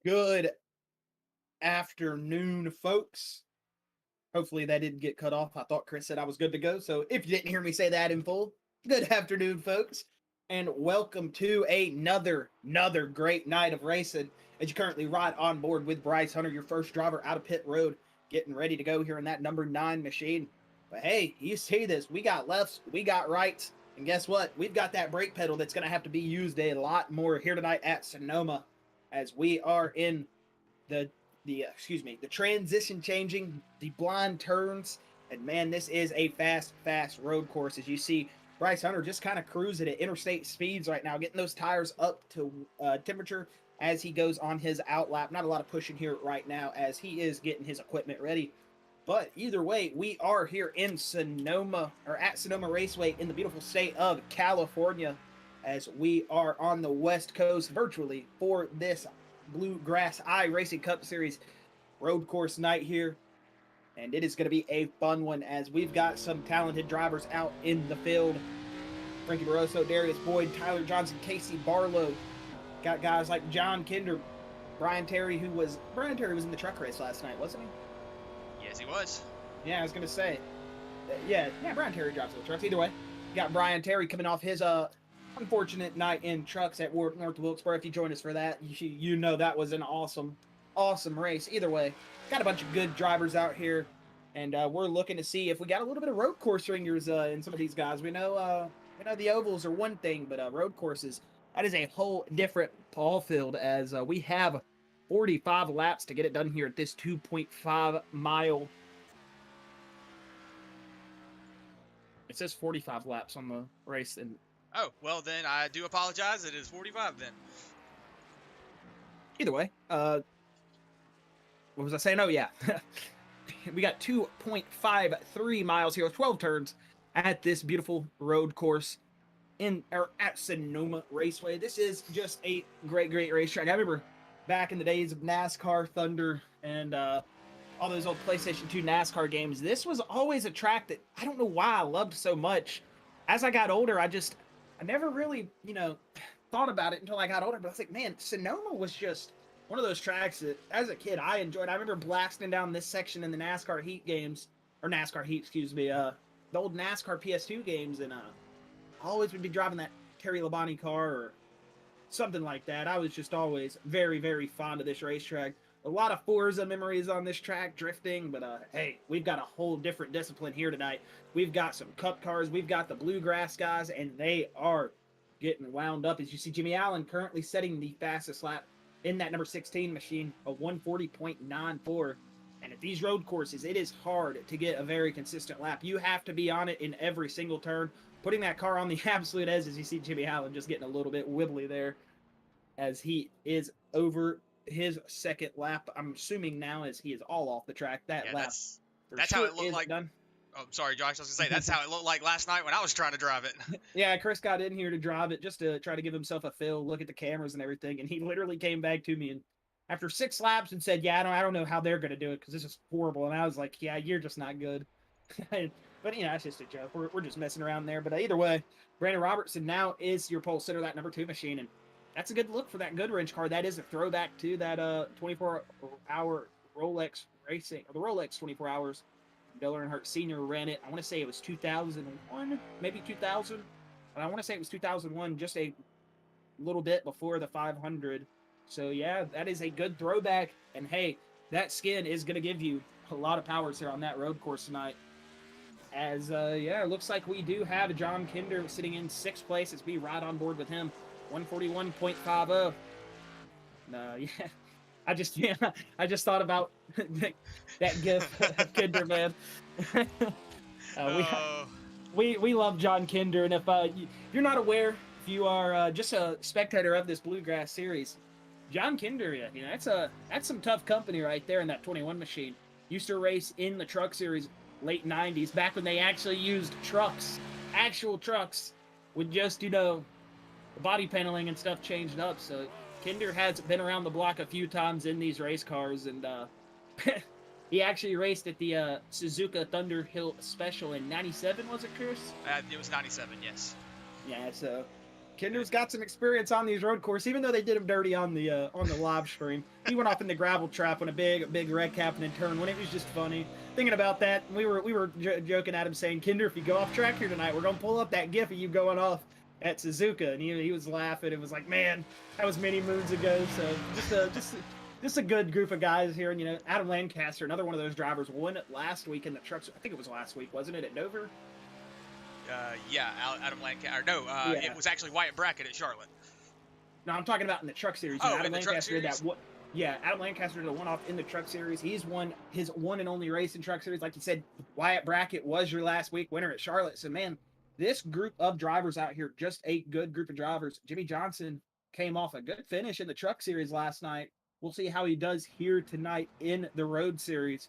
Good afternoon, folks. Hopefully that didn't get cut off. I thought Chris said I was good to go. So if you didn't hear me say that in full, good afternoon, folks. And welcome to another great night of racing as you currently ride on board with Bryce Hunter, your first driver out of pit road, getting ready to go here in that number 9 machine. But hey, you see this. We got lefts, we got rights, and guess what? We've got that brake pedal that's going to have to be used a lot more here tonight at Sonoma as we are in the transition changing, the blind turns, and man, this is a fast road course. As you see, Bryce Hunter just kind of cruising at interstate speeds right now, getting those tires up to temperature as he goes on his out lap. Not a lot of pushing here right now as he is getting his equipment ready. But either way, we are here in Sonoma, or at Sonoma Raceway in the beautiful state of California, as we are on the West Coast virtually for this Bluegrass Racing Cup Series road course night here. And it is going to be a fun one as we've got some talented drivers out in the field. Frankie Barroso, Darius Boyd, Tyler Johnson, Casey Barlow. Got guys like John Kinder, Brian Terry was in the truck race last night, wasn't he? Yes, he was. Yeah, I was going to say. Yeah, Brian Terry drives the trucks. Either way, got Brian Terry coming off his unfortunate night in trucks at North Wilkesboro. If you joined us for that, you know that was an awesome race. Either way, got a bunch of good drivers out here, and we're looking to see if we got a little bit of road course ringers in some of these guys. We know the ovals are one thing, but road courses, that is a whole different ball field, as we have 45 laps to get it done here at this 2.5 mile. It says 45 laps on the race, and oh, well then I do apologize. It is 45 then. Either way, what was I saying? Oh yeah, we got 2.53 miles here with 12 turns at this beautiful road course at Sonoma Raceway. This is just a great racetrack. I remember back in the days of NASCAR Thunder and all those old PlayStation 2 NASCAR games. This was always a track that I don't know why I loved so much. As I got older, I never really, thought about it until I got older, but I was like, man, Sonoma was just one of those tracks that, as a kid, I enjoyed. I remember blasting down this section in the NASCAR Heat games, or NASCAR Heat, excuse me, the old NASCAR PS2 games, and I always would be driving that Terry Labonte car or something like that. I was just always very fond of this racetrack. A lot of Forza memories on this track, drifting, but hey, we've got a whole different discipline here tonight. We've got some cup cars, we've got the Bluegrass guys, and they are getting wound up. As you see, Jimmy Allen currently setting the fastest lap in that number 16 machine, a 140.94. And at these road courses, it is hard to get a very consistent lap. You have to be on it in every single turn, putting that car on the absolute edge. As you see Jimmy Allen just getting a little bit wibbly there as he is over his second lap. I'm assuming now as he is all off the track. That lap. That's how it looked like. Done. Oh, sorry, Josh. I was gonna say that's how it looked like last night when I was trying to drive it. Yeah, Chris got in here to drive it just to try to give himself a feel, look at the cameras and everything, and he literally came back to me and after 6 laps and said, "Yeah, I don't know how they're gonna do it because this is horrible." And I was like, "Yeah, you're just not good." But it's just a joke. We're just messing around there. But either way, Brandon Robertson now is your pole sitter, that number 2 machine, and that's a good look for that Goodwrench car. That is a throwback to that 24-hour Rolex racing, or the Rolex 24 Hours. Dale Earnhardt Sr. ran it. I want to say it was 2001, maybe 2000. But I want to say it was 2001, just a little bit before the 500. So yeah, that is a good throwback. And hey, that skin is going to give you a lot of powers here on that road course tonight. As it looks like we do have John Kinder sitting in 6th place as we ride on board with him. 141.50. Yeah. I just thought about that gif of Kinder, man. We love John Kinder, and if you're not aware, if you are just a spectator of this Bluegrass series, John Kinder, that's some tough company right there in that 21 machine. Used to race in the truck series late 90s, back when they actually used trucks actual trucks with just, the body paneling and stuff changed up. So Kinder has been around the block a few times in these race cars, and he actually raced at the Suzuka Thunderhill Special in '97, was it, Chris? It was '97, yes. Yeah, so Kinder's got some experience on these road courses, even though they did him dirty on the live stream. He went off in the gravel trap when a big wreck happened in turn one. It was just funny. Thinking about that, we were joking at him saying, Kinder, if you go off track here tonight, we're gonna pull up that GIF of you going off at Suzuka, and he was laughing. It was like, man, that was many moons ago. So just a good group of guys here, and Adam Lancaster, another one of those drivers, won it last week in the trucks. I think it was last week, wasn't it, at Dover? Yeah, Adam Lancaster. No, yeah. It was actually Wyatt Brackett at Charlotte. No, I'm talking about in the truck series. Oh, Adam in the Lancaster truck series? did that. Yeah, Adam Lancaster did a one-off in the truck series. He's won his one and only race in truck series. Like you said, Wyatt Brackett was your last week winner at Charlotte. So, man, this group of drivers out here, just a good group of drivers. Jimmy Johnson came off a good finish in the truck series last night. We'll see how he does here tonight in the road series,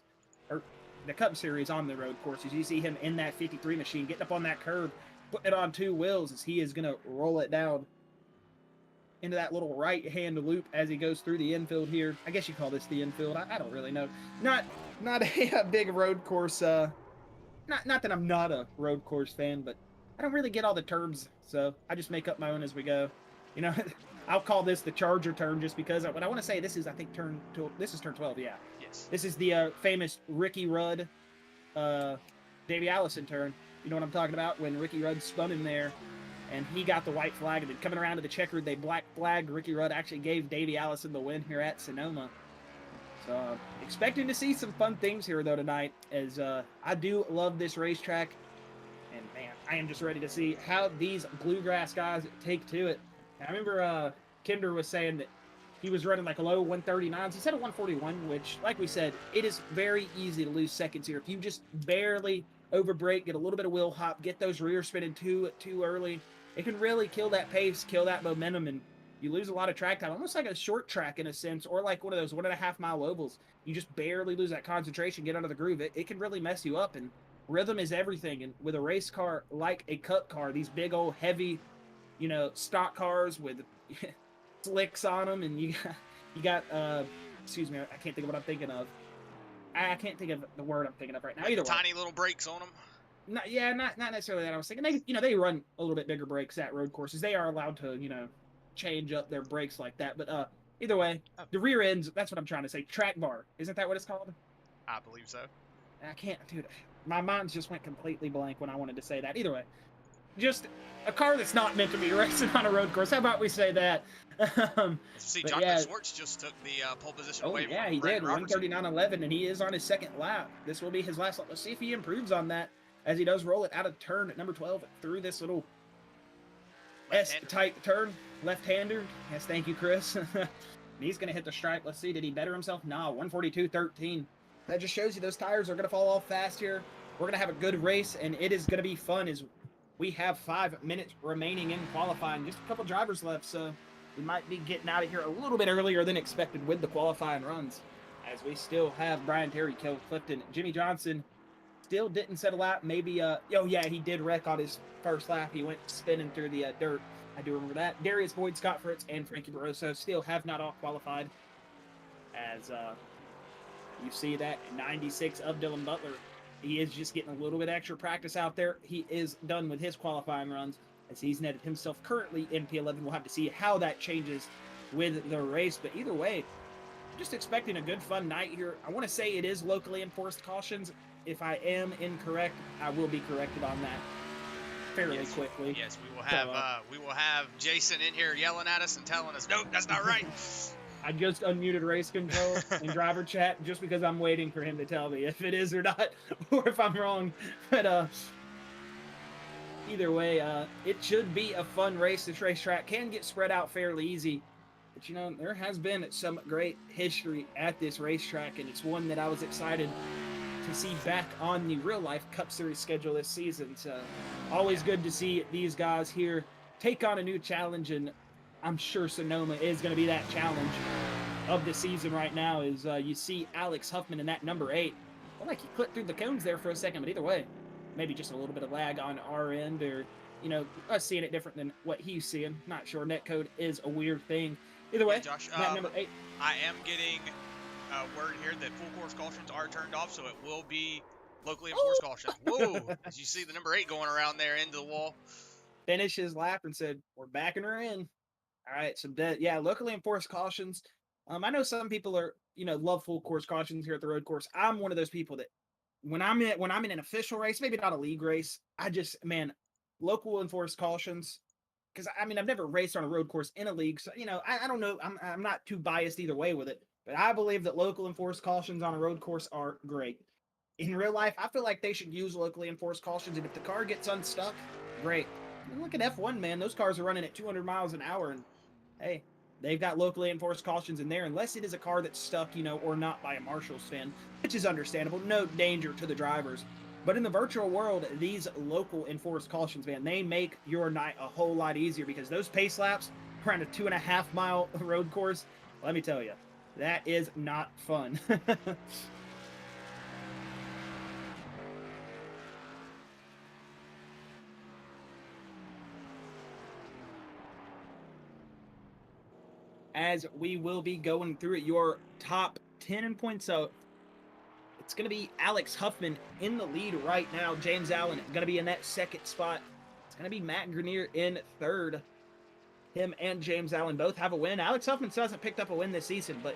or the Cup series on the road courses. You see him in that 53 machine, getting up on that curb, putting it on two wheels as he is going to roll it down into that little right-hand loop as he goes through the infield here. I guess you call this the infield. I don't really know. Not a big road course. Not that I'm not a road course fan, but I don't really get all the terms, so I just make up my own as we go. I'll call this the Charger turn just because. But I want to say this is, I think, turn 12. Yeah. Yes. This is the famous Ricky Rudd, Davey Allison turn. You know what I'm talking about? When Ricky Rudd spun him there, and he got the white flag, and then coming around to the checkered, they black flagged. Ricky Rudd actually gave Davey Allison the win here at Sonoma. So expecting to see some fun things here though tonight, as I do love this racetrack, and man, I am just ready to see how these Bluegrass guys take to it. I remember Kinder was saying that he was running like low 139s. He said a 141, which, like we said, it is very easy to lose seconds here. If you just barely overbrake, get a little bit of wheel hop, get those rear spinning too early, it can really kill that pace, kill that momentum, and you lose a lot of track time, almost like a short track in a sense, or like one of those 1.5 mile ovals. You just barely lose that concentration, get out of the groove. It can really mess you up, and rhythm is everything. And with a race car like a Cup car, these big old heavy, stock cars with slicks on them, and you got excuse me, I can't think of what I'm thinking of. I can't think of the word I'm thinking of right now. Either way. Tiny little brakes on them. Not necessarily that. I was thinking they run a little bit bigger brakes at road courses. They are allowed to change up their brakes like that. But either way, the rear ends. That's what I'm trying to say. Track bar, isn't that what it's called? I believe so. I can't, dude. My mind just went completely blank when I wanted to say that. Either way, just a car that's not meant to be racing on a road course. How about we say that? See, Jonathan Swartz just took the pole position away from he did. 139.11, and he is on his second lap. This will be his last lap. Let's see if he improves on that as he does roll it out of turn at number 12 through this little S-type turn. Left-hander. Yes, thank you, Chris. He's going to hit the stripe. Let's see. Did he better himself? No, 142.13. That just shows you those tires are going to fall off fast here. We're going to have a good race, and it is going to be fun as we have 5 minutes remaining in qualifying. Just a couple drivers left, so we might be getting out of here a little bit earlier than expected with the qualifying runs, as we still have Brian Terry, Kelly Clifton, Jimmy Johnson still didn't settle out. Maybe, he did wreck on his first lap. He went spinning through the dirt. I do remember that. Darius Boyd, Scott Fritz, and Frankie Barroso still have not all qualified, as you see that 96 of Dylan Butler. He is just getting a little bit extra practice out there. He is done with his qualifying runs, as he's netted himself currently in P11. We'll have to see how that changes with the race. But either way, just expecting a good, fun night here. I want to say it is locally enforced cautions. If I am incorrect, I will be corrected on that fairly quickly. Yes, we will have Jason in here yelling at us and telling us, nope, that's not right. I just unmuted race control and driver chat just because I'm waiting for him to tell me if it is or not, or if I'm wrong. But either way, it should be a fun race. This racetrack can get spread out fairly easy. But, there has been some great history at this racetrack, and it's one that I was excited to see back on the real-life Cup Series schedule this season. So always good to see these guys here take on a new challenge, and I'm sure Sonoma is going to be that challenge of the season right now. Is you see Alex Huffman in that number 8. Well, like he clipped through the cones there for a second, but either way, maybe just a little bit of lag on our end, or us seeing it different than what he's seeing. Not sure. Netcode is a weird thing. Either way, Josh, lap number 8. I am getting word here that full course cautions are turned off, so it will be locally enforced cautions. Whoa! As you see the number 8 going around there into the wall. Finished his lap and said, "We're backing her in." All right, so locally enforced cautions. I know some people are, love full course cautions here at the road course. I'm one of those people that when I'm in an official race, maybe not a league race, local enforced cautions. Because I've never raced on a road course in a league, so I don't know. I'm not too biased either way with it, but I believe that local enforced cautions on a road course are great. In real life, I feel like they should use locally enforced cautions, and if the car gets unstuck, great. Look at F1, man; those cars are running at 200 miles an hour, and hey, they've got locally enforced cautions in there, unless it is a car that's stuck, or not by a marshal's fin, which is understandable. No danger to the drivers. But in the virtual world, these local enforced cautions, man, they make your night a whole lot easier, because those pace laps around a 2.5 mile road course, let me tell you, that is not fun. As we will be going through your top 10 in points. So it's going to be Alex Huffman in the lead right now. James Allen going to be in that second spot. It's going to be Matt Grenier in third. Him and James Allen both have a win. Alex Huffman still hasn't picked up a win this season, but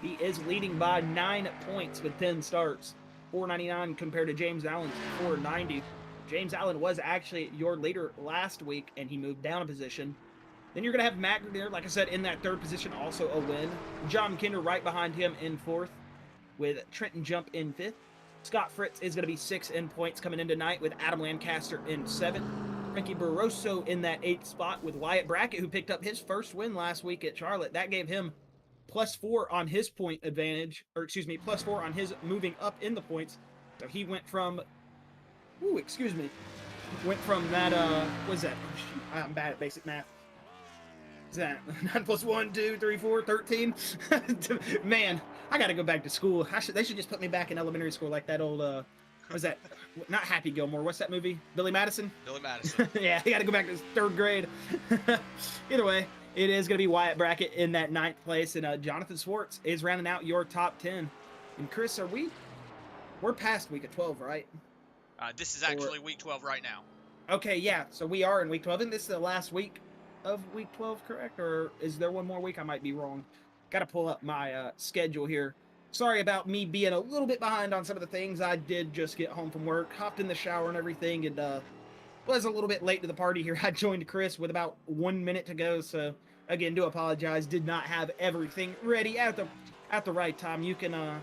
he is leading by 9 points with 10 starts. 499 compared to James Allen's 490. James Allen was actually your leader last week, and he moved down a position. Then you're going to have Matt Grenier, like I said, in that third position, also a win. John Kinder right behind him in fourth, with Trenton Jump in fifth. Scott Fritz is going to be 6 in points coming in tonight, with Adam Lancaster in 7th. Frankie Barroso in that 8th spot, with Wyatt Brackett, who picked up his first win last week at Charlotte. That gave him +4 on his point advantage, or excuse me, +4 on his moving up in the points. So he went from, went from that, what is that? Oh, shoot, I'm bad at basic math. Is that 9 + 1, 2, 3, 4, 13? Man, I gotta go back to school. They should just put me back in elementary school like that old, what was that? Not Happy Gilmore. What's that movie? Billy Madison? Billy Madison. Yeah, you gotta go back to 3rd grade. Either way, it is gonna be Wyatt Brackett in that 9th place, and Jonathan Swartz is rounding out your top 10. And Chris, we're past week of 12, right? This is actually week 12 right now. Okay, yeah, so we are in week 12, and this is the last week of week 12, correct? Or is there one more week? I might be wrong. Gotta pull up my schedule here. Sorry about me being a little bit behind on some of the things. I did just get home from work, hopped in the shower and everything, and was a little bit late to the party here. I joined Chris with about 1 minute to go, so again, do apologize. Did not have everything ready at the right time. You can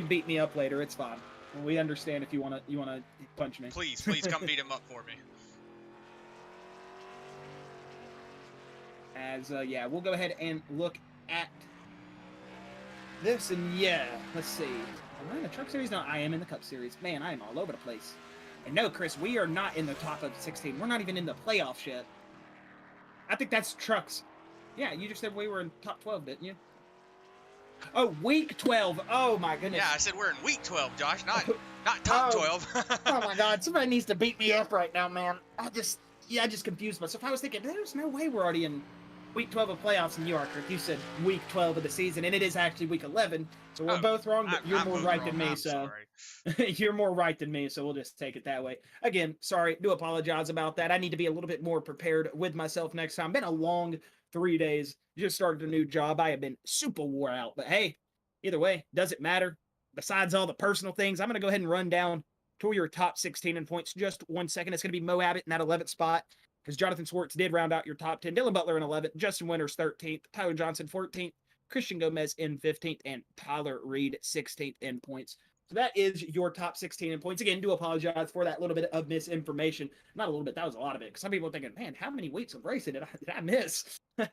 beat me up later. It's fine. We understand if you wanna punch me. Please come beat him up for me. As we'll go ahead and look at this, and let's see. Am I in the Truck Series? No, I am in the Cup Series. Man, I am all over the place. And no, Chris, we are not in the top of 16. We're not even in the playoffs yet. I think that's Trucks. Yeah, you just said we were in top 12, didn't you? Oh, week 12. Oh my goodness. Yeah, I said we're in week 12, Josh, not top 12. Oh my God, somebody needs to beat me up right now, man. I just confused myself. I was thinking, there's no way we're already in week 12 of playoffs in New York. You said week 12 of the season, and it is actually week 11. So we're both wrong, but you're more right than me. So you're more right than me. So we'll just take it that way. Again, sorry. Do apologize about that. I need to be a little bit more prepared with myself next time. Been a long 3 days. Just started a new job. I have been super wore out. But hey, either way, doesn't matter. Besides all the personal things, I'm going to go ahead and run down to your top 16 in points. Just 1 second. It's going to be Mo Abbott in that 11th spot, because Jonathan Swartz did round out your top 10. Dylan Butler in 11th, Justin Winters 13th, Tyler Johnson 14th, Christian Gomez in 15th, and Tyler Reed 16th in points. So that is your top 16 in points. Again, do apologize for that little bit of misinformation. Not a little bit, that was a lot of it. Because some people are thinking, man, how many weeks of racing did I miss? I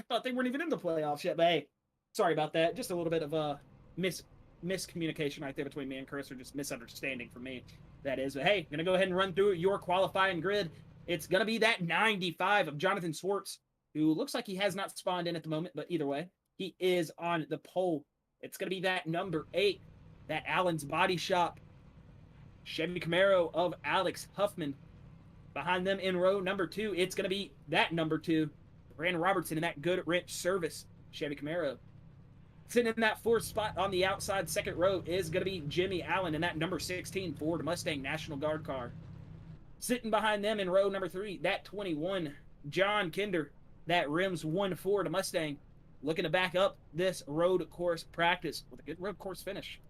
thought they weren't even in the playoffs yet. But hey, sorry about that. Just a little bit of a miscommunication right there between me and Chris, or just misunderstanding for me. That is. But hey, going to go ahead and run through your qualifying grid. It's going to be that 95 of Jonathan Swartz, who looks like he has not spawned in at the moment, but either way, he is on the pole. It's going to be that number 8, that Allen's Body Shop. Chevy Camaro of Alex Huffman. Behind them in row number 2, it's going to be that number 2, Brandon Robertson, in that Good Wrench Service Chevy Camaro. Sitting in that 4th spot on the outside second row is going to be Jimmy Allen in that number 16 Ford Mustang National Guard car. Sitting behind them in row number 3, that 21, John Kinder, that Rims 1 Ford Mustang, looking to back up this road course practice with a good road course finish.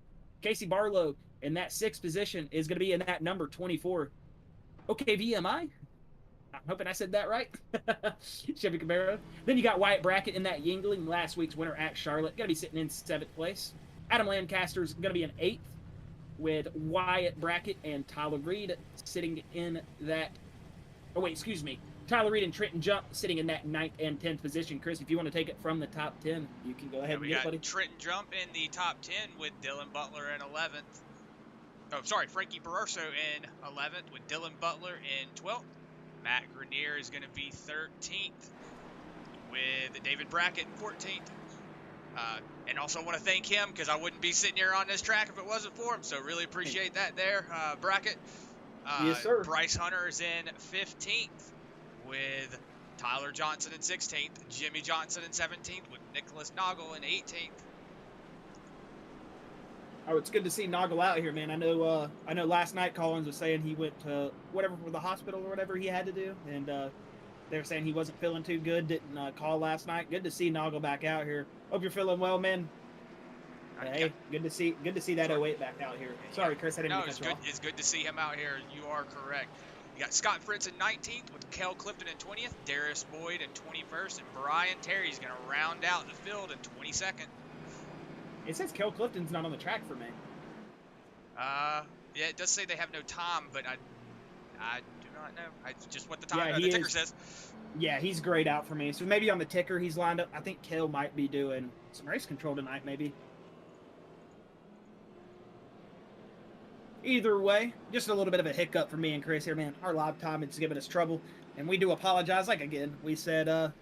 Casey Barlow in that 6th position is going to be in that number 24, OKVMI. I'm hoping I said that right. Chevy Camaro. Then you got Wyatt Brackett in that Yingling, last week's winner at Charlotte. Going to be sitting in 7th place. Adam Lancaster's going to be in 8th, with Wyatt Brackett and Tyler Reed sitting in that... Oh, wait, excuse me. Tyler Reed and Trenton Jump sitting in that 9th and 10th position. Chris, if you want to take it from the top 10, you can go ahead and get it, buddy. Trenton Jump in the top 10 with Dylan Butler in 11th. Oh, sorry, Frankie Barroso in 11th with Dylan Butler in 12th. Matt Grenier is going to be 13th with David Brackett in 14th. And also want to thank him because I wouldn't be sitting here on this track if it wasn't for him. So really appreciate that there, Brackett. Yes, sir. Bryce Hunter is in 15th with Tyler Johnson in 16th. Jimmy Johnson in 17th with Nicholas Noggle in 18th. Oh, it's good to see Noggle out here, man. I know last night Collins was saying he went to whatever for the hospital or whatever he had to do, and they were saying he wasn't feeling too good, didn't call last night. Good to see Noggle back out here. Hope you're feeling well, man. Hey, good to see that 08 back out here. Sorry, Chris, I didn't mean to cut you off. It's good to see him out here. You are correct. You got Scott Fritz in 19th with Kel Clifton in 20th, Darius Boyd in 21st, and Brian Terry's going to round out the field in 22nd. It says Kel Clifton's not on the track for me. Yeah, it does say they have no time, but I do not know. It's just what the time Yeah, the ticker says. Yeah, he's grayed out for me. So maybe on the ticker he's lined up. I think Kel might be doing some race control tonight, maybe. Either way, just a little bit of a hiccup for me and Chris here, man. Our live time is giving us trouble, and we do apologize. Like again, we said, or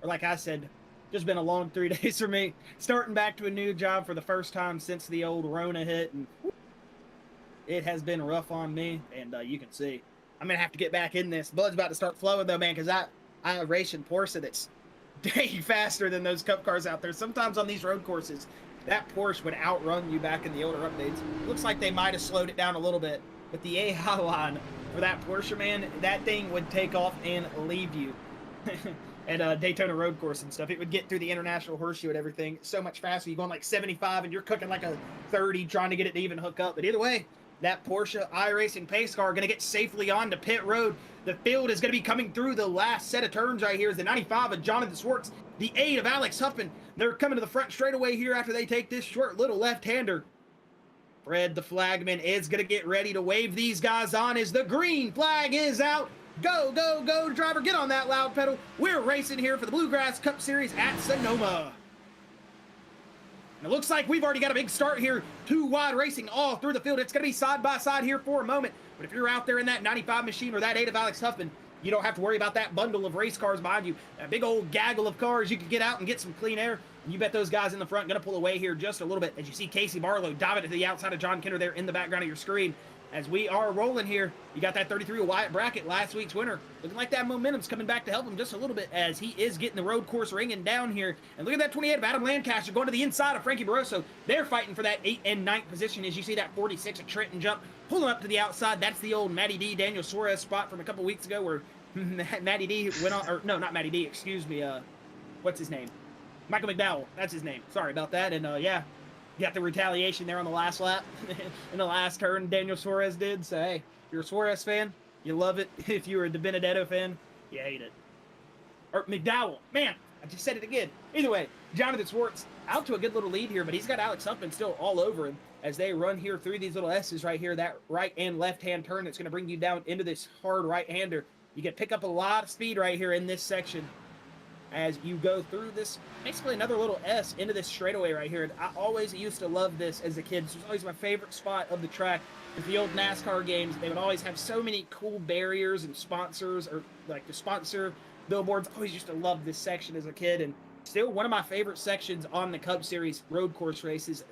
like I said, just been a long 3 days for me. Starting back to a new job for the first time since the old Rona hit, and it has been rough on me, and you can see. I'm going to have to get back in this. Blood's about to start flowing, though, man, because I race in Porsche that's dang faster than those Cup cars out there. Sometimes on these road courses, that Porsche would outrun you back in the older updates. Looks like they might have slowed it down a little bit, but the AI line for that Porsche, man, that thing would take off and leave you. At Daytona road course and stuff. It would get through the International Horseshoe and everything so much faster. You're going like 75 and you're cooking like a 30 trying to get it to even hook up. But either way, that Porsche iRacing pace car going to get safely on to pit road. The field is going to be coming through the last set of turns right here. Is the 95 of Jonathan Swartz, the 8 of Alex Huffman. They're coming to the front straightaway here after they take this short little left-hander. Fred the flagman is going to get ready to wave these guys on as the green flag is out. Go, go, go, driver. Get on that loud pedal. We're racing here for the Bluegrass Cup Series at Sonoma. And it looks like we've already got a big start here. 2 wide racing all through the field. It's going to be side by side here for a moment. But if you're out there in that 95 machine or that 8 of Alex Huffman, you don't have to worry about that bundle of race cars behind you. That big old gaggle of cars. You can get out and get some clean air. And you bet those guys in the front going to pull away here just a little bit. As you see Casey Barlow diving to the outside of John Kinder there in the background of your screen. As we are rolling here, you got that 33 of Wyatt Brackett, last week's winner. Looking like that momentum's coming back to help him just a little bit as he is getting the road course ringing down here. And look at that 28 of Adam Lancaster going to the inside of Frankie Barroso. They're fighting for that 8th and 9th position as you see that 46 of Trenton Jump pulling up to the outside. That's the old Matty D, Daniel Suarez spot from a couple weeks ago where Matty D went on, or no, not Matty D, excuse me, what's his name? Michael McDowell, that's his name. Sorry about that, and yeah. Got the retaliation there on the last lap in the last turn Daniel Suarez did. So, hey, if you're a Suarez fan, you love it. If you're a De Benedetto fan, you hate it. Or McDowell. Man, I just said it again. Either way, Jonathan Swartz out to a good little lead here, but he's got Alex Huffman still all over him as they run here through these little S's right here, that right and left-hand turn that's going to bring you down into this hard right-hander. You can pick up a lot of speed right here in this section as you go through this, basically another little S into this straightaway right here. And I always used to love this as a kid. This was always my favorite spot of the track. With the old NASCAR games, they would always have so many cool barriers and sponsors, or like the sponsor billboards. I always used to love this section as a kid, and still one of my favorite sections on the Cup Series road course races.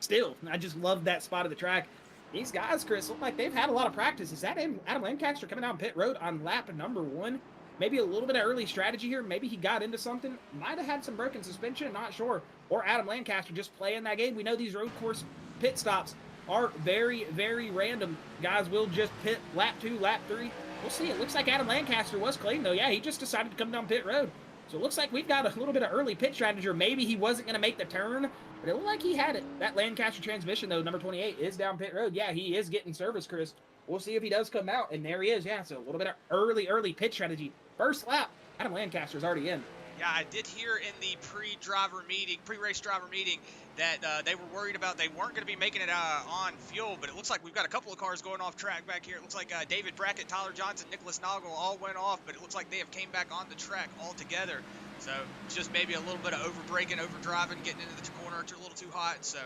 Still, I just love that spot of the track. These guys, Chris, look like they've had a lot of practice. Is that Adam Lancaster coming down pit road on lap number 1? Maybe a little bit of early strategy here. Maybe he got into something. Might have had some broken suspension, not sure. Or Adam Lancaster just playing that game. We know these road course pit stops are very, very random. Guys will just pit lap 2, lap 3. We'll see. It looks like Adam Lancaster was clean, though. Yeah, he just decided to come down pit road. So it looks like we've got a little bit of early pit strategy, or maybe he wasn't going to make the turn, but it looked like he had it. That Lancaster transmission, though, number 28, is down pit road. Yeah, he is getting service, Chris. We'll see if he does come out, and there he is. Yeah, so a little bit of early pit strategy. First lap, Adam Lancaster's already in. Yeah, I did hear in the pre-race driver meeting, that they were worried about they weren't going to be making it on fuel, but it looks like we've got a couple of cars going off track back here. It looks like David Brackett, Tyler Johnson, Nicholas Noggle all went off, but it looks like they have came back on the track altogether. So it's just maybe a little bit of over-braking, over-driving, getting into the corner a little too hot. So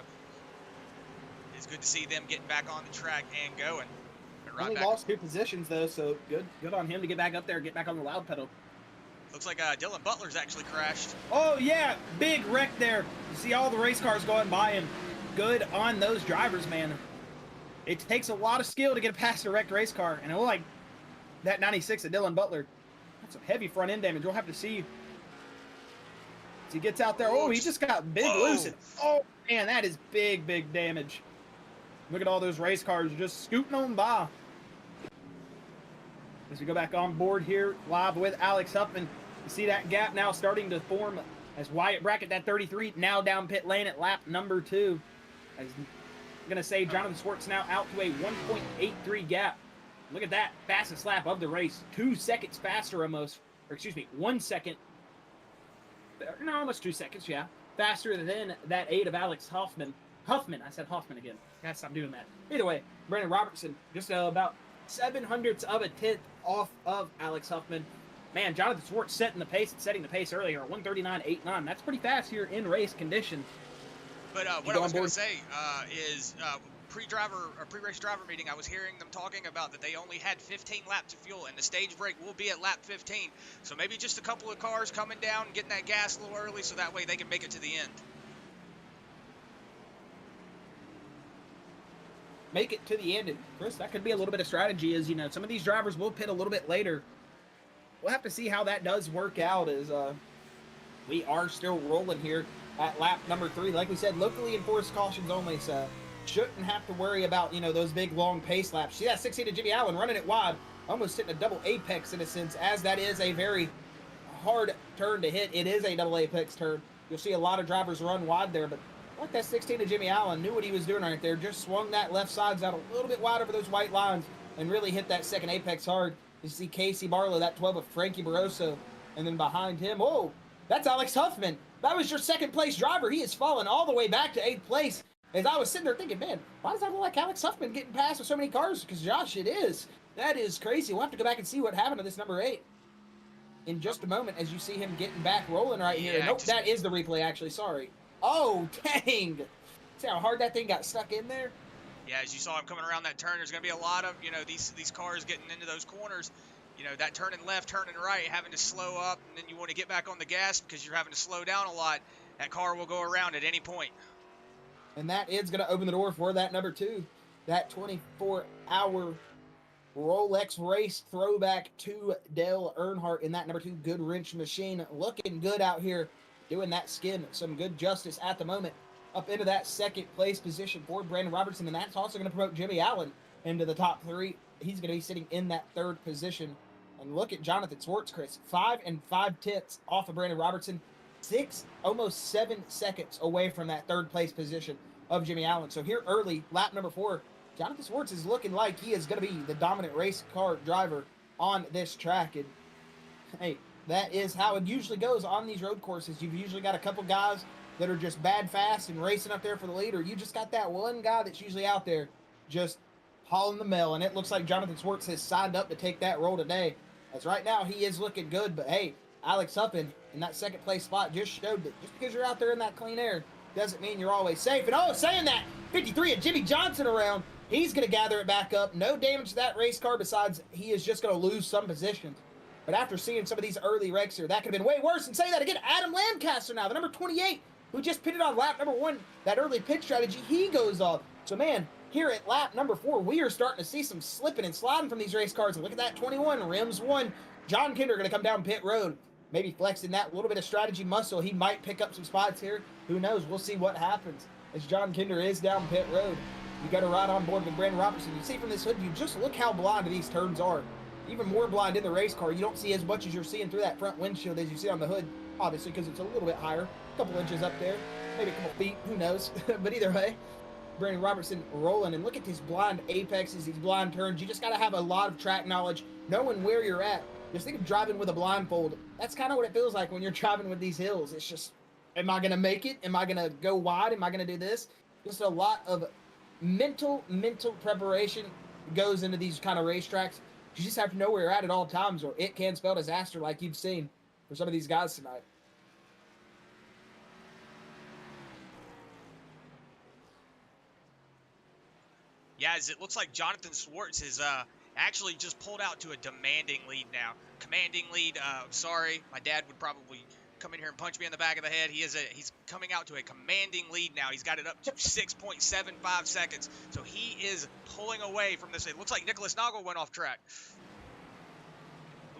it's good to see them getting back on the track and going. Right, only lost 2 positions, though, so good on him to get back up there, get back on the loud pedal. Looks like Dylan Butler's actually crashed. Oh, yeah, big wreck there. You see all the race cars going by him. Good on those drivers, man. It takes a lot of skill to get past a wrecked race car, and it looked like that 96 of Dylan Butler. That's some heavy front end damage. We'll have to see as he gets out there. Oh, he just got big loose. Oh, man, that is big damage. Look at all those race cars just scooting on by. As we go back on board here, live with Alex Huffman, you see that gap now starting to form as Wyatt Brackett, that 33, now down pit lane at lap number 2. As I'm going to say Jonathan Swartz now out to a 1.83 gap. Look at that, fastest lap of the race. 2 seconds faster almost, or excuse me, 1 second. No, almost 2 seconds, yeah. Faster than that 8 of Alex Huffman. I said Hoffman again. Gotta stop doing that. Either way, Brandon Robertson, just about 0.07 of a tenth off of Alex Huffman. Man, Jonathan Swartz setting the pace earlier. 1:39.89. That's pretty fast here in race condition. But what I was going to say is pre-race driver meeting, I was hearing them talking about that they only had 15 laps of fuel, and the stage break will be at lap 15. So maybe just a couple of cars coming down, getting that gas a little early, so that way they can make it to the end. Make it to the end. And Chris, that could be a little bit of strategy, as you know, some of these drivers will pit a little bit later. We'll have to see how that does work out, as we are still rolling here at lap number 3. Like we said, locally enforced cautions only, so shouldn't have to worry about, you know, those big long pace laps. See that 16 to Jimmy Allen running it wide, almost hitting a double apex in a sense, as that is a very hard turn to hit. It is a double apex turn. You'll see a lot of drivers run wide there, but like that 16 to Jimmy Allen knew what he was doing right there. Just swung that left sides out a little bit wide over those white lines and really hit that second apex hard. You see Casey Barlow, that 12 of Frankie Barroso, and then behind him, oh, that's Alex Huffman. That was your second place driver. He has fallen all the way back to 8th place. As I was sitting there thinking, man, why does that look like Alex Huffman getting past with so many cars? Because, Josh, it is. That is crazy. We'll have to go back and see what happened to this number 8 in just a moment, as you see him getting back rolling right here. Nope, that is the replay, actually. Sorry. Oh, dang. See how hard that thing got stuck in there? Yeah, as you saw him coming around that turn, there's going to be a lot of, you know, these cars getting into those corners. You know, that turning left, turning right, having to slow up, and then you want to get back on the gas because you're having to slow down a lot. That car will go around at any point. And that is going to open the door for that number 2. That 24-hour Rolex race throwback to Dale Earnhardt in that number 2 Good Wrench machine. Looking good out here, doing that skin some good justice at the moment. Up into that second place position for Brandon Robertson, and that's also going to promote Jimmy Allen into the top 3. He's going to be sitting in that 3rd position. And look at Jonathan Swartz, Chris. 5 5/10 off of Brandon Robertson. 6, almost 7 seconds away from that 3rd place position of Jimmy Allen. So here early, lap number 4, Jonathan Swartz is looking like he is going to be the dominant race car driver on this track. And hey, that is how it usually goes on these road courses. You've usually got a couple guys that are just bad fast and racing up there for the lead, or you just got that one guy that's usually out there just hauling the mail. And it looks like Jonathan Swartz has signed up to take that role today. As right now, he is looking good, but hey, Alex Huffman in that 2nd place spot just showed that just because you're out there in that clean air doesn't mean you're always safe. And oh, saying that, 53 of Jimmy Johnson around, he's going to gather it back up. No damage to that race car, besides he is just going to lose some positions. But after seeing some of these early wrecks here, that could have been way worse. And say that again, Adam Lancaster now, the number 28, who just pitted on lap number 1, that early pit strategy, he goes off. So man, here at lap number 4, we are starting to see some slipping and sliding from these race cars. And look at that 21, rims 1. John Kinder going to come down pit road, maybe flexing that little bit of strategy muscle. He might pick up some spots here. Who knows? We'll see what happens as John Kinder is down pit road. You got to ride on board with Brandon Robertson. You see from this hood view, just look how blind these turns are. Even more blind in the race car. You don't see as much as you're seeing through that front windshield as you see on the hood, obviously, because it's a little bit higher. A couple inches up there, maybe a couple feet, who knows. But either way, Brandon Robertson rolling. And look at these blind apexes, these blind turns. You just got to have a lot of track knowledge, knowing where you're at. Just think of driving with a blindfold. That's kind of what it feels like when you're driving with these hills. It's just, am I going to make it? Am I going to go wide? Am I going to do this? Just a lot of mental preparation goes into these kind of racetracks. You just have to know where you're at all times, or it can spell disaster like you've seen for some of these guys tonight. Yeah, as it looks like Jonathan Swartz has actually just pulled out to a demanding lead now. Commanding lead, sorry, my dad would probably come in here and punch me in the back of the head. He's coming out to a commanding lead now. He's got it up to 6.75 seconds. So he is pulling away from this. It looks like Nicholas Noggle went off track.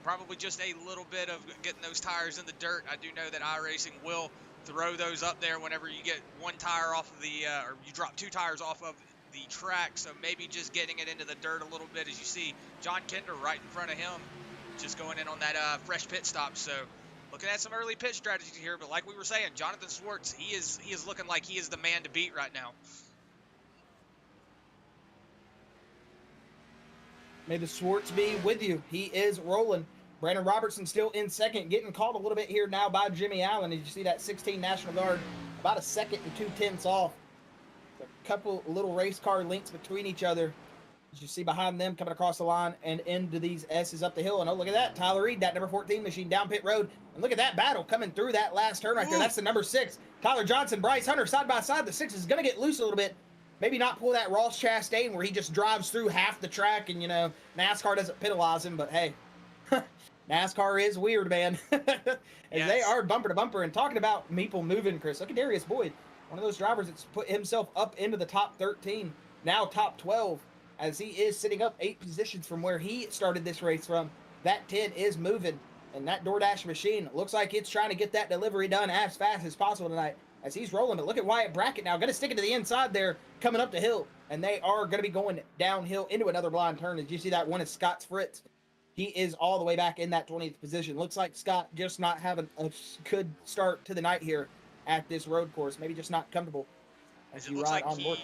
Probably just a little bit of getting those tires in the dirt. I do know that iRacing will throw those up there whenever you get one tire off of the, or you drop 2 tires off of the track. So maybe just getting it into the dirt a little bit, as you see John Kinder right in front of him, just going in on that fresh pit stop. So looking at some early pit strategies here, but like we were saying, Jonathan Swartz, he is looking like he is the man to beat right now. May the Swartz be with you. He is rolling. Brandon Robertson still in second, getting called a little bit here now by Jimmy Allen. As you see that 16 National Guard, about a second and 2/10 off. A couple little race car links between each other. As you see behind them coming across the line and into these S's up the hill. And oh, look at that. Tyler Reed, that number 14 machine down pit road. And look at that battle coming through that last turn right there. That's the number 6. Tyler Johnson, Bryce Hunter side by side. The 6 is going to get loose a little bit. Maybe not pull that Ross Chastain where he just drives through half the track and, you know, NASCAR doesn't penalize him. But hey, NASCAR is weird, man. And They are bumper to bumper. And talking about people moving, Chris, look at Darius Boyd. One of those drivers that's put himself up into the top 13, now top 12, as he is sitting up 8 positions from where he started this race from. That 10 is moving, and that DoorDash machine looks like it's trying to get that delivery done as fast as possible tonight as he's rolling. But look at Wyatt Brackett now, going to stick it to the inside there, coming up the hill, and they are going to be going downhill into another blind turn. As you see that one is Scott Fritz. He is all the way back in that 20th position. Looks like Scott just not having a good start to the night here at this road course. Maybe just not comfortable as it looks like he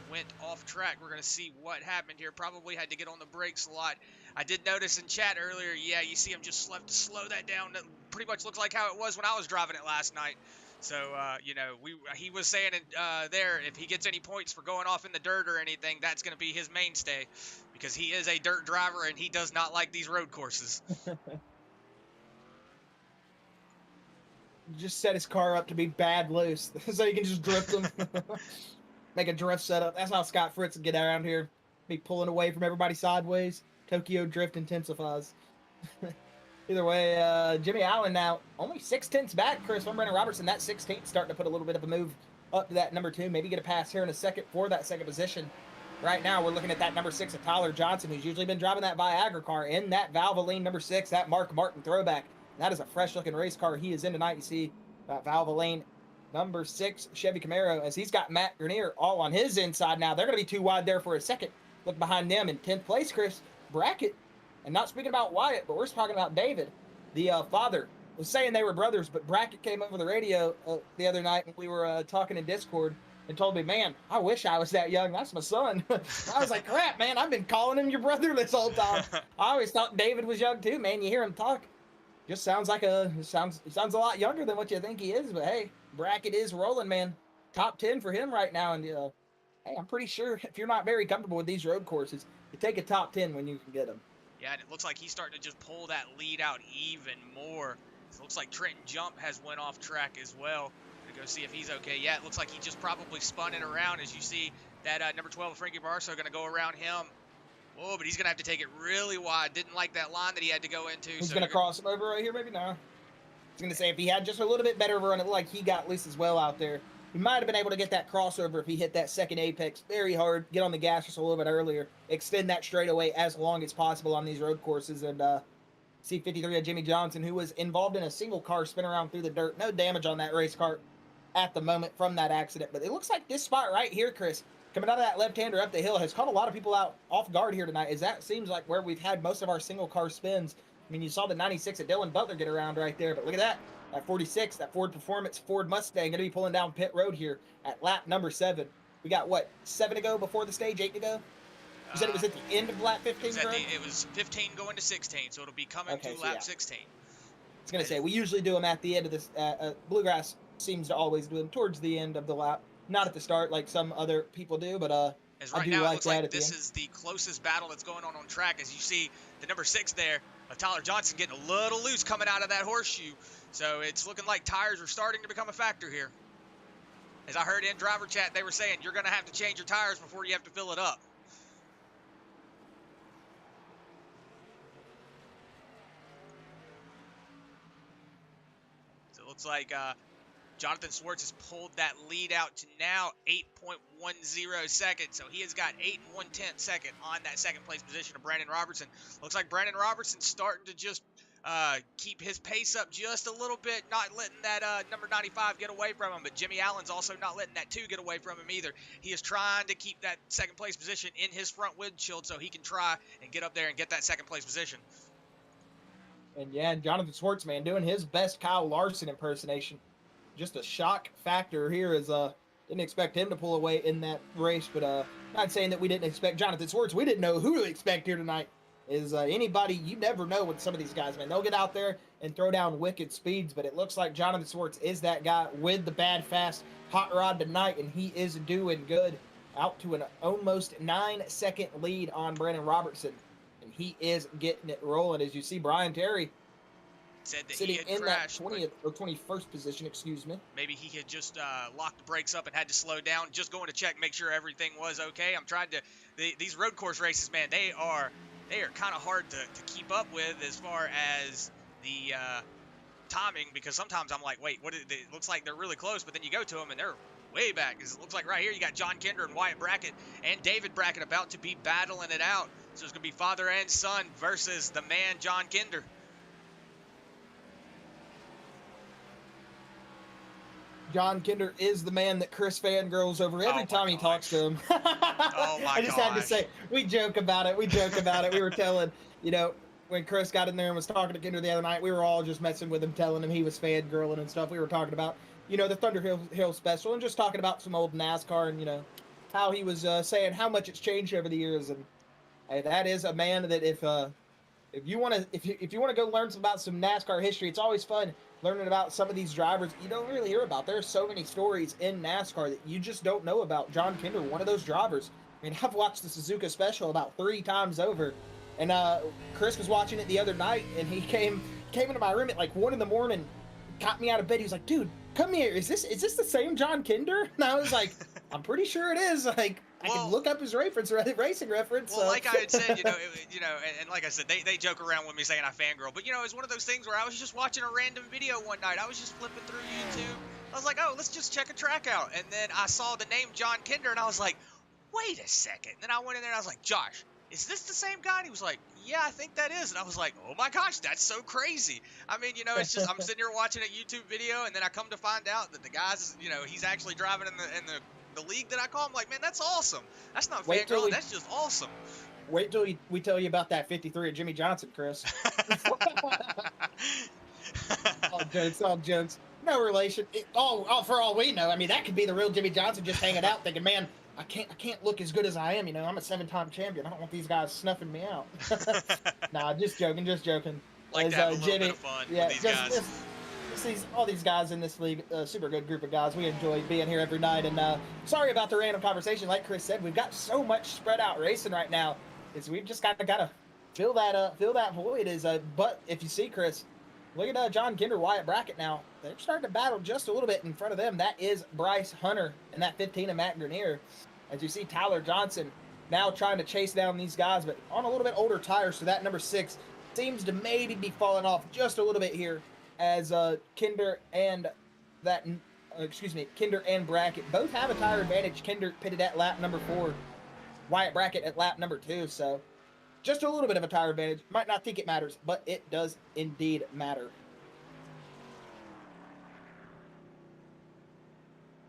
went off track. We're going to see what happened here. Probably had to get on the brakes a lot. I did notice in chat earlier, yeah, you see him just left to slow that down. That pretty much looks like how it was when I was driving it last night. So, you know, he was saying there, if he gets any points for going off in the dirt or anything, that's going to be his mainstay, because he is a dirt driver and he does not like these road courses. Just set his car up to be bad loose so you can just drift him. Make a drift setup. That's how Scott Fritz will get around here. Be pulling away from everybody sideways. Tokyo drift intensifies. Either way, Jimmy Allen now only 6/10 back, Chris, from Brandon Robertson. That 16th starting to put a little bit of a move up to that number 2. Maybe get a pass here in a second for that second position. Right now, we're looking at that number 6 of Tyler Johnson, who's usually been driving that Viagra car in that Valvoline number 6, that Mark Martin throwback. That is a fresh-looking race car he is in tonight. You see that Valvoline number 6 Chevy Camaro, as he's got Matt Grenier all on his inside now. They're going to be too wide there for a second. Look behind them in 10th place, Chris, Brackett. And not speaking about Wyatt, but we're talking about David. The father was saying they were brothers, but Brackett came over the radio the other night when we were talking in Discord and told me, man, I wish I was that young. That's my son. I was like, crap, man, I've been calling him your brother this whole time. I always thought David was young too, man. You hear him talk. Just sounds like he sounds a lot younger than what you think he is. But hey, Brackett is rolling, man. Top 10 for him right now. And hey, I'm pretty sure if you're not very comfortable with these road courses, you take a top 10 when you can get them. Yeah, and it looks like he's starting to just pull that lead out even more. It looks like Trenton Jump has went off track as well. Gonna go see if he's okay. Yeah, it looks like he just probably spun it around. As you see that number 12 Frankie Barso going to go around him. Oh, but he's going to have to take it really wide. Didn't like that line that he had to go into. He's going to cross him over right here, maybe? No. I was going to say, if he had just a little bit better run, it looked like he got loose as well out there. He might have been able to get that crossover if he hit that second apex very hard, get on the gas just a little bit earlier, extend that straightaway as long as possible on these road courses. And C53 of Jimmy Johnson, who was involved in a single car spin around through the dirt. No damage on that race car at the moment from that accident. But it looks like this spot right here, Chris, coming out of that left-hander up the hill, has caught a lot of people out off guard here tonight, as that seems like where we've had most of our single car spins. I mean, you saw the 96 of Dylan Butler get around right there, but look at that. That 46, that Ford Performance Ford Mustang, going to be pulling down pit road here at lap number 7. We got, what, 7 to go before the stage, 8 to go? You said it was at the end of lap 15, it was 15 going to 16, so it'll be coming to lap 16. I was going to say, we usually do them at the end of this. Bluegrass seems to always do them towards the end of the lap. Not at the start like some other people do, but as right now, it looks like this is the closest battle that's going on track. As you see, the number 6 there, Tyler Johnson, getting a little loose coming out of that horseshoe. So it's looking like tires are starting to become a factor here. As I heard in driver chat, they were saying you're going to have to change your tires before you have to fill it up. So it looks like Jonathan Swartz has pulled that lead out to now 8.10 seconds. So he has got 8 1/10 second on that second place position of Brandon Robertson. Looks like Brandon Robertson's starting to just keep his pace up just a little bit, not letting that number 95 get away from him. But Jimmy Allen's also not letting that 2 get away from him either. He is trying to keep that second place position in his front windshield so he can try and get up there and get that second place position. And yeah, Jonathan Swartz, man, doing his best Kyle Larson impersonation. Just a shock factor here, as didn't expect him to pull away in that race, but not saying that we didn't expect Jonathan Swartz. We didn't know who to expect here tonight. Is anybody, you never know with some of these guys, man. They'll get out there and throw down wicked speeds, but it looks like Jonathan Swartz is that guy with the bad, fast hot rod tonight, and he is doing good. Out to an almost 9-second lead on Brandon Robertson, and he is getting it rolling. As you see, Brian Terry said that sitting he had in crashed, that 20th or 21st position, excuse me. Maybe he had just locked the brakes up and had to slow down, just going to check, make sure everything was okay. I'm trying to, these road course races, man, they are kind of hard to keep up with as far as the timing, because sometimes I'm like, wait, it looks like they're really close, but then you go to them and they're way back. It looks like right here you got John Kinder and Wyatt Brackett and David Brackett about to be battling it out. So it's going to be father and son versus the man, John Kinder. John Kinder is the man that Chris fangirls over every time he talks to him. I just had to say, we joke about it. We were telling, when Chris got in there and was talking to Kinder the other night, we were all just messing with him, telling him he was fangirling and stuff. We were talking about, the Thunder Hill Special, and just talking about some old NASCAR and, how he was saying how much it's changed over the years. And hey, that is a man that if you want to go learn about some NASCAR history, it's always fun learning about some of these drivers you don't really hear about. There are so many stories in NASCAR that you just don't know about. John Kinder, one of those drivers. I mean, I've watched the Suzuka Special about 3 times over, and Chris was watching it the other night, and he came into my room at like 1 in the morning, got me out of bed. He was like, "Dude, come here. Is this the same John Kinder?" And I was like, "I'm pretty sure it is." Like, I can look up his racing reference. Well, like I had said, and like I said, they joke around with me saying I fangirl, but it's one of those things where I was just watching a random video one night. I was just flipping through YouTube. I was like, oh, let's just check a track out, and then I saw the name John Kinder, and I was like, wait a second. And then I went in there and I was like, Josh, is this the same guy? And he was like, yeah, I think that is. And I was like, oh my gosh, that's so crazy. I mean, it's just, I'm sitting here watching a YouTube video, and then I come to find out that the guy's, he's actually driving in the league that I call him. Like, man, that's awesome. That's not fangirl. That's just awesome. Wait till we tell you about that 53 of Jimmy Johnson, Chris. all jokes. No relation. All for all we know. I mean, that could be the real Jimmy Johnson just hanging out, thinking, man, I can't look as good as I am. I'm a 7-time champion. I don't want these guys snuffing me out. Nah, just joking. Like to have a little bit of fun with these guys. All these guys in this league, super good group of guys. We enjoy being here every night. And sorry about the random conversation. Like Chris said, we've got so much spread out racing right now. We've just got to fill that void. But if you see, Chris, look at John Kinder, Wyatt Brackett now. They're starting to battle just a little bit in front of them. That is Bryce Hunter and that 15 of Matt Grenier. As you see, Tyler Johnson now trying to chase down these guys, but on a little bit older tires. So that number 6 seems to maybe be falling off just a little bit here, as Kinder and that Kinder and Brackett both have a tire advantage. Kinder pitted at lap number 4, Wyatt Brackett at lap number 2, so just a little bit of a tire advantage. Might not think it matters, but it does indeed matter.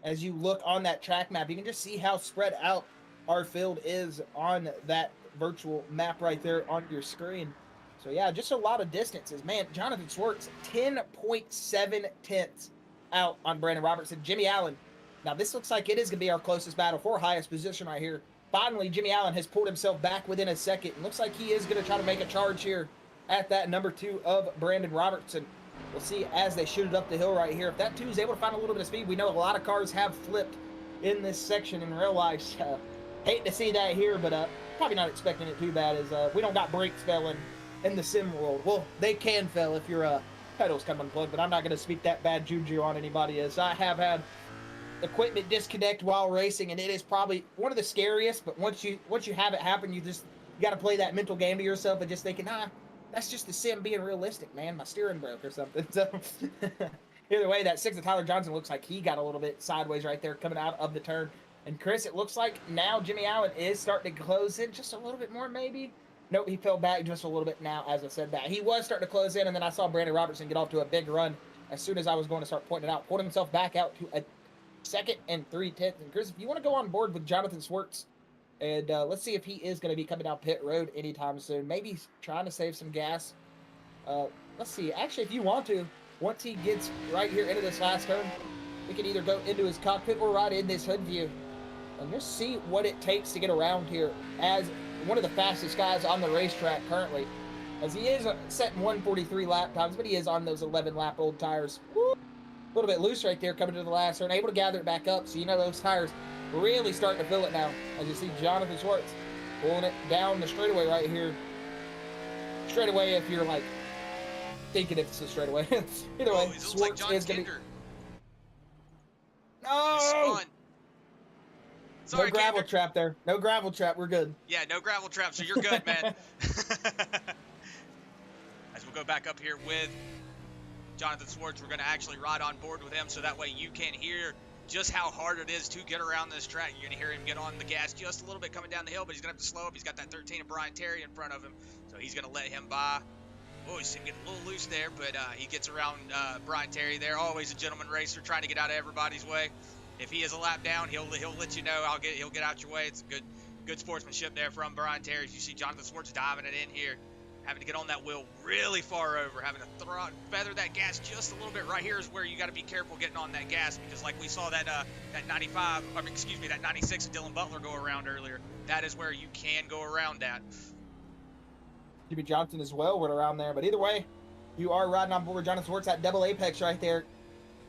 As you look on that track map, you can just see how spread out our field is on that virtual map right there on your screen. So yeah, just a lot of distances. Man, Jonathan Swartz, 10.7 tenths out on Brandon Robertson. Jimmy Allen, now this looks like it is going to be our closest battle for highest position right here. Finally, Jimmy Allen has pulled himself back within a second. Looks like he is going to try to make a charge here at that number 2 of Brandon Robertson. We'll see as they shoot it up the hill right here. If that 2 is able to find a little bit of speed, we know a lot of cars have flipped in this section in real life. So, hate to see that here, but probably not expecting it too bad, as we don't got brakes failing in the sim world. Well, they can fail if your pedals come unplugged, but I'm not going to speak that bad juju on anybody, as I have had equipment disconnect while racing, and it is probably one of the scariest. But once you have it happen, you got to play that mental game to yourself and just thinking, that's just the sim being realistic, man. My steering broke or something. So either way, that 6 of Tyler Johnson looks like he got a little bit sideways right there coming out of the turn. And Chris, it looks like now Jimmy Allen is starting to close in just a little bit more, maybe. Nope, he fell back just a little bit now as I said that. He was starting to close in, and then I saw Brandon Robertson get off to a big run as soon as I was going to start pointing it out. Pulled himself back out to a 2nd and 3/10. And Chris, if you want to go on board with Jonathan Swartz, and let's see if he is going to be coming down pit road anytime soon. Maybe he's trying to save some gas. Let's see. Actually, if you want to, once he gets right here into this last turn, we can either go into his cockpit or right in this hood view. And just see what it takes to get around here as one of the fastest guys on the racetrack currently. As he is setting 143 lap times, but he is on those 11-lap old tires. Woo! A little bit loose right there coming to the last turn. Able to gather it back up, so you know those tires really starting to feel it now. As you see Jonathan Swartz pulling it down the straightaway right here. Straightaway if you're like thinking it's a straightaway. Either way, Swartz like is going to be... No! Sorry, No gravel Kinder. trap there. No gravel trap. We're good. Yeah, no gravel trap, so you're good, man. As we'll go back up here with Jonathan Swartz, we're going to actually ride on board with him, so that way you can hear just how hard it is to get around this track. You're going to hear him get on the gas just a little bit coming down the hill, but he's going to have to slow up. He's got that 13 of Brian Terry in front of him, so he's going to let him by. Oh, he's getting a little loose there, but he gets around Brian Terry there. Always a gentleman racer, trying to get out of everybody's way. If he is a lap down, he'll let you know. He'll get out your way. It's good sportsmanship there from Brian Terry. You see Jonathan Swartz diving it in here, having to get on that wheel really far over, having to feather that gas just a little bit. Right here is where you got to be careful getting on that gas, because like we saw that 96 of Dylan Butler go around earlier. That is where you can go around that. Jimmy Johnson as well went around there, but either way, you are riding on board with Jonathan Swartz, that double apex right there.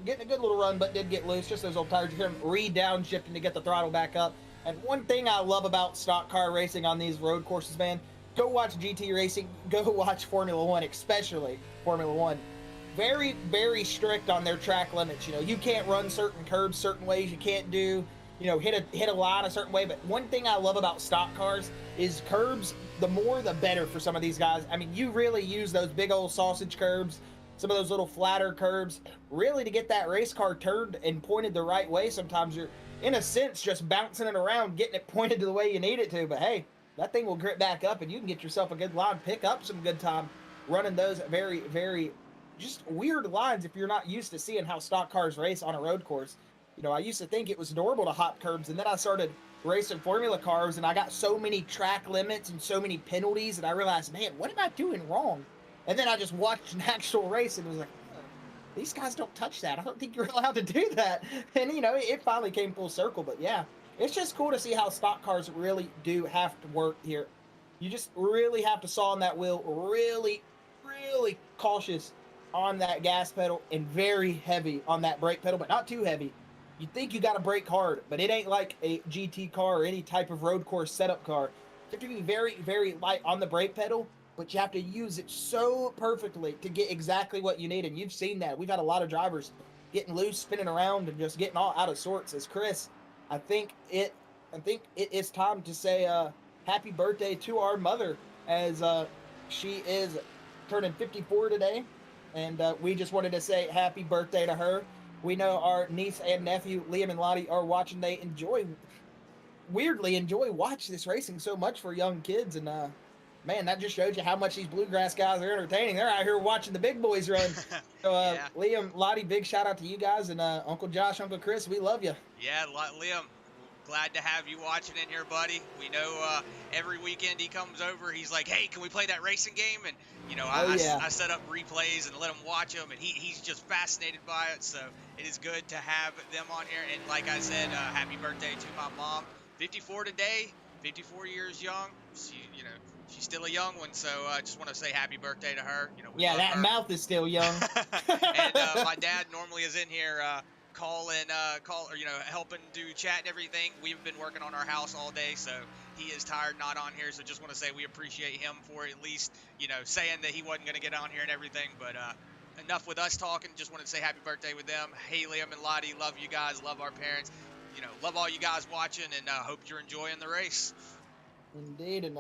Getting a good little run, but did get loose. Just those old tires. You hear him re-downshifting to get the throttle back up. And one thing I love about stock car racing on these road courses, man, go watch GT racing. Go watch Formula One, especially Formula One. Very, very strict on their track limits. You know, you can't run certain curbs certain ways. You can't do, hit a line a certain way. But one thing I love about stock cars is curbs. The more, the better for some of these guys. I mean, you really use those big old sausage curbs, some of those little flatter curbs, really to get that race car turned and pointed the right way. Sometimes you're, in a sense, just bouncing it around, getting it pointed to the way you need it to. But hey, that thing will grip back up and you can get yourself a good line, pick up some good time running those very, very just weird lines if you're not used to seeing how stock cars race on a road course. You know, I used to think it was normal to hop curbs, and then I started racing formula cars and I got so many track limits and so many penalties, and I realized, man, what am I doing wrong? And then I just watched an actual race and was like, these guys don't touch that. I don't think you're allowed to do that. And, it finally came full circle. But, yeah, it's just cool to see how stock cars really do have to work here. You just really have to saw on that wheel, really, really cautious on that gas pedal and very heavy on that brake pedal, but not too heavy. You think you got to brake hard, but it ain't like a GT car or any type of road course setup car. You have to be very, very light on the brake pedal, but you have to use it so perfectly to get exactly what you need. And you've seen that. We've had a lot of drivers getting loose, spinning around, and just getting all out of sorts. As Chris, I think it is time to say happy birthday to our mother, as she is turning 54 today. And we just wanted to say happy birthday to her. We know our niece and nephew, Liam and Lottie, are watching. They weirdly enjoy watch this racing so much for young kids. And, man, that just shows you how much these Bluegrass guys are entertaining. They're out here watching the big boys run. So, Yeah. Liam, Lottie, big shout out to you guys. And Uncle Josh, Uncle Chris, we love you. Yeah, Liam, glad to have you watching in here, buddy. We know every weekend he comes over, he's like, hey, can we play that racing game? And, you know, I set up replays and let him watch them, and he's just fascinated by it. So it is good to have them on here. And like I said, happy birthday to my mom. 54 today, 54 years young. She's still a young one, so I just want to say happy birthday to her. We love that her. mouth is still young. And my dad normally is in here helping do chat and everything. We've been working on our house all day, so he is tired not on here. So just want to say we appreciate him for at least, saying that he wasn't going to get on here and everything. But enough with us talking. Just wanted to say happy birthday with them. Hey, Liam and Lottie, love you guys, love our parents. Love all you guys watching, and hope you're enjoying the race. Indeed, and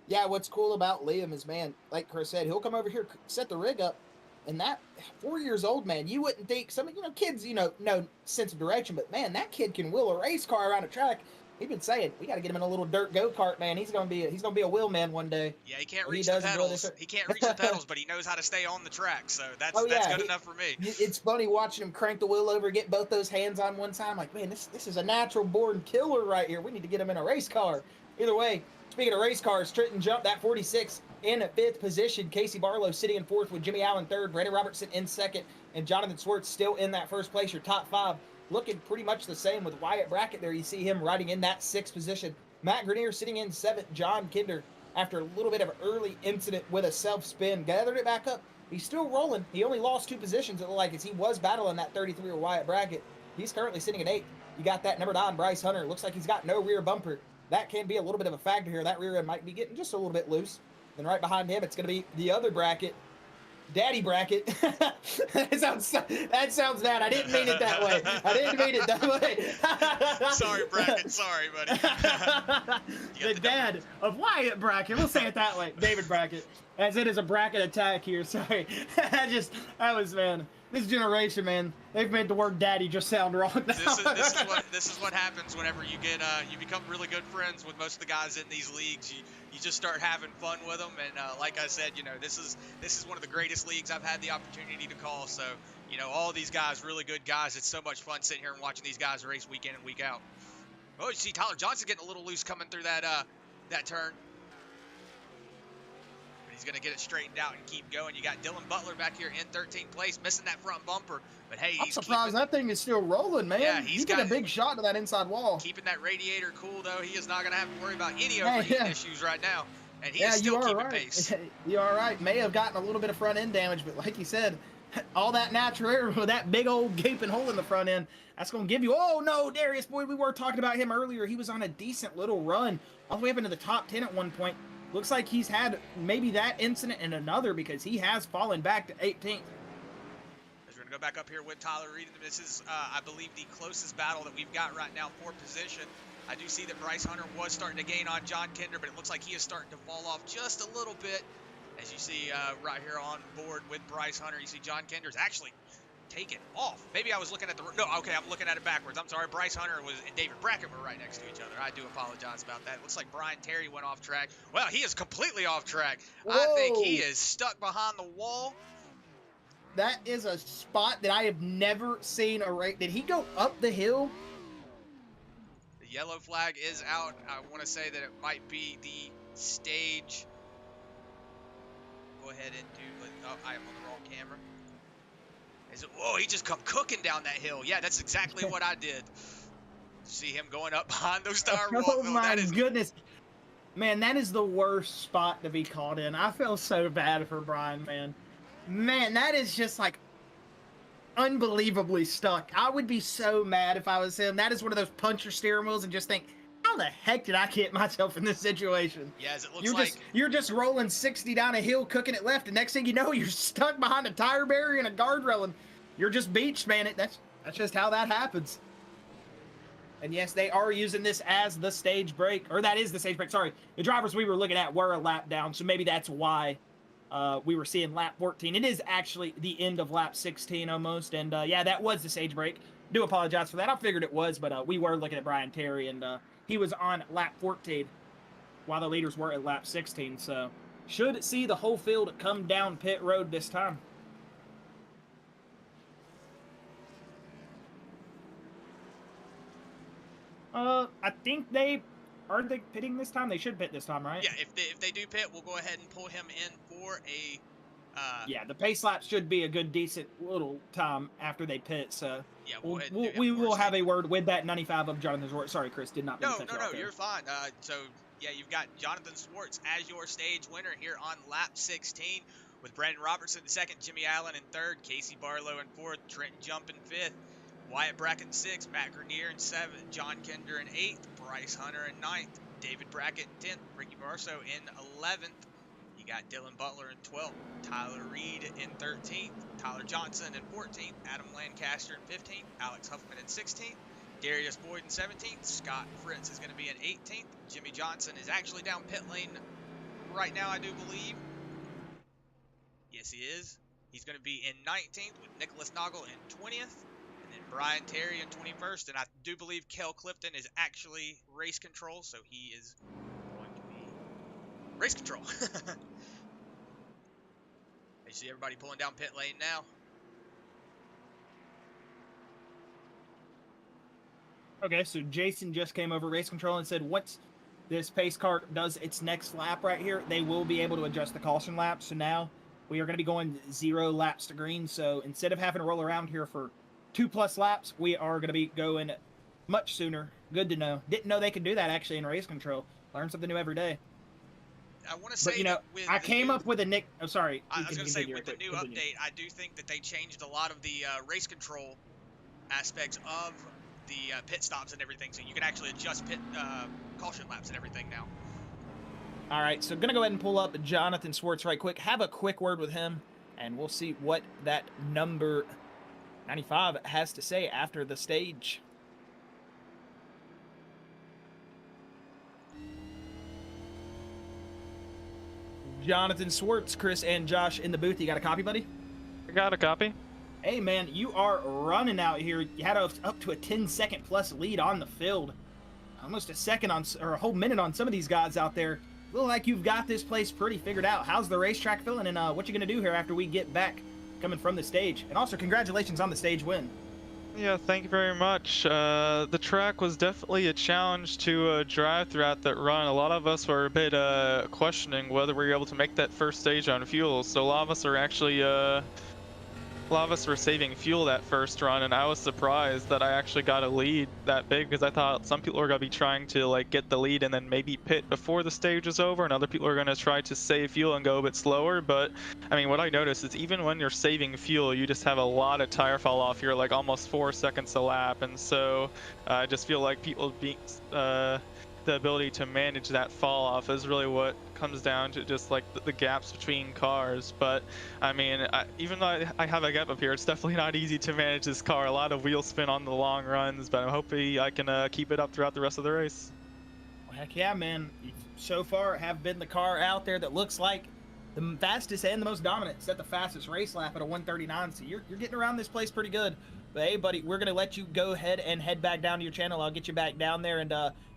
yeah, what's cool about Liam is, man, like Chris said, he'll come over here, set the rig up, and that 4 years old, man, you wouldn't think kids, no sense of direction, but man, that kid can wheel a race car around a track. He's been saying we got to get him in a little dirt go-kart, man. He's gonna be a wheel man one day. Yeah, he can't reach the pedals. He can't reach the pedals, but he knows how to stay on the track. So that's good enough for me. It's funny watching him crank the wheel over, get both those hands on one side. I'm like, man, this is a natural born killer right here. We need to get him in a race car. Either way, speaking of race cars, Trenton jumped that 46 in 5th position. Casey Barlow sitting in 4th with Jimmy Allen 3rd, Brandon Robertson in 2nd, and Jonathan Swartz still in that 1st place. Your top 5 looking pretty much the same with Wyatt Brackett there. You see him riding in that 6th position. Matt Grenier sitting in 7th. John Kinder, after a little bit of an early incident with a self-spin, gathered it back up. He's still rolling. He only lost 2 positions, it looked like, as he was battling that 33 with Wyatt Brackett. He's currently sitting at 8th. You got that number 9, Bryce Hunter. Looks like he's got no rear bumper. That can be a little bit of a factor here. That rear end might be getting just a little bit loose. Then right behind him, it's going to be the other bracket, Daddy Bracket. that sounds bad. I didn't mean it that way. Sorry, Bracket. Sorry, buddy. The dad of Wyatt Bracket. We'll say it that way. David Bracket. As it is a bracket attack here. Sorry. This generation, man, they've made the word daddy just sound wrong now. This is what happens whenever you get you become really good friends with most of the guys in these leagues. You just start having fun with them, and like I said, this is one of the greatest leagues I've had the opportunity to call. So all these guys, really good guys. It's so much fun sitting here and watching these guys race week in and week out. Oh, you see Tyler Johnson getting a little loose coming through that turn. He's going to get it straightened out and keep going. You got Dylan Butler back here in 13th place, missing that front bumper. But, hey, I'm surprised that thing is still rolling, man. Yeah, he's got a big shot to that inside wall. Keeping that radiator cool, though. He is not going to have to worry about any overheating issues right now. And he is still keeping pace. You are right. May have gotten a little bit of front end damage, but like you said, all that natural air with that big old gaping hole in the front end, that's going to give you... Oh, no, Darius, boy, we were talking about him earlier. He was on a decent little run all the way up into the top 10 at one point. Looks like he's had maybe that incident and another, because he has fallen back to 18th. As we're going to go back up here with Tyler Reed. This is, I believe, the closest battle that we've got right now for position. I do see that Bryce Hunter was starting to gain on John Kinder, but it looks like he is starting to fall off just a little bit. As you see right here on board with Bryce Hunter, you see John Kinder's actually taken off. Maybe I was looking at I'm looking at it backwards. I'm sorry. Bryce Hunter and David Brackett were right next to each other. I do apologize about that. It looks like Brian Terry went off track. Well, he is completely off track. Whoa. I think he is stuck behind the wall. That is a spot that I have never seen a race. Did he go up the hill? The yellow flag is out. I want to say that it might be the stage. Go ahead and do. Oh, I am on the wrong camera. Whoa, he just come cooking down that hill. Yeah, that's exactly what I did. See him going up behind those tire walls. Oh, my goodness. Man, that is the worst spot to be caught in. I feel so bad for Brian, man. Man, that is just, like, unbelievably stuck. I would be so mad if I was him. That is one of those puncher steering wheels and just think, how the heck did I get myself in this situation? Yeah, as it looks you're just rolling 60 down a hill, cooking it left, and next thing you know, you're stuck behind a tire barrier and a guardrail, and you're just beached, man. That's just how that happens. And yes, they are using this as the stage break, or that is the stage break. Sorry, the drivers we were looking at were a lap down, so maybe that's why we were seeing lap 14. It is actually the end of lap 16 almost. And yeah, that was the stage break. Do apologize for that. I figured it was, but we were looking at Brian Terry, and he was on lap 14 while the leaders were at lap 16. So should see the whole field come down pit road this time. I think aren't they pitting this time? They should pit this time, right? Yeah, if they do pit, we'll go ahead and pull him in for a. Yeah, the pace lap should be a good, decent little time after they pit. So yeah, we will have a word with that 95 of Jonathan Swartz. Sorry, Chris, did not. No, you're fine. So yeah, you've got Jonathan Swartz as your stage winner here on lap 16, with Brandon Robertson in second, Jimmy Allen in third, Casey Barlow in fourth, Trenton Jump in fifth, Wyatt Brackett in sixth, Matt Grenier in seventh, John Kinder in eighth, Bryce Hunter in ninth, David Brackett in 10th, Ricky Barso in 11th. You got Dylan Butler in 12th, Tyler Reed in 13th, Tyler Johnson in 14th, Adam Lancaster in 15th, Alex Huffman in 16th, Darius Boyd in 17th, Scott Fritz is going to be in 18th, Jimmy Johnson is actually down pit lane right now, I do believe. Yes, he is. He's going to be in 19th with Nicholas Noggle in 20th, and then Brian Terry in 21st, and I do believe Kel Clifton is actually race control, so he is going to be race control. I see everybody pulling down pit lane now. Okay, so Jason just came over race control and said, once this pace car does its next lap right here, they will be able to adjust the caution lap. So now we are going to be going 0 laps to green. So instead of having to roll around here for 2+ laps, we are going to be going much sooner. Good to know. Didn't know they could do that actually in race control. Learn something new every day. I want to say, but, I came up with a nick. Oh, sorry. I was going to say, with the new update, I do think that they changed a lot of the race control aspects of the pit stops and everything, so you can actually adjust pit caution laps and everything now. All right, so I'm going to go ahead and pull up Jonathan Swartz right quick, have a quick word with him, and we'll see what that number 95 has to say after the stage. Jonathan Swartz, Chris, and Josh in the booth. You got a copy, buddy? I got a copy. Hey, man, you are running out here. You had up to a 10-second plus lead on the field. Almost a second or a whole minute on some of these guys out there. Look like you've got this place pretty figured out. How's the racetrack feeling, and what you gonna do here after we get back coming from the stage? And also, congratulations on the stage win. Yeah, thank you very much. The track was definitely a challenge to drive throughout that run. A lot of us were a bit questioning whether we were able to make that first stage on fuel. So a lot of us are actually a lot of us were saving fuel that first run, and I was surprised that I actually got a lead that big, because I thought some people were going to be trying to like get the lead and then maybe pit before the stage is over, and other people are going to try to save fuel and go a bit slower. But I mean, what I noticed is even when you're saving fuel, you just have a lot of tire fall off. You're like almost 4 seconds a lap, and so I just feel like people being the ability to manage that fall off is really what comes down to, just like the gaps between cars. But I mean, even though I have a gap up here, it's definitely not easy to manage this car. A lot of wheel spin on the long runs, but I'm hoping I can keep it up throughout the rest of the race. Well, heck yeah, man. You so far have been the car out there that looks like the fastest and the most dominant. Set the fastest race lap at a 1:39, so you're getting around this place pretty good. But hey, buddy, we're going to let you go ahead and head back down to your channel. I'll get you back down there, and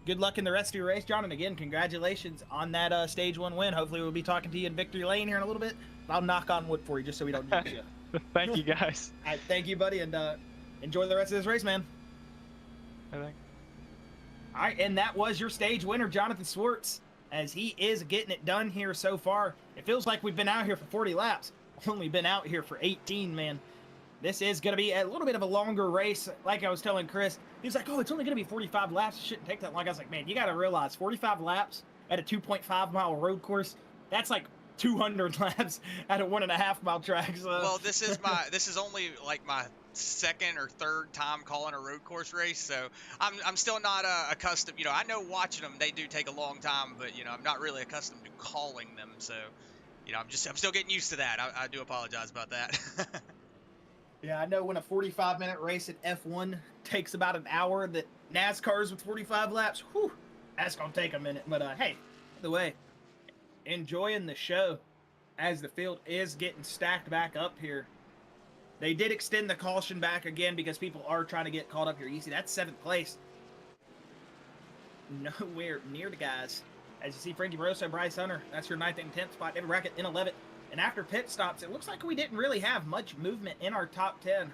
good luck in the rest of your race, John. And again, congratulations on that stage 1 win. Hopefully we'll be talking to you in victory lane here in a little bit. I'll knock on wood for you just so we don't jinx you. Thank you, guys. All right, thank you, buddy, and enjoy the rest of this race, man. I think. All right, and that was your stage winner, Jonathan Swartz, as he is getting it done here so far. It feels like we've been out here for 40 laps. Only been out here for 18, man. This is going to be a little bit of a longer race. Like I was telling Chris, he's like, oh, it's only going to be 45 laps. It shouldn't take that long. I was like, man, you got to realize 45 laps at a 2.5-mile road course, that's like 200 laps at a 1.5-mile track. So. Well, this is only like my second or third time calling a road course race, so I'm still not accustomed. You know, I know watching them, they do take a long time, but you know, I'm not really accustomed to calling them. So, you know, I'm still getting used to that. I do apologize about that. Yeah, I know when a 45-minute race at F1 takes about an hour, that NASCAR's with 45 laps, whew, that's going to take a minute. But, hey, by the way, enjoying the show. as the field is getting stacked back up here. They did extend the caution back again because people are trying to get caught up here. You see, that's 7th place. Nowhere near the guys. As you see, Frankie Barroso and Bryce Hunter, that's your 9th and 10th spot. David Brackett in 11th. And after pit stops, it looks like we didn't really have much movement in our top 10.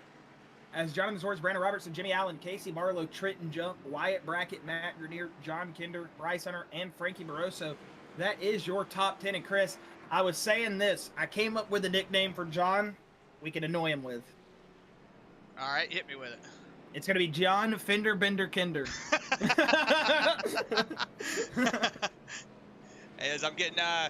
As Jonathan Swartz, Brandon Robertson, Jimmy Allen, Casey Barlow, Trenton Jump, Wyatt Brackett, Matt Grenier, John Kinder, Bryce Hunter, and Frankie Barroso. That is your top 10. And Chris, I was saying this. I came up with a nickname for John we can annoy him with. All right, hit me with it. It's going to be John Fender Bender Kinder. As I'm getting, I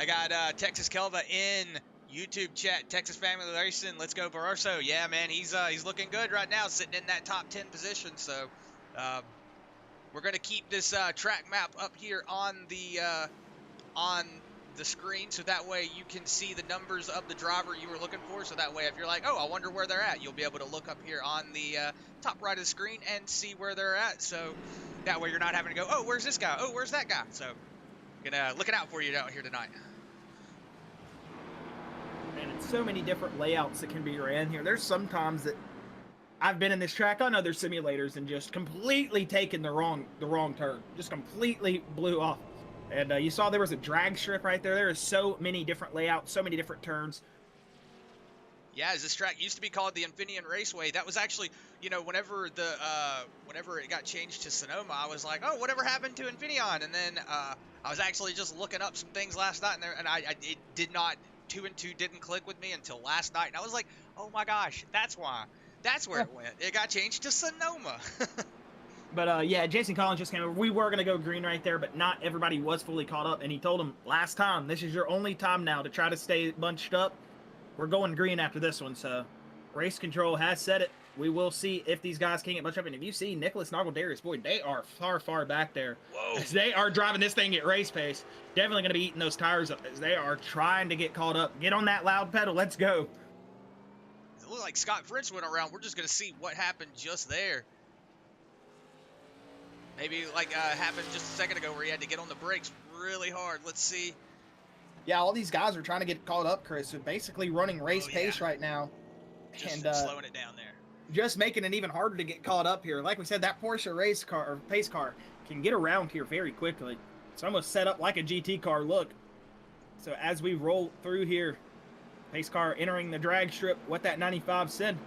got Texas Kelva in YouTube chat. Texas Family Racing, let's go Barroso. Yeah, man, he's looking good right now, sitting in that top 10 position. So we're gonna keep this track map up here on the screen, so that way you can see the numbers of the driver you were looking for. So that way, if you're like, oh, I wonder where they're at, you'll be able to look up here on the top right of the screen and see where they're at. So that way you're not having to go, oh, where's this guy? Oh, where's that guy? So gonna looking out for you out here tonight. Man, it's so many different layouts that can be ran here. There's sometimes that I've been in this track on other simulators and just completely taken the wrong turn, just completely blew off. And you saw there was a drag strip right there. There are so many different layouts, so many different turns. Yeah, as this track used to be called the Infineon Raceway. That was actually, you know, whenever it got changed to Sonoma, I was like, oh, whatever happened to Infineon? And then I was actually just looking up some things last night, and it did not, 2 and 2 didn't click with me until last night, and I was like, oh my gosh, that's why. That's where it went. It got changed to Sonoma. But yeah, Jason Collins just came over. We were going to go green right there, but not everybody was fully caught up. And he told him, last time, this is your only time now to try to stay bunched up. We're going green after this one. So race control has said it. We will see if these guys can get bunched up. And if you see Nicholas Noggle, Darius Boyd, they are far, far back there. Whoa. As they are driving this thing at race pace. Definitely going to be eating those tires up as they are trying to get caught up. Get on that loud pedal. Let's go. It looked like Scott Fritz went around. We're just going to see what happened just there. Maybe like happened just a second ago where he had to get on the brakes really hard. Let's see. Yeah, all these guys are trying to get caught up, Chris. They're basically running race pace right now. Just and slowing it down there. Just making it even harder to get caught up here. Like we said, that Porsche race car or pace car can get around here very quickly. It's almost set up like a GT car look. So as we roll through here, pace car entering the drag strip, what that 95 said.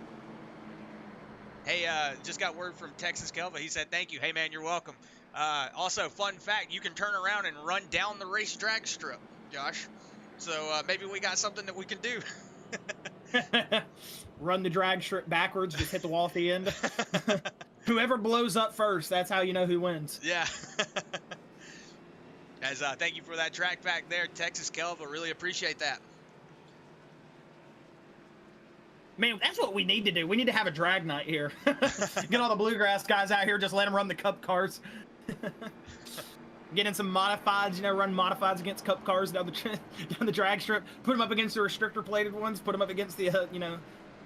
Hey, just got word from Texas Kelva. He said, thank you. Hey, man, you're welcome. Also, fun fact, you can turn around and run down the race drag strip, Josh. So maybe we got something that we can do. Run the drag strip backwards, just hit the wall at the end. Whoever blows up first, that's how you know who wins. Yeah. As thank you for that track back there, Texas Kelva. Really appreciate that. Man, that's what we need to do. We need to have a drag night here. Get all the Bluegrass guys out here, just let them run the cup cars. Get in some modifieds, you know, run modifieds against cup cars down the drag strip. Put them up against the restrictor plated ones. Put them up against the, you know,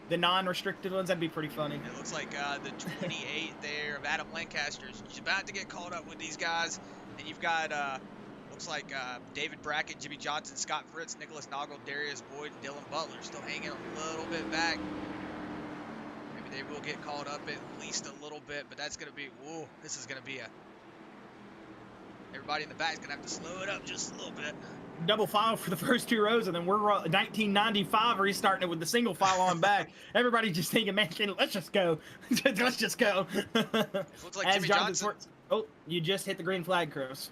the non-restricted ones. That'd be pretty funny. It looks like the 28 there of Adam Lancaster is about to get caught up with these guys. And you've got, looks like David Brackett, Jimmy Johnson, Scott Fritz, Nicholas Noggle, Darius Boyd, and Dylan Butler still hanging a little bit back. Maybe they will get caught up at least a little bit, but that's going to be, whoa, this is going to be a, everybody in the back is going to have to slow it up just a little bit. Double file for the first 2 rows, and then we're 1995 restarting it with the single file on back. Everybody just thinking, man, let's just go. Let's just go. Looks like Jimmy Johnson. Oh, you just hit the green flag, Chris.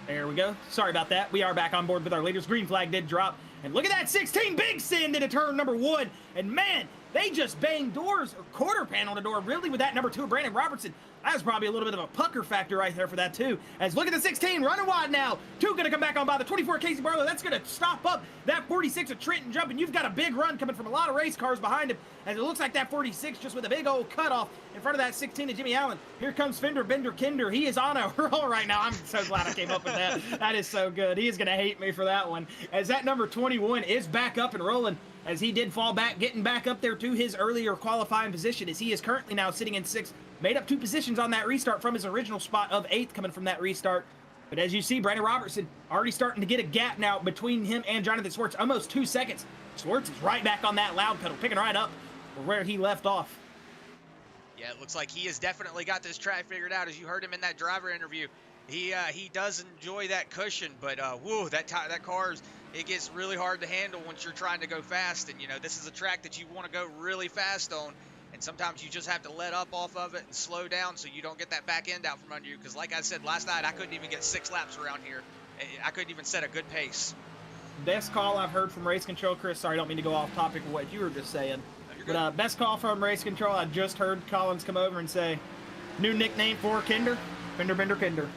There we go. Sorry about that. We are back on board with our leaders. Green flag did drop. And look at that 16 big send into turn number 1. And man, they just banged doors or quarter panel the door really with that number 2, Brandon Robertson. That was probably a little bit of a pucker factor right there for that too. As look at the 16 running wide now. 2 going to come back on by the 24 Casey Barlow. That's going to stop up that 46 of Trenton Jump. And you've got a big run coming from a lot of race cars behind him. As it looks like that 46 just with a big old cutoff in front of that 16 of Jimmy Allen. Here comes Fender Bender Kinder. He is on a roll right now. I'm so glad I came up with that. That is so good. He is going to hate me for that one. As that number 21 is back up and rolling. As he did fall back, getting back up there to his earlier qualifying position, as he is currently now sitting in 6th, made up 2 positions on that restart from his original spot of 8th coming from that restart. But as you see, Brandon Robertson already starting to get a gap now between him and Jonathan Swartz. Almost 2 seconds. Swartz is right back on that loud pedal, picking right up where he left off. Yeah, it looks like he has definitely got this track figured out. As you heard him in that driver interview, he does enjoy that cushion, but whoa, that car's, it gets really hard to handle once you're trying to go fast. And you know, this is a track that you want to go really fast on, and sometimes you just have to let up off of it and slow down so you don't get that back end out from under you. Because like I said last night, I couldn't even get 6 laps around here. I couldn't even set a good pace. Best call I've heard from Race Control, Chris. Sorry, I don't mean to go off topic of what you were just saying. But best call from Race Control, I just heard Collins come over and say, new nickname for Kinder, Fender Bender Kinder.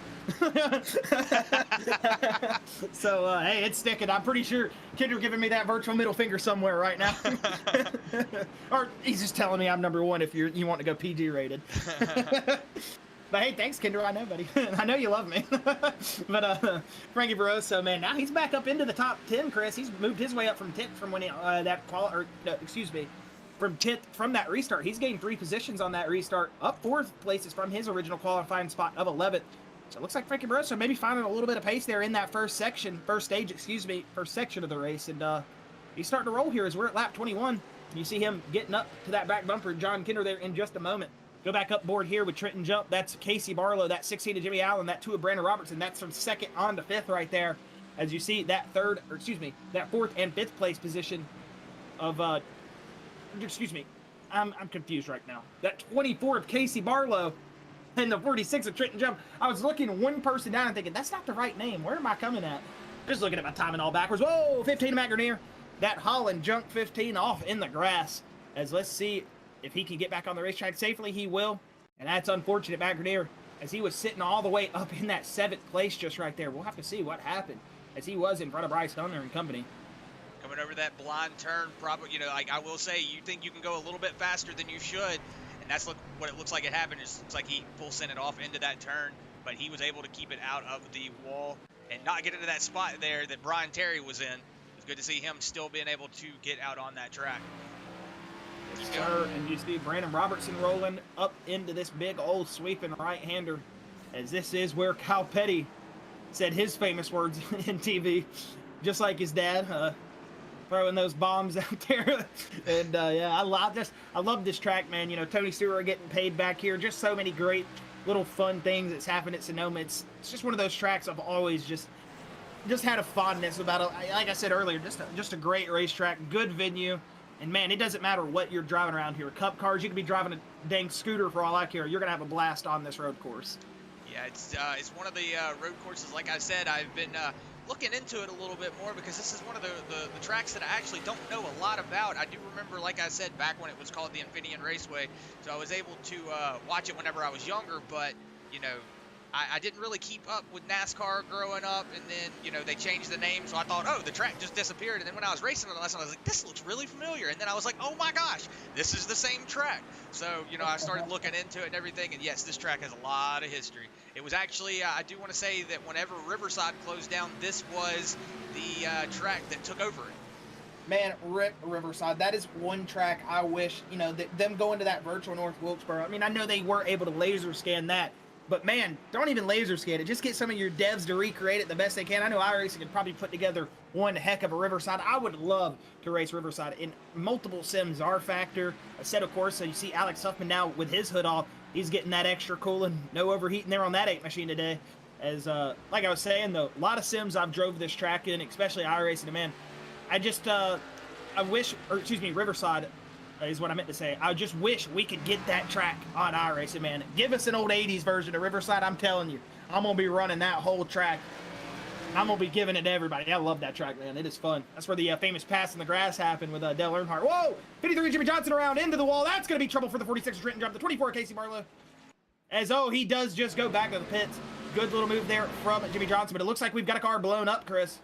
So, hey, it's sticking. I'm pretty sure Kinder giving me that virtual middle finger somewhere right now. Or he's just telling me I'm number 1 if you want to go PG rated. But hey, thanks, Kinder. I know, buddy. I know you love me. But Frankie Barroso, man, now he's back up into the top 10, Chris. He's moved his way up from 10th from when he, from 10th from that restart. He's gained 3 positions on that restart, up 4 places from his original qualifying spot of 11th. So it looks like Frankie Barroso maybe finding a little bit of pace there in that first section of the race. And he's starting to roll here as we're at lap 21. You see him getting up to that back bumper, John Kinder, there in just a moment. Go back up board here with Trenton Jump. That's Casey Barlow. That 16 of Jimmy Allen. That 2 of Brandon Robertson. That's from 2nd on to 5th right there. As you see that that 4th and 5th place position of, I'm confused right now. That 24 of Casey Barlow and the 46 of Trenton Jump. I was looking one person down and thinking, that's not the right name. Where am I coming at? Just looking at my timing all backwards. Whoa, 15 of Matt Grenier. That Holland Junk 15 off in the grass. As let's see if he can get back on the racetrack safely. He will. And that's unfortunate, Matt Grenier, as he was sitting all the way up in that 7th place just right there. We'll have to see what happened as he was in front of Bryce Hunter and company. Coming over that blind turn, probably, you know, like I will say, you think you can go a little bit faster than you should, and that's what it looks like it happened. It looks like he full sent it off into that turn, but he was able to keep it out of the wall and not get into that spot there that Brian Terry was in. It's good to see him still being able to get out on that track. Yes, sir. And you see Brandon Robertson rolling up into this big old sweeping right-hander, as this is where Kyle Petty said his famous words in TV, just like his dad, throwing those bombs out there. And yeah, I love this track, man. You know, Tony Stewart getting paid back here. Just so many great little fun things that's happened at Sonoma. It's just one of those tracks I've always just had a fondness about. Like I said earlier, just a great racetrack, good venue. And man, it doesn't matter what you're driving around here. Cup cars, you could be driving a dang scooter for all I care. You're gonna have a blast on this road course. Yeah, it's one of the road courses. Like I said, I've been looking into it a little bit more because this is one of the tracks that I actually don't know a lot about. I do remember, like I said, back when it was called the Infineon Raceway, so I was able to watch it whenever I was younger. But you know, I didn't really keep up with NASCAR growing up, and then, you know, they changed the name, so I thought, oh, the track just disappeared. And then when I was racing it last night, I was like, this looks really familiar. And then I was like, oh my gosh, this is the same track. So, you know, I started looking into it and everything, and yes, this track has a lot of history. It was actually, I do want to say that whenever Riverside closed down, this was the track that took over it. Man, rip Riverside. That is one track I wish, you know, them going to that virtual North Wilkesboro. I mean, I know they were able to laser scan that, but man, don't even laser scan it. Just get some of your devs to recreate it the best they can. I know iRacing could probably put together one heck of a Riverside. I would love to race Riverside in multiple sims. R Factor, a set of course. So you see Alex Huffman now with his hood off. He's getting that extra cooling. No overheating there on that 8 machine today. As like I was saying, though, a lot of sims I've drove this track in, especially iRacing. And man, I just I wish, or excuse me, Riverside is what I meant to say. I just wish we could get that track on iRacing, man. Give us an old 80s version of Riverside. I'm telling you, I'm going to be running that whole track. I'm going to be giving it to everybody. I love that track, man. It is fun. That's where the famous pass in the grass happened with Dale Earnhardt. Whoa! 53 Jimmy Johnson around into the wall. That's going to be trouble for the 46 Trenton Jump. The 24 Casey Barlow. As, oh, he does just go back to the pits. Good little move there from Jimmy Johnson. But it looks like we've got a car blown up, Chris.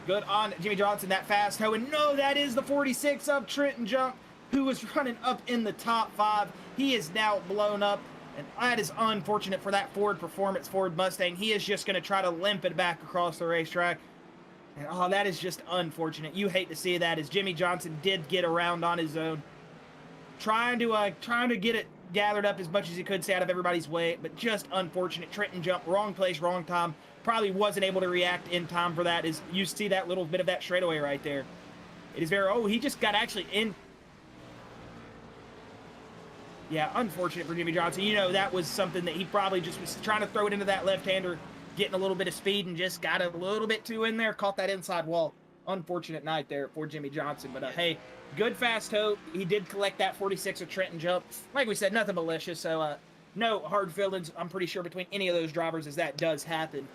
Good on Jimmy Johnson, that fast hoe. And no, that is the 46 of Trenton Jump, who was running up in the top 5. He is now blown up, and that is unfortunate for that Ford Performance Ford Mustang. He is just going to try to limp it back across the racetrack. And oh, that is just unfortunate. You hate to see that, as Jimmy Johnson did get around on his own, trying to get it gathered up as much as he could, stay out of everybody's way, but just unfortunate. Trenton jump, wrong place, wrong time. Probably wasn't able to react in time for that. Is you see that little bit of that straightaway right there. It is very, oh, he just got actually in. Yeah, unfortunate for Jimmy Johnson. You know, that was something that he probably just was trying to throw it into that left-hander, getting a little bit of speed and just got a little bit too in there, caught that inside wall. Unfortunate night there for Jimmy Johnson. But, hey, good fast toe. He did collect that 46 with Trenton jump. Like we said, nothing malicious. So, no hard feelings, I'm pretty sure, between any of those drivers as that does happen.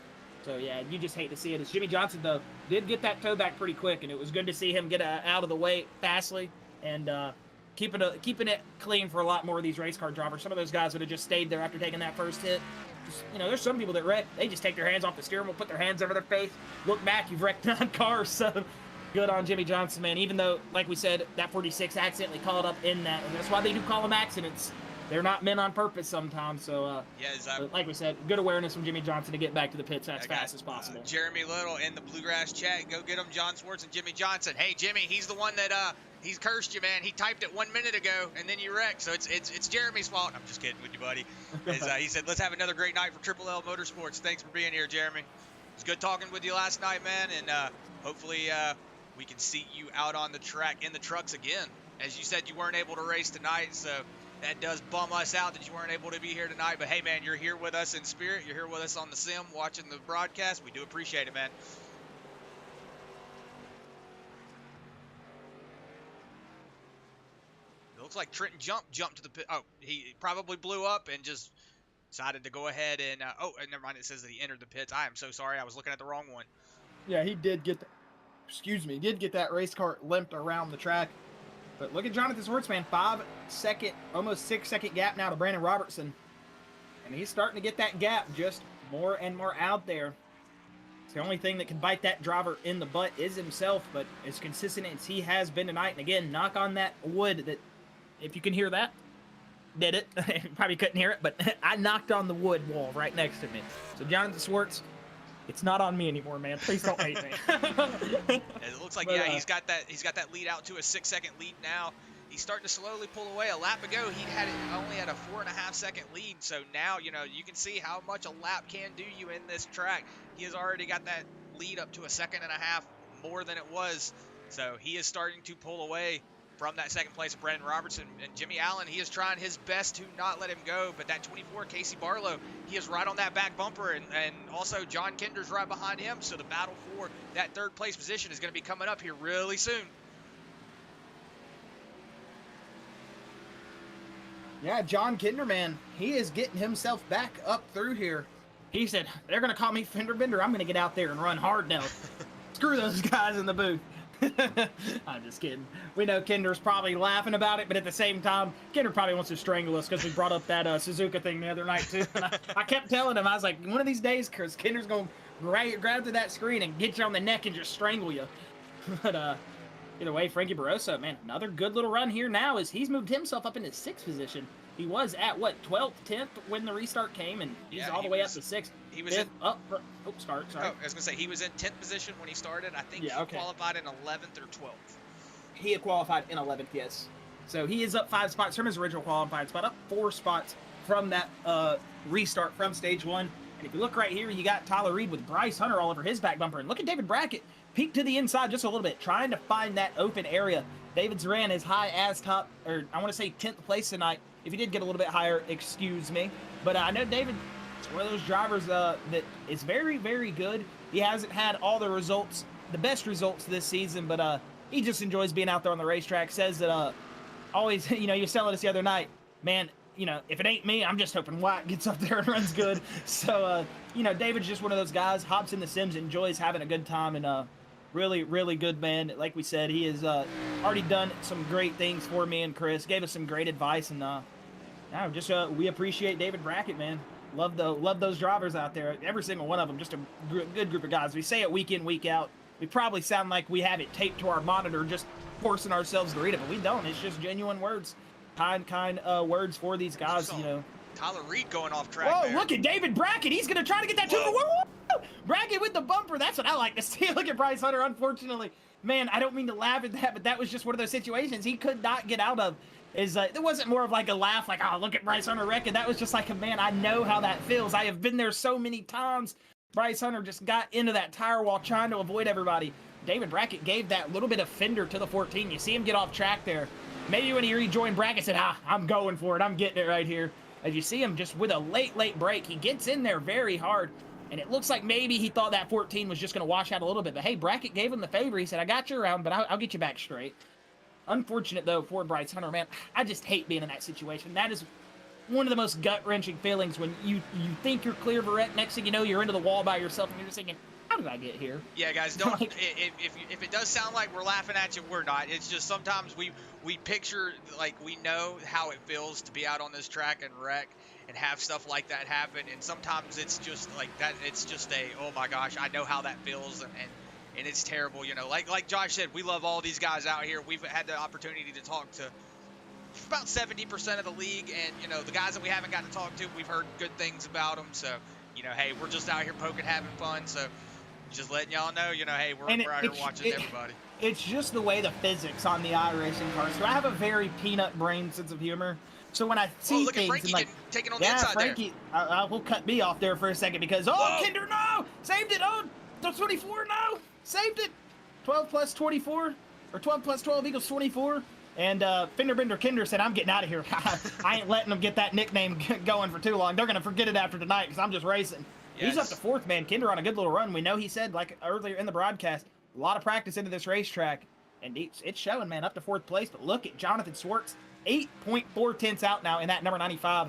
So, yeah, you just hate to see it. As Jimmy Johnson, though, did get that toe back pretty quick, and it was good to see him get out of the way fastly and keeping it clean for a lot more of these race car drivers. Some of those guys would have just stayed there after taking that first hit. Just, you know, there's some people that wreck. They just take their hands off the steering wheel, put their hands over their face, look back, you've wrecked 9 cars. So, good on Jimmy Johnson, man. Even though, like we said, that 46 accidentally caught up in that. And that's why they do call them accidents. They're not meant on purpose sometimes. So, like we said, good awareness from Jimmy Johnson to get back to the pits as fast as possible. Jeremy Little in the Bluegrass chat. Go get him, John Swartz and Jimmy Johnson. Hey, Jimmy, he's the one that he's cursed you, man. He typed it 1 minute ago, and then you wrecked. So it's Jeremy's fault. I'm just kidding with you, buddy. He said, let's have another great night for Triple L Motorsports. Thanks for being here, Jeremy. It was good talking with you last night, man, and hopefully we can see you out on the track in the trucks again. As you said, you weren't able to race tonight, so that does bum us out that you weren't able to be here tonight. But, hey, man, you're here with us in spirit. You're here with us on the sim watching the broadcast. We do appreciate it, man. It looks like Trenton jumped to the pit. Oh, he probably blew up and just decided to go ahead and and never mind, it says that he entered the pits. I am so sorry. I was looking at the wrong one. Yeah, he did get that race car limped around the track. But look at Jonathan Swartz, man. 5-second, almost 6-second gap now to Brandon Robertson. And he's starting to get that gap just more and more out there. It's the only thing that can bite that driver in the butt is himself, but as consistent as he has been tonight, and again, knock on that wood that, if you can hear that, did it. Probably couldn't hear it, but I knocked on the wood wall right next to me. So Jonathan Swartz, it's not on me anymore, man. Please don't hate me. It looks like, he's got that lead out to a 6-second lead now. He's starting to slowly pull away. A lap ago, he only had a 4.5-second lead. So now, you know, you can see how much a lap can do you in this track. He has already got that lead up to a 1.5 seconds more than it was. So he is starting to pull away from that second place of Brandon Robertson. And Jimmy Allen, he is trying his best to not let him go. But that 24, Casey Barlow, he is right on that back bumper. And also John Kinder's right behind him. So the battle for that 3rd place position is going to be coming up here really soon. Yeah, John Kinder, man, he is getting himself back up through here. He said, they're going to call me fender bender. I'm going to get out there and run hard now. Screw those guys in the booth. I'm just kidding. We know Kinder's probably laughing about it, but at the same time, Kinder probably wants to strangle us because we brought up that Suzuka thing the other night, too. And I kept telling him, I was like, one of these days, Chris, Kinder's going to grab to that screen and get you on the neck and just strangle you. But, either way, Frankie Barroso, man, another good little run here now as he's moved himself up into 6th position. He was at, 12th, 10th when the restart came, and he's all the way up to 6th. He was in... sorry. Oh, I was going to say, he was in 10th position when he started. I think he qualified in 11th or 12th. He had qualified in 11th, yes. So he is up 5 spots from his original qualifying spot, up 4 spots from that restart from stage 1. And if you look right here, you got Tyler Reed with Bryce Hunter all over his back bumper. And look at David Brackett, peek to the inside just a little bit, trying to find that open area. David's ran as high as top, or I want to say 10th place tonight. If he did get a little bit higher, excuse me. But I know David is one of those drivers that is very, very good. He hasn't had all the results, the best results this season, but he just enjoys being out there on the racetrack. Says that always, you know, you were telling us the other night, man, you know, if it ain't me, I'm just hoping White gets up there and runs good. So, you know, David's just one of those guys, hops in the sims, enjoys having a good time, and really, really good man. Like we said, he has already done some great things for me and Chris, gave us some great advice, and we appreciate David Brackett, man. Love those drivers out there. Every single one of them, just a good group of guys. We say it week in, week out. We probably sound like we have it taped to our monitor, just forcing ourselves to read it, but we don't. It's just genuine words. Kind words for these guys, you know. Tyler Reed going off track. Whoa, there. Look at David Brackett. He's going to try to get that 2 for 1. Brackett with the bumper. That's what I like to see. Look at Bryce Hunter. Unfortunately, man, I don't mean to laugh at that, but that was just one of those situations he could not get out of. it wasn't more of like a laugh, like, oh, look at Bryce Hunter wrecking. That was just like, man, I know how that feels. I have been there so many times. Bryce Hunter just got into that tire wall trying to avoid everybody. David Brackett gave that little bit of fender to the 14. You see him get off track there. Maybe when he rejoined Brackett, said, I'm going for it. I'm getting it right here. As you see him just with a late break, he gets in there very hard. And it looks like maybe he thought that 14 was just going to wash out a little bit. But hey, Brackett gave him the favor. He said, I got you around, but I'll get you back straight. Unfortunate, though, for Bryce Hunter, man. I just hate being in that situation. That is one of the most gut-wrenching feelings when you think you're clear of a wreck. Next thing you know, you're into the wall by yourself, and you're just thinking, how did I get here? Yeah, guys, don't. If it does sound like we're laughing at you, we're not. It's just sometimes we picture, like, we know how it feels to be out on this track and wreck and have stuff like that happen, and sometimes it's just like that. It's just oh my gosh, I know how that feels, and it's terrible, you know. Like Josh said, we love all these guys out here. We've had the opportunity to talk to about 70% of the league, and you know, the guys that we haven't got to talk to, we've heard good things about them. So, you know, hey, we're just out here poking, having fun. So, just letting y'all know, you know, hey, we're out here watching everybody. It's just the way the physics on the iRacing cars. So I have a very peanut brain sense of humor. So when I see look things, at Frankie like, taking on the inside Frankie, will cut me off there for a second because, Kinder, no! Saved it! Oh, 24, no! Saved it! 12 plus 24, or 12 plus 12 equals 24. And Fender Bender Kinder said, I'm getting out of here. I ain't letting them get that nickname going for too long. They're going to forget it after tonight because I'm just racing. Yes. He's up to fourth, man. Kinder on a good little run. We know he said, like earlier in the broadcast, a lot of practice into this racetrack. And it's showing, man, up to fourth place. But look at Jonathan Swartz, 8.4 tenths out now in that number 95,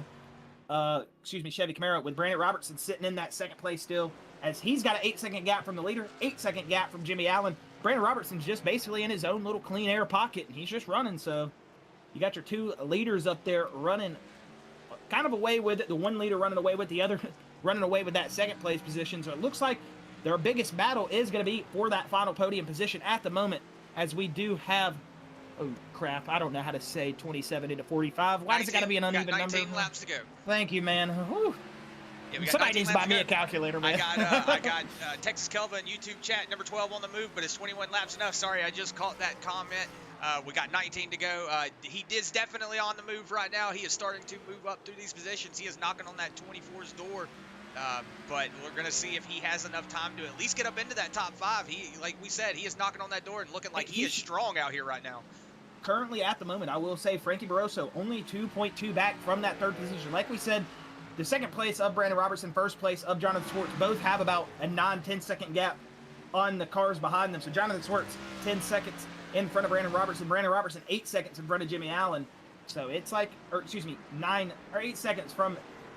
Chevy Camaro, with Brandon Robertson sitting in that second place still, as he's got an 8-second gap from the leader, 8-second gap from Jimmy Allen. Brandon Robertson's just basically in his own little clean air pocket, and he's just running. So you got your two leaders up there running kind of away with it. The one leader running away with the other, running away with that second place position. So it looks like their biggest battle is going to be for that final podium position at the moment, as we do have, oh crap, I don't know how to say 27 into 45. Why does it got to be an uneven number? 19 laps to go. Thank you, man. Whew. Yeah, somebody needs to buy me a calculator, man. I got Texas Kelvin YouTube chat, number 12 on the move, but it's 21 laps enough. Sorry, I just caught that comment. We got 19 to go. He is definitely on the move right now. He is starting to move up through these positions. He is knocking on that 24's door. But we're going to see if he has enough time to at least get up into that top 5. He, like we said, he is knocking on that door and looking like he is strong out here right now. Currently, at the moment, I will say Frankie Barroso only 2.2 back from that third position. Like we said, the second place of Brandon Robertson, first place of Jonathan Swartz, both have about a 9-10 second gap on the cars behind them. So Jonathan Swartz, 10 seconds in front of Brandon Robertson. Brandon Robertson, 8 seconds in front of Jimmy Allen. So it's like, 8 seconds from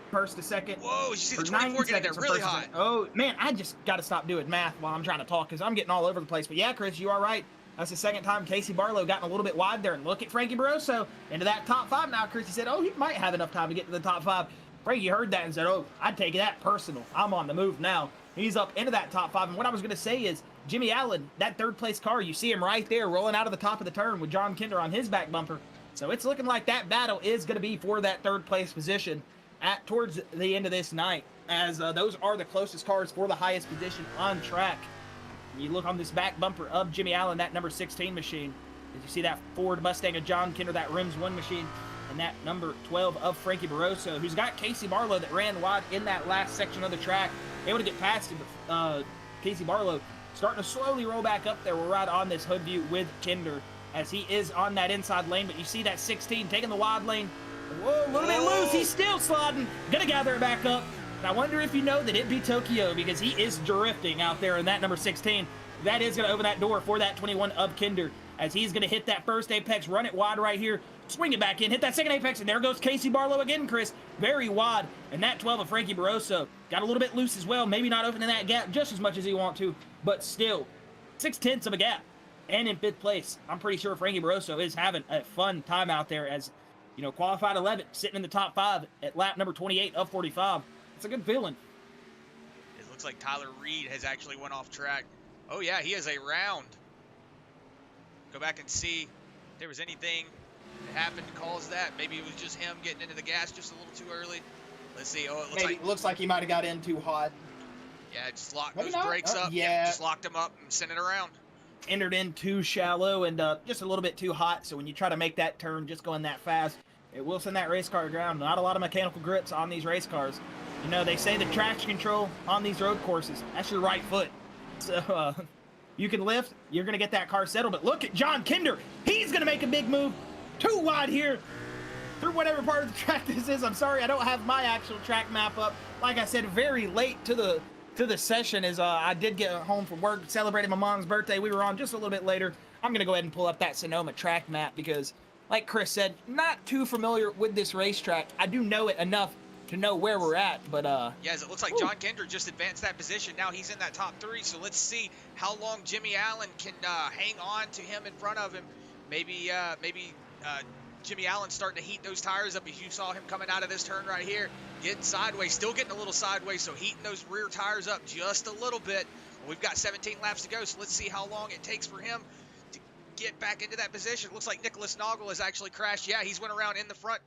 first to second. Whoa, you see the 24 getting there really hot. Oh, man, I just got to stop doing math while I'm trying to talk because I'm getting all over the place. But yeah, Chris, you are right. That's the second time Casey Barlow gotten a little bit wide there. And look at Frankie Barroso into that top 5 now. Chris, he said, he might have enough time to get to the top 5. Frankie heard that and said, I'd take that personal. I'm on the move now. He's up into that top 5. And what I was going to say is, Jimmy Allen, that third place car, you see him right there rolling out of the top of the turn with John Kinder on his back bumper. So it's looking like that battle is going to be for that third place position towards the end of this night, as those are the closest cars for the highest position on track. You look on this back bumper of Jimmy Allen, that number 16 machine. As you see that Ford Mustang of John Kinder, that Rims 1 machine, and that number 12 of Frankie Barroso, who's got Casey Barlow that ran wide in that last section of the track. Able to get past him, Casey Barlow starting to slowly roll back up there. We're right on this hood view with Kinder, as he is on that inside lane, but you see that 16 taking the wide lane. Whoa, a little bit loose. He's still sliding. Gonna gather it back up. And I wonder if you know that it be Tokyo, because he is drifting out there in that number 16. That is going to open that door for that 21 of Kinder, as he's going to hit that first apex, run it wide right here, swing it back in, hit that second apex, and there goes Casey Barlow again, Chris. Very wide. And that 12 of Frankie Barroso got a little bit loose as well. Maybe not opening that gap just as much as he want to, but still 6/10 of a gap. And in 5th place, I'm pretty sure Frankie Barroso is having a fun time out there, as, you know, qualified 11th, sitting in the top 5 at lap number 28 of 45. It's a good feeling. It looks like Tyler Reed has actually went off track. Oh yeah, he has a round. Go back and see if there was anything that happened to cause that. Maybe it was just him getting into the gas just a little too early. Let's see. Oh, it looks like he might have got in too hot. Yeah, just locked those brakes up. Yeah. Just locked him up and sent it around. entered in too shallow and just a little bit too hot. So when you try to make that turn, just going that fast, it will send that race car aground. Not a lot of mechanical grips on these race cars. You know, they say the traction control on these road courses, that's your right foot. So you can lift, you're going to get that car settled. But look at John Kinder. He's going to make a big move. Too wide here through whatever part of the track this is. I'm sorry, I don't have my actual track map up. Like I said, very late to the session as I did get home from work, celebrating my mom's birthday. We were on just a little bit later. I'm going to go ahead and pull up that Sonoma track map because, like Chris said, not too familiar with this racetrack. I do know it enough to know where we're at, but yes, it looks like John Kinder just advanced that position. Now he's in that top 3, so let's see how long Jimmy Allen can hang on to him in front of him. Maybe Jimmy Allen starting to heat those tires up, as you saw him coming out of this turn right here, getting sideways, still getting a little sideways, so heating those rear tires up just a little bit. We've got 17 laps to go, so let's see how long it takes for him to get back into that position. Looks like Nicholas Noggle has actually crashed. Yeah, he's went around in the front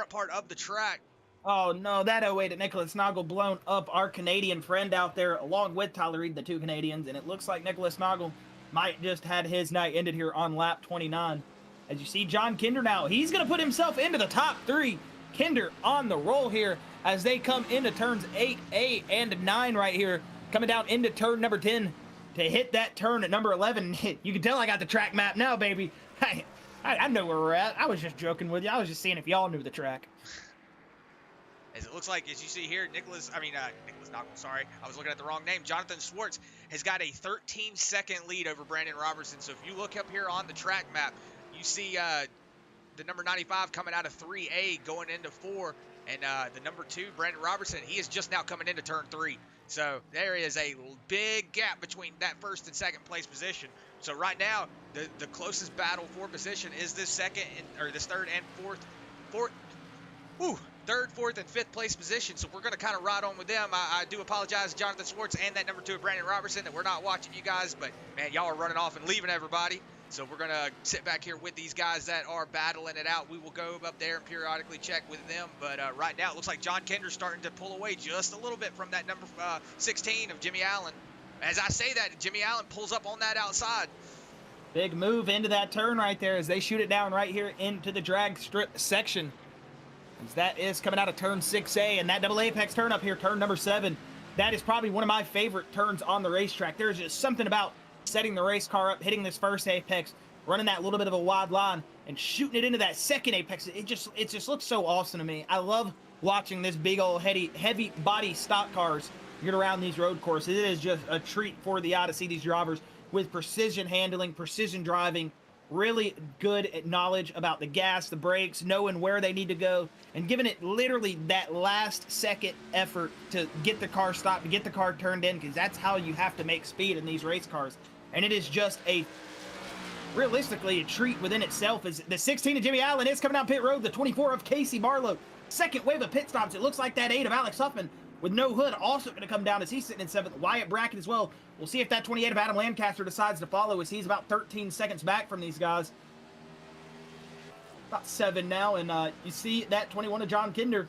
part of the track. Oh no, that 08 at Nicholas Noggle blown up our Canadian friend out there along with Tyler Reed, the 2 Canadians, and it looks like Nicholas Noggle might just had his night ended here on lap 29. As you see John Kinder now, he's going to put himself into the top 3. Kinder on the roll here as they come into turns 8 and 9 right here, coming down into turn number 10 to hit that turn at number 11. You can tell I got the track map now, baby. I know where we're at. I was just joking with you. I was just seeing if y'all knew the track. As it looks like, as you see here, Nicholas Noggle, sorry, I was looking at the wrong name. Jonathan Schwartz has got a 13-second lead over Brandon Robertson. So if you look up here on the track map, you see the number 95 coming out of 3A going into 4, and the number 2, Brandon Robertson, he is just now coming into turn 3. So there is a big gap between that first and second place position. So right now, the closest battle for position is this third and third, fourth, and fifth place position. So we're going to kind of ride on with them. I do apologize to Jonathan Schwartz and that number 2, Brandon Robertson, that we're not watching you guys, but man, y'all are running off and leaving everybody. So we're going to sit back here with these guys that are battling it out. We will go up there and periodically check with them. But right now, it looks like John Kinder's starting to pull away just a little bit from that number 16 of Jimmy Allen. As I say that, Jimmy Allen pulls up on that outside. Big move into that turn right there as they shoot it down right here into the drag strip section. As that is coming out of turn 6A, and that double apex turn up here, turn number 7. That is probably one of my favorite turns on the racetrack. There's just something about setting the race car up, hitting this first apex, running that little bit of a wide line, and shooting it into that second apex. It just looks so awesome to me. I love watching this big old heavy body stock cars get around these road courses. It is just a treat for the eye to see these drivers with precision handling, precision driving, really good at knowledge about the gas, the brakes, knowing where they need to go, and giving it literally that last second effort to get the car stopped, to get the car turned in, because that's how you have to make speed in these race cars. And it is just realistically a treat within itself. As the 16 of Jimmy Allen is coming down pit road, the 24 of Casey Barlow, second wave of pit stops. It looks like that 8 of Alex Huffman with no hood also going to come down as he's sitting in 7th. Wyatt Brackett as well. We'll see if that 28 of Adam Lancaster decides to follow, as he's about 13 seconds back from these guys. About 7 now, and you see that 21 of John Kinder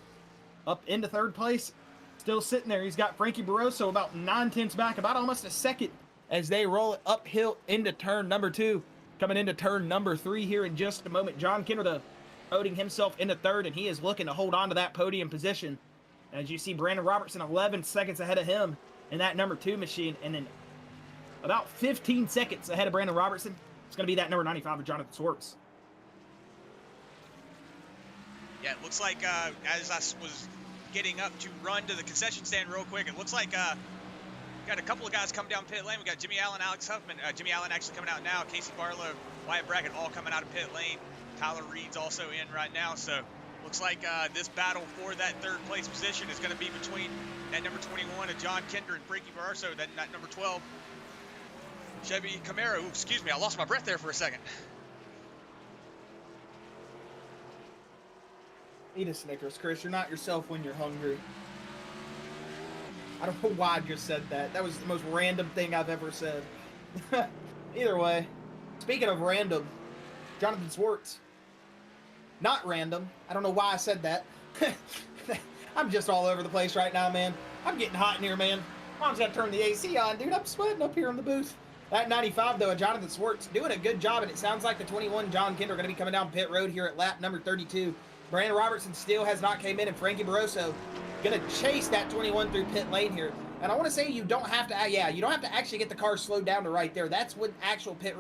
up into 3rd place, still sitting there. He's got Frankie Barroso about 9/10 back, about almost a second, as they roll it uphill into turn number 2. Coming into turn number 3 here in just a moment. John Kinder putting himself into 3rd, and he is looking to hold on to that podium position. As you see, Brandon Robertson 11 seconds ahead of him in that number 2 machine, and then about 15 seconds ahead of Brandon Robertson, it's going to be that number 95 of Jonathan Schwartz. Yeah, it looks like as I was getting up to run to the concession stand real quick, it looks like got a couple of guys come down pit lane. We got Jimmy Allen, Alex Huffman. Jimmy Allen actually coming out now. Casey Barlow, Wyatt Brackett all coming out of pit lane. Tyler Reed's also in right now. So looks like this battle for that 3rd place position is going to be between that number 21 of John Kinder and Frankie Barroso, that number 12 Chevy Camaro. Ooh, excuse me, I lost my breath there for a second. Eat a Snickers, Chris. You're not yourself when you're hungry. I don't know why I just said that. That was the most random thing I've ever said. Either way, speaking of random, Jonathan Schwartz. Not random. I don't know why I said that. I'm just all over the place right now, man. I'm getting hot in here, man. Mom's got to turn the AC on, dude. I'm sweating up here in the booth. That 95, though, Jonathan Swartz doing a good job, and it sounds like the 21, John Kinder, going to be coming down pit road here at lap number 32. Brandon Robertson still has not came in, and Frankie Barroso going to chase that 21 through pit lane here. And I want to say you don't have to, you don't have to actually get the car slowed down to right there. That's when actual pit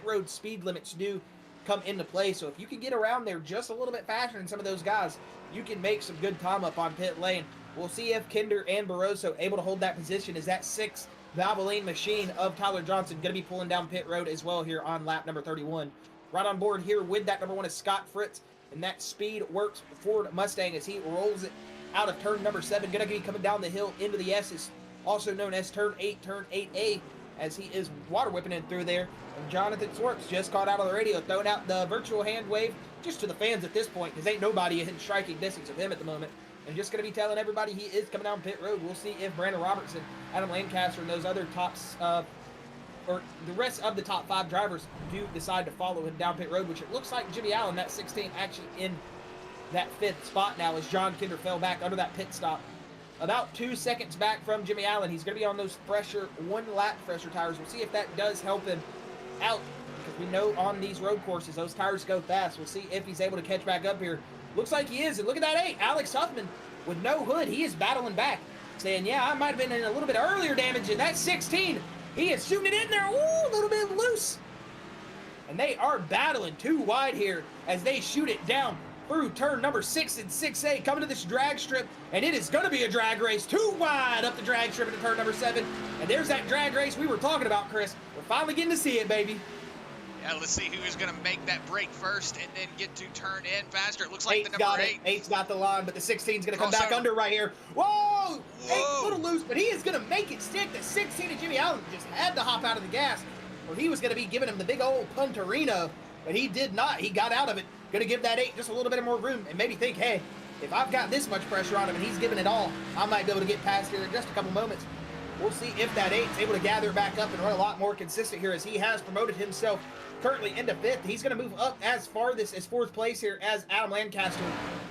road speed limits do come into play. So if you can get around there just a little bit faster than some of those guys, you can make some good time up on pit lane. We'll see if Kinder and Barroso able to hold that position as that 6 Valvoline machine of Tyler Johnson going to be pulling down pit road as well here on lap number 31. Right on board here with that number 1 is Scott Fritz, and that Speed Works Ford Mustang as he rolls it out of turn number 7. Going to be coming down the hill into the S's, also known as turn 8A, as he is water whipping in through there. And Jonathan Swartz just caught out on the radio, throwing out the virtual hand wave just to the fans at this point, because ain't nobody in striking distance of him at the moment. And just going to be telling everybody he is coming down pit road. We'll see if Brandon Robertson, Adam Lancaster, and those other tops, or the rest of the top 5 drivers do decide to follow him down pit road, which it looks like Jimmy Allen, that 16, actually in that 5th spot now as John Kinder fell back under that pit stop. About 2 seconds back from Jimmy Allen. He's going to be on those fresher, 1 lap fresher tires. We'll see if that does help him out, because we know on these road courses, those tires go fast. We'll see if he's able to catch back up here. Looks like he is, and look at that 8. Alex Huffman with no hood. He is battling back, saying, yeah, I might have been in a little bit earlier damage, and that 16, he is shooting it in there. Ooh, a little bit loose. And they are battling 2 wide here as they shoot it down through turn number 6 and 6A, coming to this drag strip, and it is going to be a drag race. 2 wide up the drag strip into turn number 7, and there's that drag race we were talking about, Chris. We're finally getting to see it, baby. Yeah, let's see who is going to make that break first and then get to turn in faster. It looks like the number 8. 8's got the line, but the 16's going to come back under right here. Whoa! 8's a little loose, but he is going to make it stick. The 16 of Jimmy Allen just had to hop out of the gas, or he was going to be giving him the big old punterino, but he did not. He got out of it. Going to give that 8 just a little bit more room and maybe think, hey, if I've got this much pressure on him and he's giving it all, I might be able to get past here in just a couple moments. We'll see if that 8's able to gather back up and run a lot more consistent here, as he has promoted himself currently into 5th. He's going to move up as farthest as 4th place here, as Adam Lancaster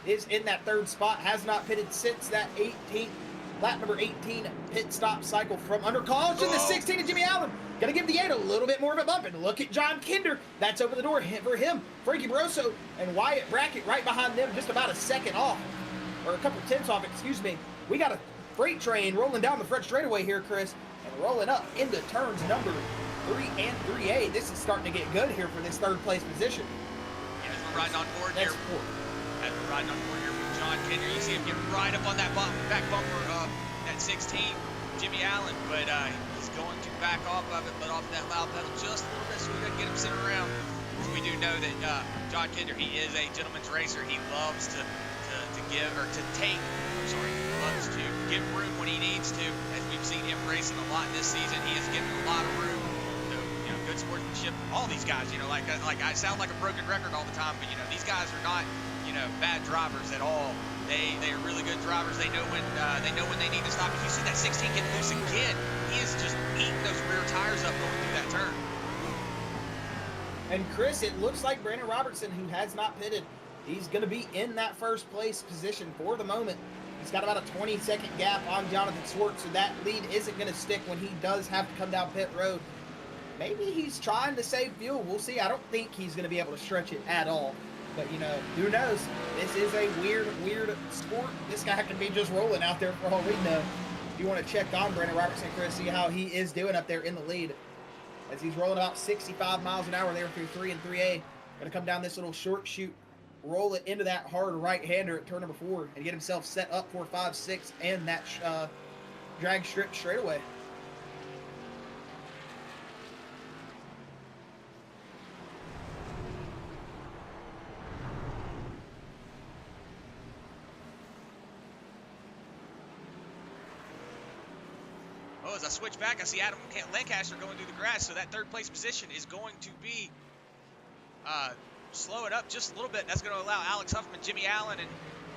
is in that 3rd spot. Has not pitted since that lap number 18 pit stop cycle from under caution. The 16 of Jimmy Allen going to give the 8 a little bit more of a bump. And look at John Kinder. That's over the door for him. Frankie Barroso and Wyatt Brackett right behind them, just about a second off, or a couple tenths off, excuse me. We got a freight train rolling down the front straightaway here, Chris, and rolling up into turns number 3 and 3A. This is starting to get good here for this 3rd place position. Yeah, as we're riding on board here. As we're riding on board here with John Kinder, you see him get right up on that back bumper of that 16, Jimmy Allen, but he's going to back off of it, let off that loud pedal just a little bit so we can get him sitting around. Because we do know that John Kinder, he is a gentleman's racer. He loves to loves to give room when he needs to. As we've seen him racing a lot this season, he is giving a lot of room. So, good sportsmanship. All these guys, like I sound like a broken record all the time, but these guys are not, bad drivers at all. They are really good drivers. They know when they need to stop. If you see that 16 get loose again, he is just eating those rear tires up going through that turn. And Chris, it looks like Brandon Robertson, who has not pitted, he's going to be in that 1st place position for the moment. He's got about a 20-second gap on Jonathan Swartz, so that lead isn't going to stick when he does have to come down pit road. Maybe he's trying to save fuel. We'll see. I don't think he's going to be able to stretch it at all. But, who knows? This is a weird sport. This guy can be just rolling out there for all we know. If you want to check on Brandon Robertson, Chris, see how he is doing up there in the lead, as he's rolling about 65 miles an hour there through 3 and 3A. Going to come down this little short chute, roll it into that hard right-hander at turn number 4, and get himself set up for 5, 6, and that drag strip straightaway. Oh, as I switch back, I see Adam Lancaster going through the grass, so that 3rd place position is going to be slow it up just a little bit. That's going to allow Alex Huffman, Jimmy Allen,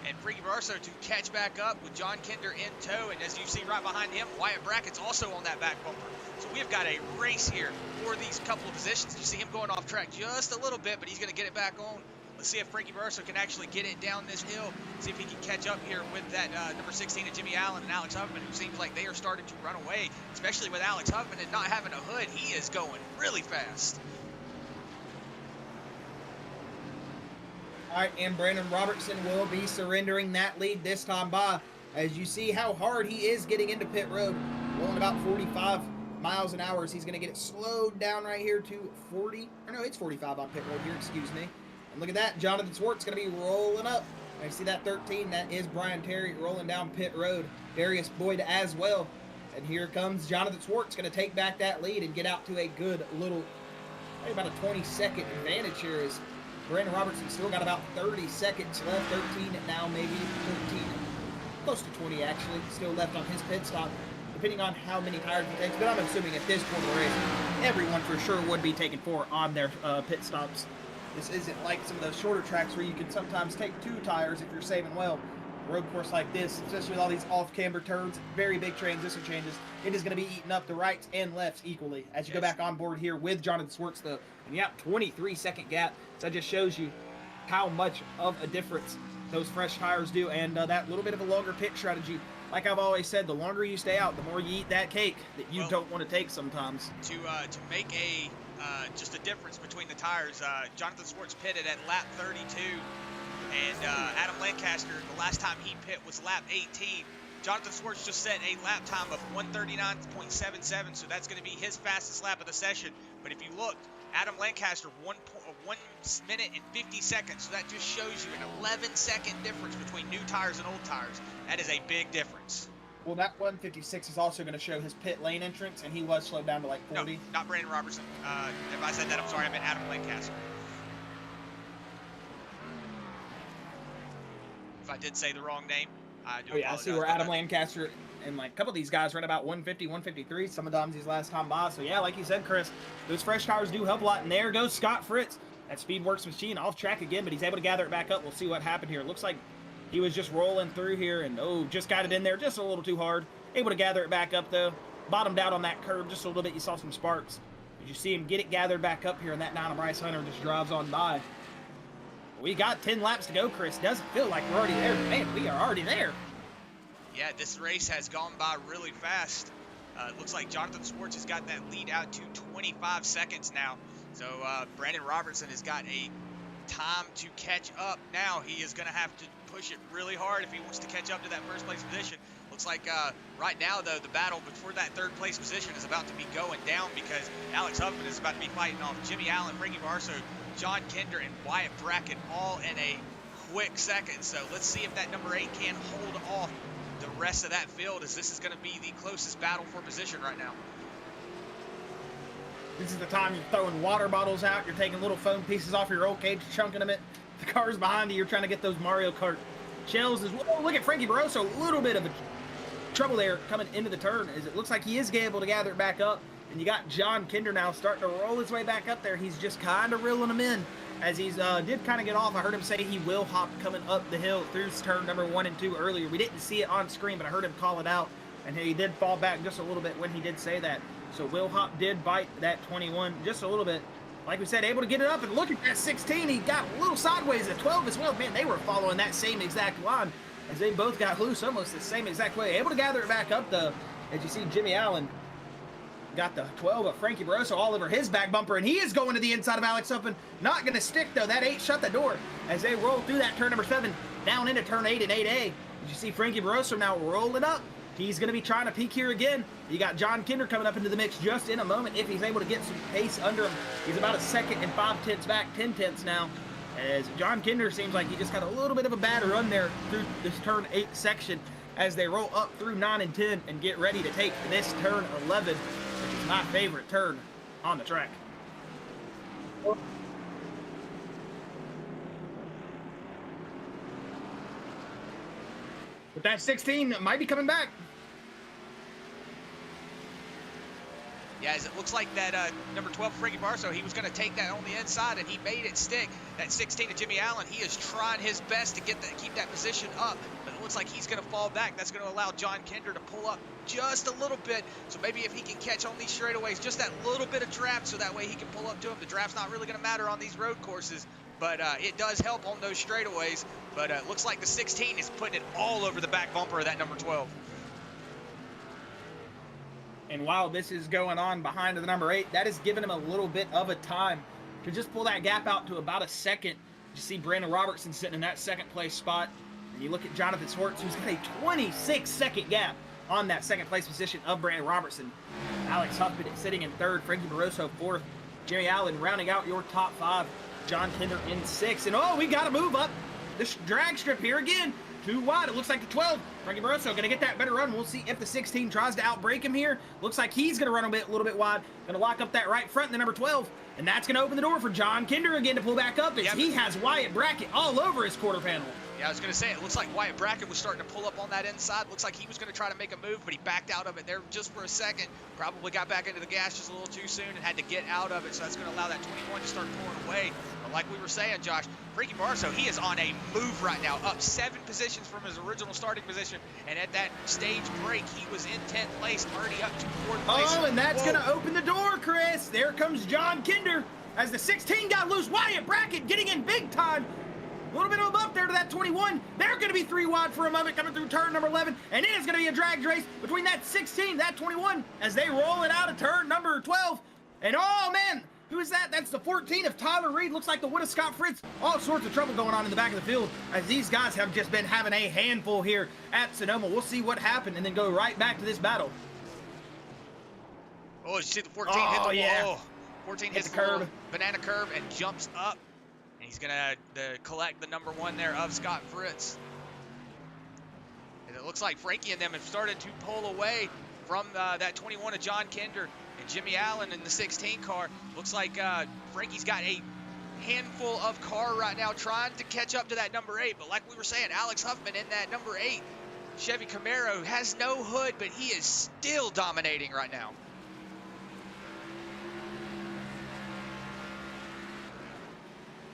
and Frankie Barroso to catch back up with John Kinder in tow. And as you see right behind him, Wyatt Brackett's also on that back bumper. So we've got a race here for these couple of positions. You see him going off track just a little bit, but he's going to get it back on Let's see if Frankie Barroso can actually get it down this hill. See if he can catch up here with that number 16 of Jimmy Allen and Alex Huffman, who seems like they are starting to run away, especially with Alex Huffman and not having a hood. He is going really fast. All right, and Brandon Robertson will be surrendering that lead this time by. As you see how hard he is getting into pit road, rolling about 45 miles an hour. So he's going to get it slowed down right here to 40. Or no, it's 45 on pit road here, excuse me. And look at that, Jonathan Swartz going to be rolling up. And you see that 13, that is Brian Terry rolling down pit road. Darius Boyd as well. And here comes Jonathan Swartz going to take back that lead and get out to a good little, about a 20-second advantage here. As Brandon Robertson still got about 30 seconds left, 13 now, maybe 14, close to 20 actually, still left on his pit stop, depending on how many tires he takes. But I'm assuming at this point of the race, everyone for sure would be taking 4 on their pit stops. This isn't like some of those shorter tracks where you can sometimes take 2 tires if you're saving well. A road course like this, especially with all these off-camber turns, very big transition changes, it is going to be eating up the rights and lefts equally. As you go back on board here with Jonathan Swartz, though, and yeah, 23-second gap. So that just shows you how much of a difference those fresh tires do, and that little bit of a longer pit strategy. Like I've always said, the longer you stay out, the more you eat that cake that you don't want to take sometimes. To make a just a difference between the tires, Jonathan Swartz pitted at lap 32, and Adam Lancaster, the last time he pit was lap 18. Jonathan Swartz just set a lap time of 1:39.77, so that's going to be his fastest lap of the session. But if you look, Adam Lancaster, 1 minute and 50 seconds. So that just shows you an 11-second difference between new tires and old tires. That is a big difference. Well, that 156 is also going to show his pit lane entrance, and he was slowed down to like 40. No, not Brandon Robertson. If I said that, I'm sorry. I meant Adam Lancaster. If I did say the wrong name, I do apologize. I see where Adam Lancaster and like a couple of these guys run about 150, 153. Some of them these last time by. So yeah, like you said, Chris, those fresh tires do help a lot. And there goes Scott Fritz. That Speedworks machine off track again, but he's able to gather it back up. We'll see what happened here. It looks like he was just rolling through here and just got it in there just a little too hard. Able to gather it back up though. Bottomed out on that curve just a little bit. You saw some sparks. Did you see him get it gathered back up here, and that 9 of Bryce Hunter just drives on by. We got 10 laps to go, Chris. Doesn't feel like we're already there. Man, we are already there. Yeah, this race has gone by really fast. It looks like Jonathan Swartz has got that lead out to 25 seconds now. So Brandon Robertson has got a time to catch up now. He is going to have to push it really hard if he wants to catch up to that first place position. Looks like right now, though, the battle for that third place position is about to be going down because Alex Huffman is about to be fighting off Jimmy Allen, Frankie Barroso, John Kinder, and Wyatt Brackett all in a quick second. So let's see if that number 8 can hold off the rest of that field, as this is going to be the closest battle for position right now. This is the time you're throwing water bottles out. You're taking little foam pieces off your roll cage, chunking them in. The car's behind you. You're trying to get those Mario Kart shells as well. Look at Frankie Barroso. A little bit of a trouble there coming into the turn, as it looks like he is able to gather it back up. And you got John Kinder now starting to roll his way back up there. He's just kind of reeling him in as he's did kind of get off. I heard him say he will hop coming up the hill through turn number 1 and 2 earlier. We didn't see it on screen, but I heard him call it out, and he did fall back just a little bit when he did say that. So Will Hop did bite that 21 just a little bit. Like we said, able to get it up, and look at that 16. He got a little sideways at 12 as well. Man, they were following that same exact line as they both got loose almost the same exact way. Able to gather it back up, though, as you see Jimmy Allen got the 12 of Frankie Barroso all over his back bumper, and he is going to the inside of Alex Huffman. Not going to stick, though. That 8 shut the door as they roll through that turn number 7 down into turn 8 and 8A. As you see Frankie Barroso now rolling up. He's going to be trying to peak here again. You got John Kinder coming up into the mix just in a moment if he's able to get some pace under him. He's about a second and 5 tenths back, 10 tenths now, as John Kinder seems like he just got a little bit of a bad run there through this turn 8 section as they roll up through 9 and 10 and get ready to take this turn 11, which is my favorite turn on the track. But that 16 might be coming back. Yeah, as it looks like that number 12, Frankie Barroso, he was going to take that on the inside, and he made it stick. That 16 of Jimmy Allen, he is trying his best to get keep that position up, but it looks like he's going to fall back. That's going to allow John Kinder to pull up just a little bit. So maybe if he can catch on these straightaways, just that little bit of draft, so that way he can pull up to him. The draft's not really going to matter on these road courses, but it does help on those straightaways. But it looks like the 16 is putting it all over the back bumper of that number 12. And while this is going on behind the number 8, that is giving him a little bit of a time to just pull that gap out to about a second. You see Brandon Robertson sitting in that second place spot. And you look at Jonathan Swartz, who's got a 26-second gap on that second place position of Brandon Robertson. Alex Huffman is sitting in third, Frankie Barroso fourth, Jimmy Allen rounding out your top 5, John Kinder in 6th. And oh, we got to move up this drag strip here again. Too wide. It looks like the 12. Frankie Barroso going to get that better run. We'll see if the 16 tries to outbreak him here. Looks like he's going to run a little bit wide. Going to lock up that right front in the number 12. And that's going to open the door for John Kinder again to pull back up as he has Wyatt Brackett all over his quarter panel. Yeah, I was going to say, it looks like Wyatt Brackett was starting to pull up on that inside. Looks like he was going to try to make a move, but he backed out of it there just for a second. Probably got back into the gas just a little too soon and had to get out of it, so that's going to allow that 21 to start pulling away. But like we were saying, Josh, Frankie Barroso, he is on a move right now, up 7 positions from his original starting position. And at that stage break, he was in 10th place, already up to 4th place. Oh, and that's going to open the door, Chris. There comes John Kinder as the 16 got loose. Wyatt Brackett getting in big time. A little bit of a bump there to that 21. They're going to be 3 wide for a moment coming through turn number 11. And it is going to be a drag race between that 16, that 21, as they roll it out of turn number 12. And oh, man, who is that? That's the 14 of Tyler Reed. Looks like the Wood of Scott Fritz. All sorts of trouble going on in the back of the field as these guys have just been having a handful here at Sonoma. We'll see what happened and then go right back to this battle. Oh, you see the 14 hit the wall. 14 hits the curb, banana curve, and jumps up. And he's going to collect the number 1 there of Scott Fritz. And it looks like Frankie and them have started to pull away from that 21 of John Kinder and Jimmy Allen in the 16 car. Looks like Frankie's got a handful of car right now trying to catch up to that number 8. But like we were saying, Alex Huffman in that number 8 Chevy Camaro has no hood, but he is still dominating right now.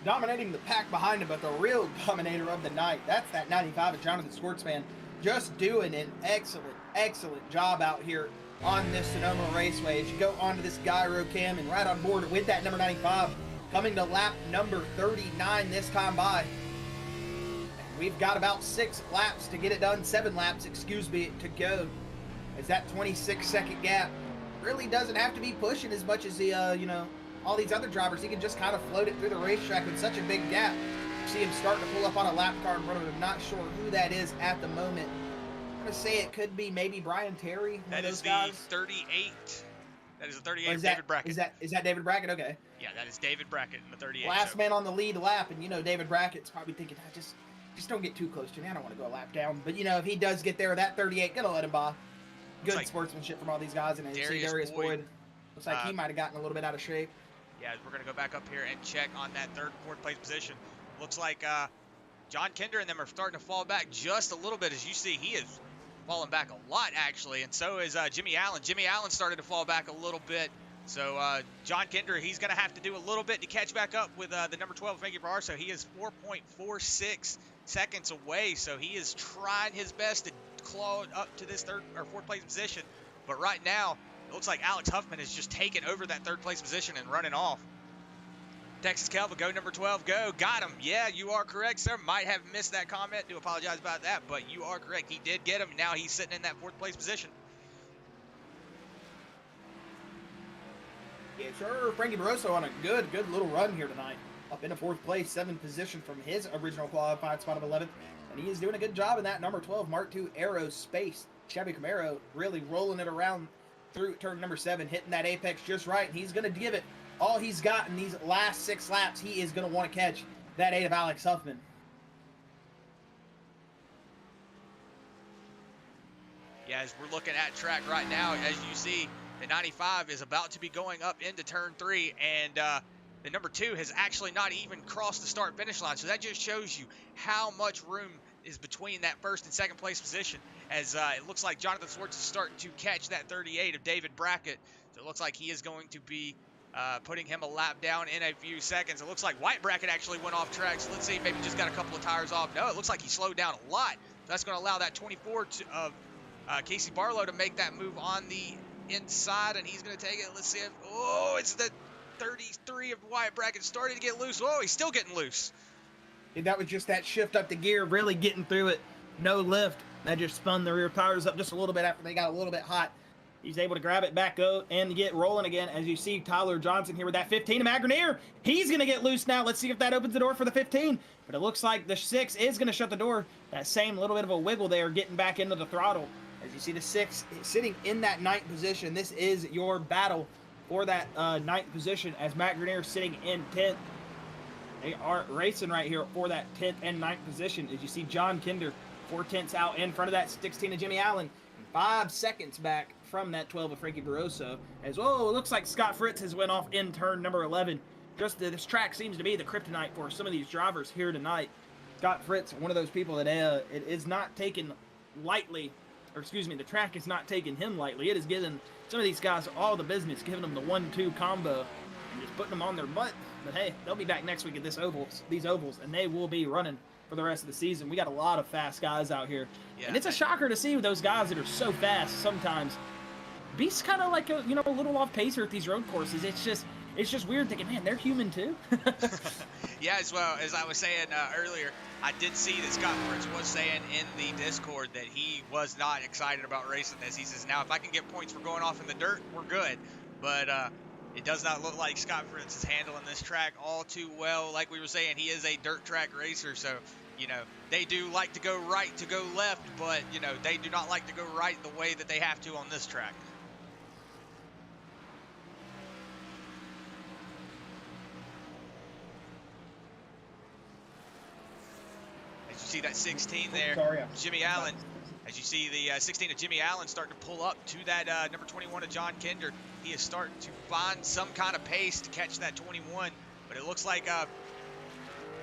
Dominating the pack behind him, but the real dominator of the night, that's that 95 of Jonathan Swartz, man. Just doing an excellent job out here on this Sonoma Raceway. As you go onto this gyro cam and right on board with that number 95, coming to lap number 39 this time by. We've got about 6 laps to get it done, 7 laps, excuse me, to go. As that 26-second gap really doesn't have to be pushing as much as the, all these other drivers. He can just kind of float it through the racetrack with such a big gap. See him starting to pull up on a lap car in front of him. Not sure who that is at the moment. I'm going to say it could be maybe Brian Terry. That is the 38. That is the 38 David Brackett. Is that David Brackett? Okay. Yeah, that is David Brackett in the 38. Last man on the lead lap, and David Brackett's probably thinking, just don't get too close to me. I don't want to go a lap down. But if he does get there, that 38, gonna let him by. Good sportsmanship from all these guys, and Darius Boyd. Looks like he might have gotten a little bit out of shape. Yeah, we're going to go back up here and check on that 3rd and 4th place position. Looks like John Kinder and them are starting to fall back just a little bit. As you see, he is falling back a lot, actually, and so is Jimmy Allen. Jimmy Allen started to fall back a little bit. So John Kinder, he's going to have to do a little bit to catch back up with the number 12, Frankie Barroso. He is 4.46 seconds away, so he is trying his best to claw up to this 3rd or 4th place position. But right now, it looks like Alex Huffman has just taken over that 3rd place position and running off. Texas Kelva, go number 12, go. Got him. Yeah, you are correct, sir. Might have missed that comment. Do apologize about that, but you are correct. He did get him. Now he's sitting in that 4th place position. Yeah, sure. Frankie Barroso on a good little run here tonight. Up into 4th place, 7th position from his original qualified spot of 11th. And he is doing a good job in that number 12 Mark II Aerospace Chevy Camaro, really rolling it around through turn number 7, hitting that apex just right. And he's going to give it all he's got in these last 6 laps. He is going to want to catch that 8 of Alex Huffman. Yeah, as we're looking at track right now, as you see, the 95 is about to be going up into turn 3, and the number 2 has actually not even crossed the start-finish line. So that just shows you how much room is between that 1st and 2nd place position, as it looks like Jonathan Swartz is starting to catch that 38 of David Brackett. So it looks like he is going to be putting him a lap down in a few seconds. It looks like Wyatt Brackett actually went off track, so let's see, maybe just got a couple of tires off. No, it looks like he slowed down a lot. That's going to allow that 24 of Casey Barlow to make that move on the inside, and he's going to take it. Let's see if, oh, it's the 33 of Wyatt Brackett starting to get loose. Oh, he's still getting loose. That was just that shift up the gear, really getting through it. No lift. That just spun the rear tires up just a little bit after they got a little bit hot. He's able to grab it back up and get rolling again. As you see Tyler Johnson here with that 15 of Matt Grenier. He's going to get loose now. Let's see if that opens the door for the 15. But it looks like the 6 is going to shut the door. That same little bit of a wiggle there, getting back into the throttle. As you see the 6 sitting in that 9th position. This is your battle for that 9th position, as Matt Grenier sitting in 10th. They are racing right here for that 10th and 9th position. As you see John Kinder 4/10 out in front of that 16 of Jimmy Allen. 5 seconds back from that 12 of Frankie Barroso. As well, it looks like Scott Fritz has went off in turn number 11. Just this track seems to be the kryptonite for some of these drivers here tonight. Scott Fritz, one of those people that it is not taken lightly, or excuse me, the track is not taking him lightly. It is giving some of these guys all the business, giving them the 1-2 combo and just putting them on their butt. But hey, they'll be back next week at these ovals, and they will be running for the rest of the season. We got a lot of fast guys out here. Yeah. And it's a shocker to see those guys that are so fast sometimes be kind of like a little off pacer at these road courses. It's just weird thinking, man, they're human too. Yeah, as well as I was saying earlier, I did see that Scott Fritz was saying in the Discord that he was not excited about racing this. He says, now if I can get points for going off in the dirt, we're good. But it does not look like Scott Fritz is handling this track all too well. Like we were saying, he is a dirt track racer, so they do like to go right to go left, but they do not like to go right the way that they have to on this track. As you see that 16 there, Jimmy Allen. As you see the 16 of Jimmy Allen starting to pull up to that number 21 of John Kinder. He is starting to find some kind of pace to catch that 21, but it looks like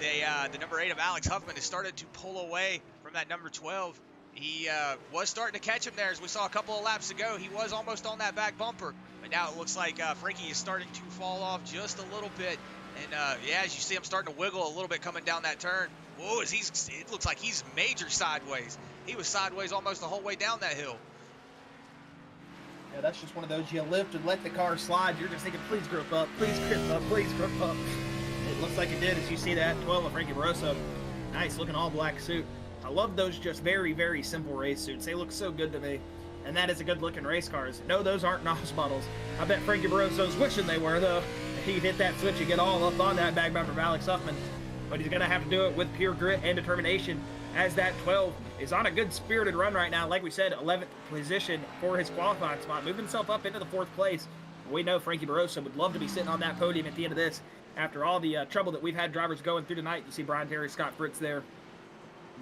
the number 8 of Alex Huffman has started to pull away from that number 12. He was starting to catch him there, as we saw a couple of laps ago. He was almost on that back bumper, but now it looks like Frankie is starting to fall off just a little bit. And yeah, as you see him starting to wiggle a little bit coming down that turn. Whoa, it looks like he's major sideways. He was sideways almost the whole way down that hill. Yeah, that's just one of those, you lift and let the car slide. You're just thinking, please grip up, please grip up, please grip up. It looks like it did, as you see that 12 of Frankie Barroso. Nice looking all black suit. I love those just very, very simple race suits. They look so good to me. And that is a good looking race cars. No, those aren't NOS models. I bet Frankie Barroso's wishing they were, though. He'd hit that switch and get all up on that back bumper of Alex Huffman. But he's going to have to do it with pure grit and determination, as that 12 is on a good spirited run right now. Like we said, 11th position for his qualifying spot, moving himself up into the 4th place. We know Frankie Barroso would love to be sitting on that podium at the end of this. After all the trouble that we've had drivers going through tonight, you see Brian Terry, Scott Fritz there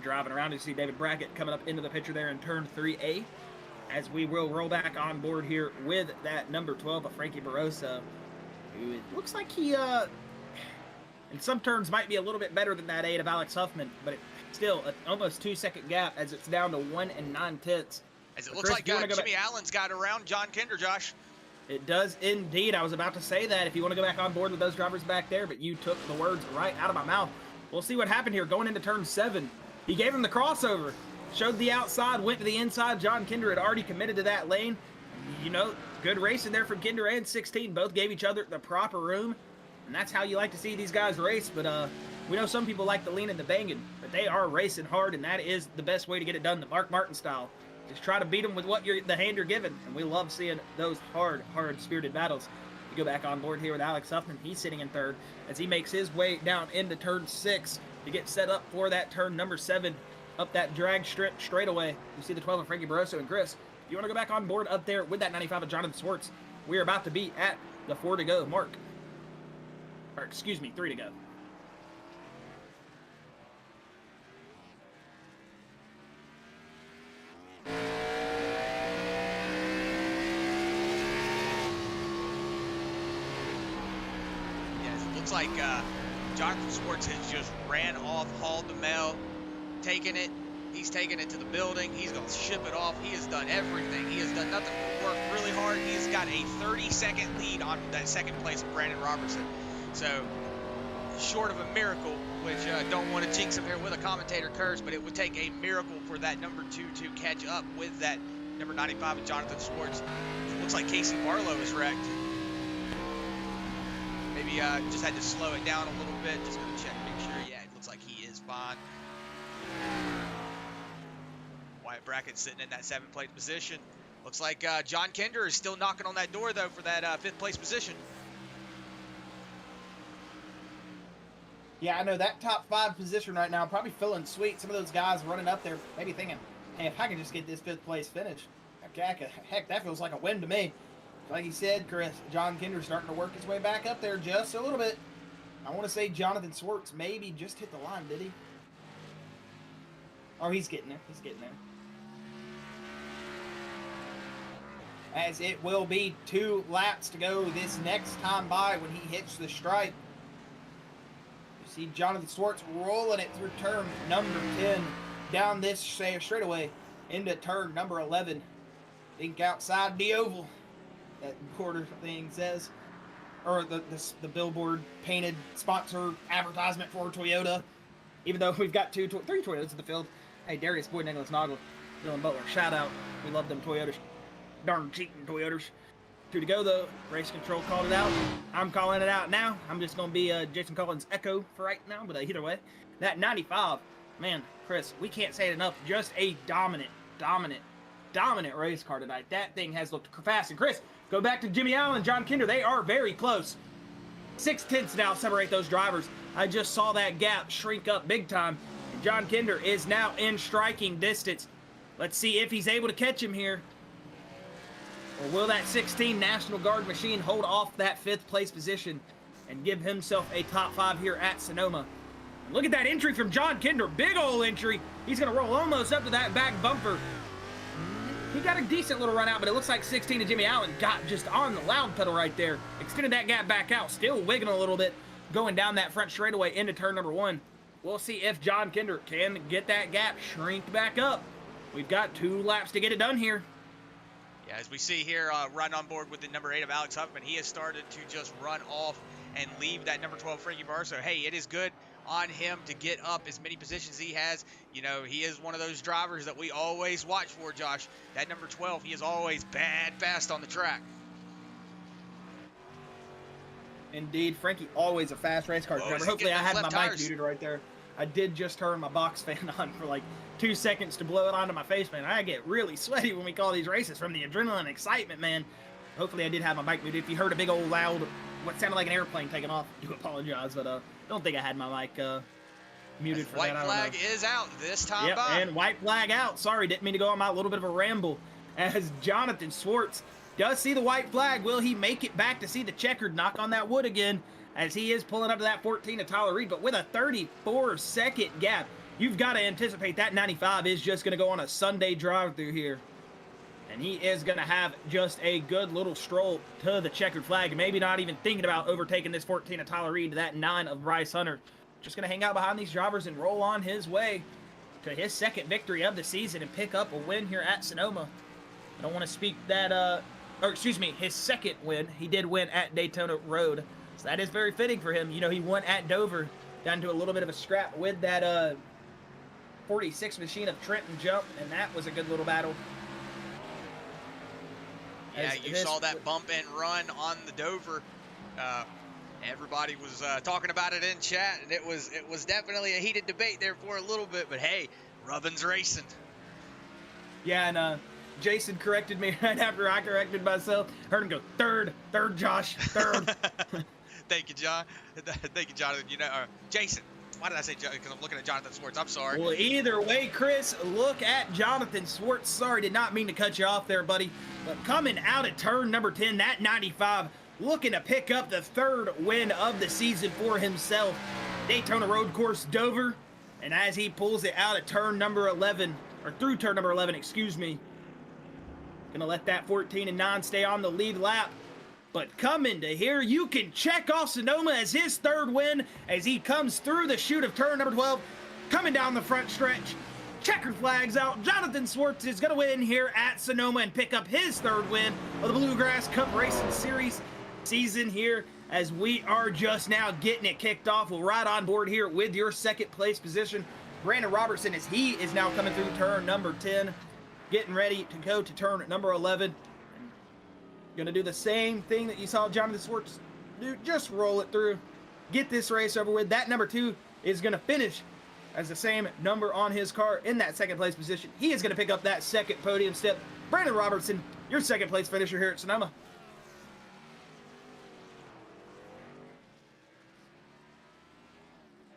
driving around. You see David Brackett coming up into the picture there in turn 3A, as we will roll back on board here with that number 12 of Frankie Barroso, who it looks like he in some turns might be a little bit better than that 8 of Alex Huffman, but still an almost 2-second gap, as it's down to 1 9/10. As it looks like Jimmy Allen's got around John Kinder, Josh. It does indeed. I was about to say that if you want to go back on board with those drivers back there, but you took the words right out of my mouth. We'll see what happened here going into turn 7. He gave him the crossover, showed the outside, went to the inside. John Kinder had already committed to that lane. Good racing there from Kinder and 16. Both gave each other the proper room, and that's how you like to see these guys race. But we know some people like the lean and the banging, but they are racing hard, and that is the best way to get it done, the Mark Martin style. Just try to beat them with the hand you're given, and we love seeing those hard-spirited battles. You go back on board here with Alex Huffman. He's sitting in 3rd as he makes his way down into turn 6 to get set up for that turn number 7 up that drag strip straightaway. You see the 12 of Frankie Barroso and Chris. If you want to go back on board up there with that 95 of Jonathan Swartz, we are about to be at the 4 to go mark. Or excuse me, 3 to go. Looks like Jonathan Swartz has just ran off, hauled the mail, taken it. He's taken it to the building. He's going to ship it off. He has done everything. He has done nothing but work really hard. He has got a 30-second lead on that 2nd place of Brandon Robertson. So, short of a miracle, which don't want to jinx him here with a commentator curse, but it would take a miracle for that number 2 to catch up with that number 95 of Jonathan Swartz. It looks like Casey Barlow is wrecked. maybe just had to slow it down a little bit. Just going to check, make sure. Yeah, it looks like he is fine. Wyatt Brackett sitting in that 7th place position. Looks like John Kinder is still knocking on that door, though, for that 5th place position. Yeah, I know that top 5 position right now, probably feeling sweet. Some of those guys running up there, maybe thinking, hey, if I can just get this 5th place finish, heck, that feels like a win to me. Like he said, Chris, John Kinder's starting to work his way back up there just a little bit. I want to say Jonathan Swartz maybe just hit the line, did he? Oh, he's getting there. He's getting there. As it will be 2 laps to go this next time by when he hits the stripe. You see Jonathan Swartz rolling it through turn number 10 down this straightaway into turn number 11. Think outside the oval, that quarter thing says, or the billboard painted sponsor advertisement for Toyota. Even though we've got 3 Toyotas in the field. Hey, Darius Boyd, Nicholas Noggle, Dylan Butler, shout out. We love them Toyotas. Darn cheating Toyotas. 2 to go though. Race control called it out. I'm calling it out now. I'm just gonna be Jason Collins' echo for right now, but either way, that 95, man, Chris, we can't say it enough. Just a dominant race car tonight. That thing has looked fast. And Chris, go back to Jimmy Allen and John Kinder. They are very close. 6/10 now separate those drivers. I just saw that gap shrink up big time. And John Kinder is now in striking distance. Let's see if he's able to catch him here. Or will that 16 National Guard machine hold off that 5th place position and give himself a top 5 here at Sonoma? And look at that entry from John Kinder. Big ol' entry. He's going to roll almost up to that back bumper. He got a decent little run out, but it looks like 16 to Jimmy Allen got just on the loud pedal right there. Extended that gap back out. Still wiggling a little bit going down that front straightaway into turn number 1. We'll see if John Kinder can get that gap shrink back up. We've got 2 laps to get it done here. Yeah, as we see here, right on board with the number 8 of Alex Huffman, he has started to just run off and leave that number 12 Frankie Barr. So, hey, it is good on him to get up as many positions he has. You know, he is one of those drivers that we always watch for, Josh. That number 12, he is always bad fast on the track. Indeed, Frankie, always a fast race car driver. Hopefully I had my mic muted right there. I did just turn my box fan on for like 2 seconds to blow it onto my face, man. I get really sweaty when we call these races from the adrenaline and excitement, man. Hopefully I did have my mic muted. If you heard a big old loud, what sounded like an airplane taking off, I do apologize, but don't think I had my mic muted for that. White flag is out this time. Yep, and white flag out. Sorry, didn't mean to go on my little bit of a ramble. As Jonathan Swartz does see the white flag, will he make it back to see the checkered knock on that wood again? As he is pulling up to that 14 of Tyler Reed, but with a 34-second gap. You've got to anticipate that 95 is just going to go on a Sunday drive-through here. And he is going to have just a good little stroll to the checkered flag. Maybe not even thinking about overtaking this 14 of Tyler Reed to that 9 of Bryce Hunter. Just going to hang out behind these drivers and roll on his way to his 2nd victory of the season and pick up a win here at Sonoma. I don't want to speak that, or excuse me, his 2nd win. He did win at Daytona Road. So that is very fitting for him. You know, he won at Dover, down to a little bit of a scrap with that 46 machine of Trenton Jump, and that was a good little battle. Yeah, you saw that bump and run on the Dover. Everybody was talking about it in chat, and it was definitely a heated debate there for a little bit. But hey, Rubbin's racing. Yeah, and Jason corrected me right after I corrected myself. Heard him go, third, Josh, third. Thank you, John. Thank you, Jonathan. You know, Jason. Why did I say Jonathan? Because I'm looking at Jonathan Swartz. I'm sorry. Well, either way, Chris, look at Jonathan Swartz. Sorry, did not mean to cut you off there, buddy. But coming out of turn number 10, that 95, looking to pick up the 3rd win of the season for himself. Daytona Road Course, Dover. And as he pulls it out at turn number 11, or through turn number 11, excuse me, gonna let that 14 and 9 stay on the lead lap. But coming to here, you can check off Sonoma as his 3rd win as he comes through the chute of turn number 12, coming down the front stretch. Checkered flags out. Jonathan Swartz is going to win here at Sonoma and pick up his 3rd win of the Bluegrass Cup Racing Series season here as we are just now getting it kicked off. We'll ride on board here with your 2nd place position. Brandon Robertson, as he is now coming through turn number 10, getting ready to go to turn number 11. Going to do the same thing that you saw Jonathan Swartz dude, just roll it through. Get this race over with. That number 2 is going to finish as the same number on his car in that second place position. He is going to pick up that second podium step. Brandon Robertson, your second place finisher here at Sonoma.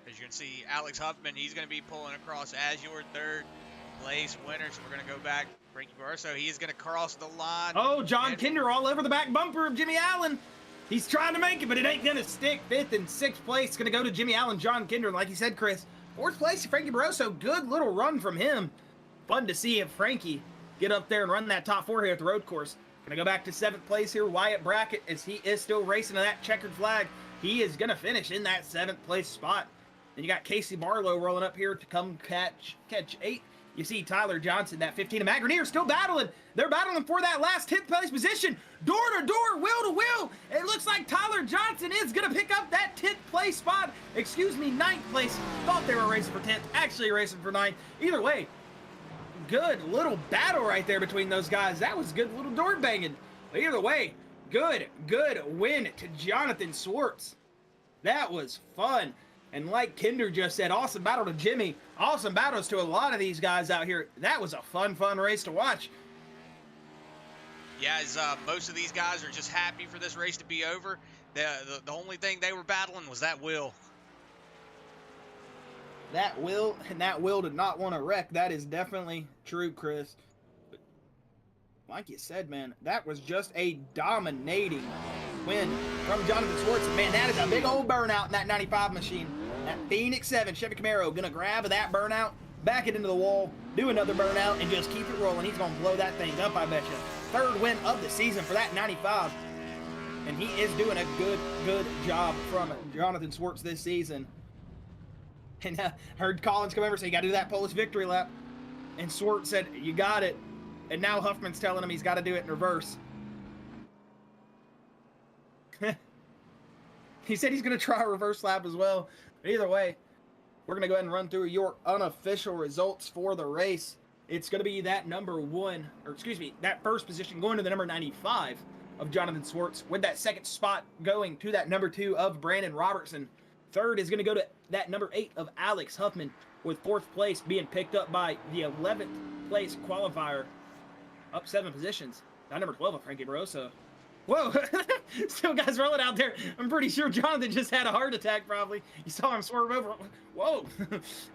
As you can see, Alex Huffman, he's going to be pulling across as your third place winner. So we're going to go back. Frankie Barroso, he is going to cross the line. Oh, John Kinder all over the back bumper of Jimmy Allen. He's trying to make it, but it ain't going to stick. 5th and 6th place going to go to Jimmy Allen, John Kinder. And like you said, Chris, 4th place, Frankie Barroso. Good little run from him. Fun to see if Frankie get up there and run that top 4 here at the road course. Going to go back to 7th place here, Wyatt Brackett, as he is still racing to that checkered flag. He is going to finish in that 7th place spot. Then you got Casey Barlow rolling up here to come catch 8th. You see Tyler Johnson, that 15, and Matt Grenier still battling. They're battling for that last 10th place position. Door to door, wheel to wheel. It looks like Tyler Johnson is going to pick up that 10th place spot. Excuse me, 9th place. Thought they were racing for 10th, actually racing for 9th. Either way, good little battle right there between those guys. That was good little door banging. But either way, good win to Jonathan Swartz. That was fun. And like Kinder just said, awesome battle to Jimmy. Awesome battles to a lot of these guys out here. That was a fun race to watch. Yeah, as most of these guys are just happy for this race to be over. The only thing they were battling was that wheel. That wheel did not want to wreck. That is definitely true, Chris. But like you said, man, that was just a dominating win from Jonathan Swartz. Man, that is a big old burnout in that 95 machine. That Phoenix 7 Chevy Camaro gonna grab that burnout, back it into the wall, do another burnout, and just keep it rolling. He's gonna blow that thing up, I bet you. 3rd win of the season for that 95. And he is doing a good job from Jonathan Swartz this season. And heard Collins come over and say, you gotta do that Polish victory lap. And Swartz said, you got it. And now Huffman's telling him he's got to do it in reverse. He said he's going to try a reverse lap as well. But either way, we're going to go ahead and run through your unofficial results for the race. It's going to be that number 1, or excuse me, that first position going to the number 95 of Jonathan Swartz, with that 2nd spot going to that number 2 of Brandon Robertson. 3rd is going to go to that number 8 of Alex Huffman, with 4th place being picked up by the 11th place qualifier, up 7 positions. That number 12 of Frankie Barroso. Whoa, still guys rolling out there. I'm pretty sure Jonathan just had a heart attack probably. You saw him swerve over. Whoa.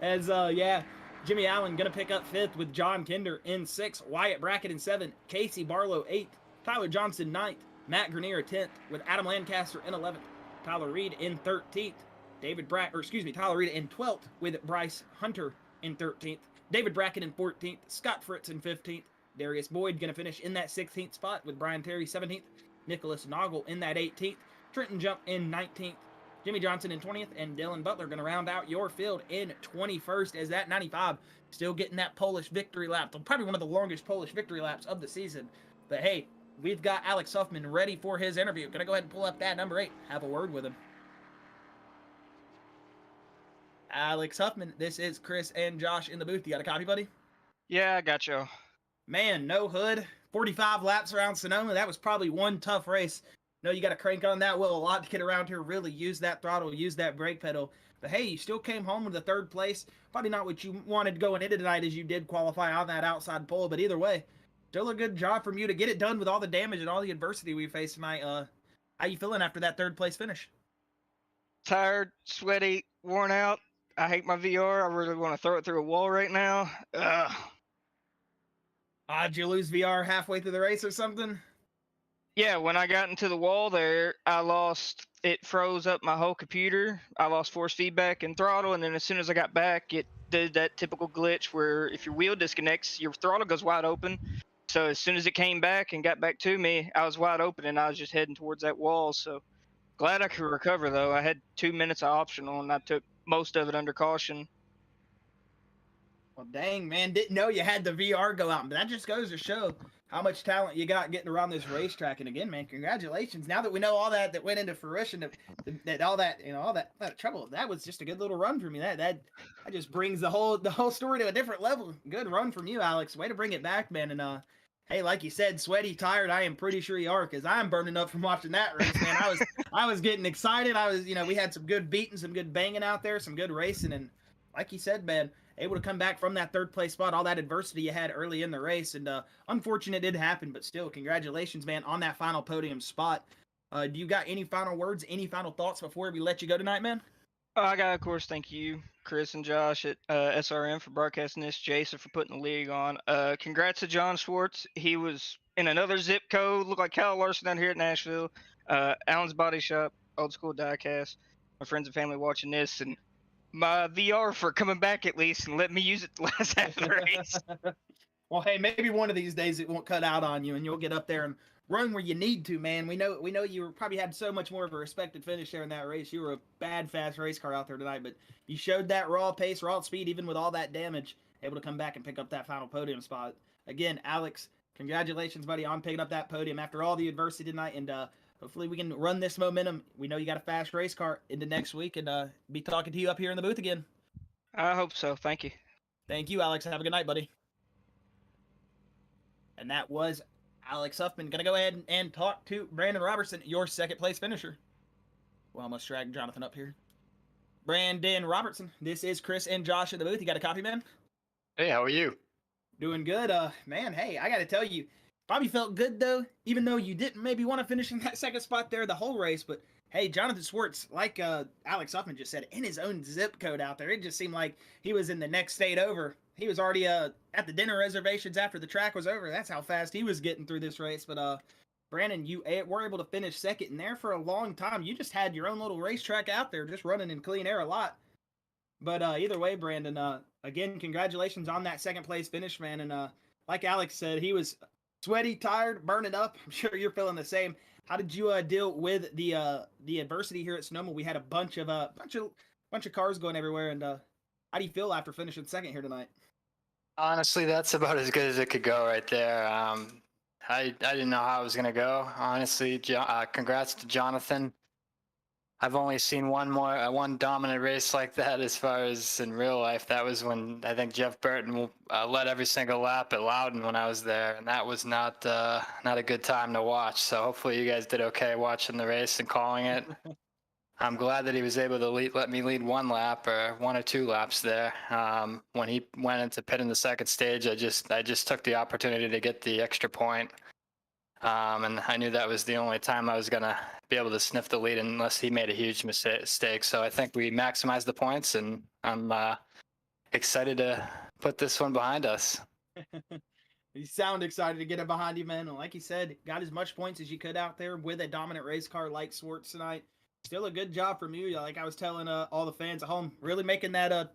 As, yeah, Jimmy Allen going to pick up 5th with John Kinder in 6th. Wyatt Brackett in 7th. Casey Barlow 8th. Tyler Johnson 9th. Matt Grenier 10th with Adam Lancaster in 11th. Tyler Reed in 13th. Tyler Reed in 12th with Bryce Hunter in 13th. David Brackett in 14th. Scott Fritz in 15th. Darius Boyd going to finish in that 16th spot with Brian Terry 17th. Nicholas Noggle in that 18th. Trenton Jump in 19th. Jimmy Johnson in 20th. And Dylan Butler going to round out your field in 21st, as that 95 still getting that Polish victory lap. Probably one of the longest Polish victory laps of the season. But hey, we've got Alex Huffman ready for his interview. Going to go ahead and pull up that number 8. Have a word with him. Alex Huffman, this is Chris and Josh in the booth. You got a copy, buddy? Yeah, I got you. Man, no hood. 45 laps around Sonoma. That was probably one tough race. No, you got to crank on that wheel a lot to get around here. Really use that throttle, use that brake pedal. But hey, you still came home with the 3rd place. Probably not what you wanted going into tonight, as you did qualify on that outside pole. But either way, still a good job from you to get it done with all the damage and all the adversity we faced tonight. How you feeling after that 3rd place finish? Tired, sweaty, worn out. I hate my VR. I really want to throw it through a wall right now. Ugh. Did you lose VR halfway through the race or something? Yeah, when I got into the wall there, it froze up my whole computer. I lost force feedback and throttle, and then as soon as I got back, it did that typical glitch where if your wheel disconnects, your throttle goes wide open. So as soon as it came back and got back to me, I was wide open, and I was just heading towards that wall. So glad I could recover, though. I had 2 minutes of optional, and I took most of it under caution. Well, dang, man, didn't know you had the VR go out. But that just goes to show how much talent you got getting around this racetrack. And again, man, congratulations. Now that we know all that went into fruition, that all that, you know, all that trouble, that was just a good little run for me. That just brings the whole story to a different level. Good run from you, Alex. Way to bring it back, man. And Hey, like you said, sweaty, tired. I am pretty sure you are, because I'm burning up from watching that race, man. I was getting excited. We had some good beating, some good banging out there, some good racing, and like you said, man, able to come back from that third place spot, all that adversity you had early in the race, and unfortunate it did happen, but still, congratulations, man, on that final podium spot. Do you got any final words, any final thoughts before we let you go tonight, man? I got, of course, thank you, Chris and Josh at SRM for broadcasting this, Jason for putting the league on. Congrats to John Schwartz. He was in another zip code, looked like Kyle Larson down here at Nashville. Allen's Body Shop, Old School Diecast. My friends and family watching this, and my VR for coming back at least and let me use it the last half of the race. Well, hey, maybe one of these days it won't cut out on you, and you'll get up there and run where you need to, man. We know you probably had so much more of a respected finish there in that race. You were a bad, fast race car out there tonight, but you showed that raw pace, raw speed, even with all that damage, able to come back and pick up that final podium spot. Again, Alex, congratulations, buddy, on picking up that podium after all the adversity tonight, and hopefully we can run this momentum. We know you got a fast race car into next week, and be talking to you up here in the booth again. I hope so. Thank you. Thank you, Alex. Have a good night, buddy. And that was Alex Huffman. Gonna go ahead and talk to Brandon Robertson, your second place finisher. Well, I almost dragged Jonathan up here. Brandon Robertson, this is Chris and Josh in the booth. You got a copy, man? Hey, how are you? Doing good. Man, hey, I gotta tell you, probably felt good though, even though you didn't maybe want to finish in that second spot there the whole race, but hey, Jonathan Schwartz, like Alex Huffman just said, in his own zip code out there, it just seemed like he was in the next state over. He was already at the dinner reservations after the track was over. That's how fast he was getting through this race. But Brandon, you were able to finish second in there for a long time. You just had your own little racetrack out there, just running in clean air a lot. But either way, Brandon, again, congratulations on that second place finish, man. And like Alex said, he was sweaty, tired, burning up. I'm sure you're feeling the same. How did you deal with the adversity here at Sonoma? We had a bunch of cars going everywhere, and how do you feel after finishing second here tonight? Honestly, that's about as good as it could go right there. I didn't know how it was gonna go. Honestly, congrats to Jonathan. I've only seen one dominant race like that as far as in real life. That was when I think Jeff Burton led every single lap at Loudon when I was there, and that was not a good time to watch. So hopefully you guys did okay watching the race and calling it. I'm glad that he was able to let me lead one lap or one or two laps there. When he went into pit in the second stage, I just took the opportunity to get the extra point. And I knew that was the only time I was going to be able to sniff the lead unless he made a huge mistake. So I think we maximized the points, and I'm excited to put this one behind us. You sound excited to get it behind you, man. And like you said, got as much points as you could out there with a dominant race car like Schwartz tonight. Still a good job from you. Like I was telling all the fans at home, really making that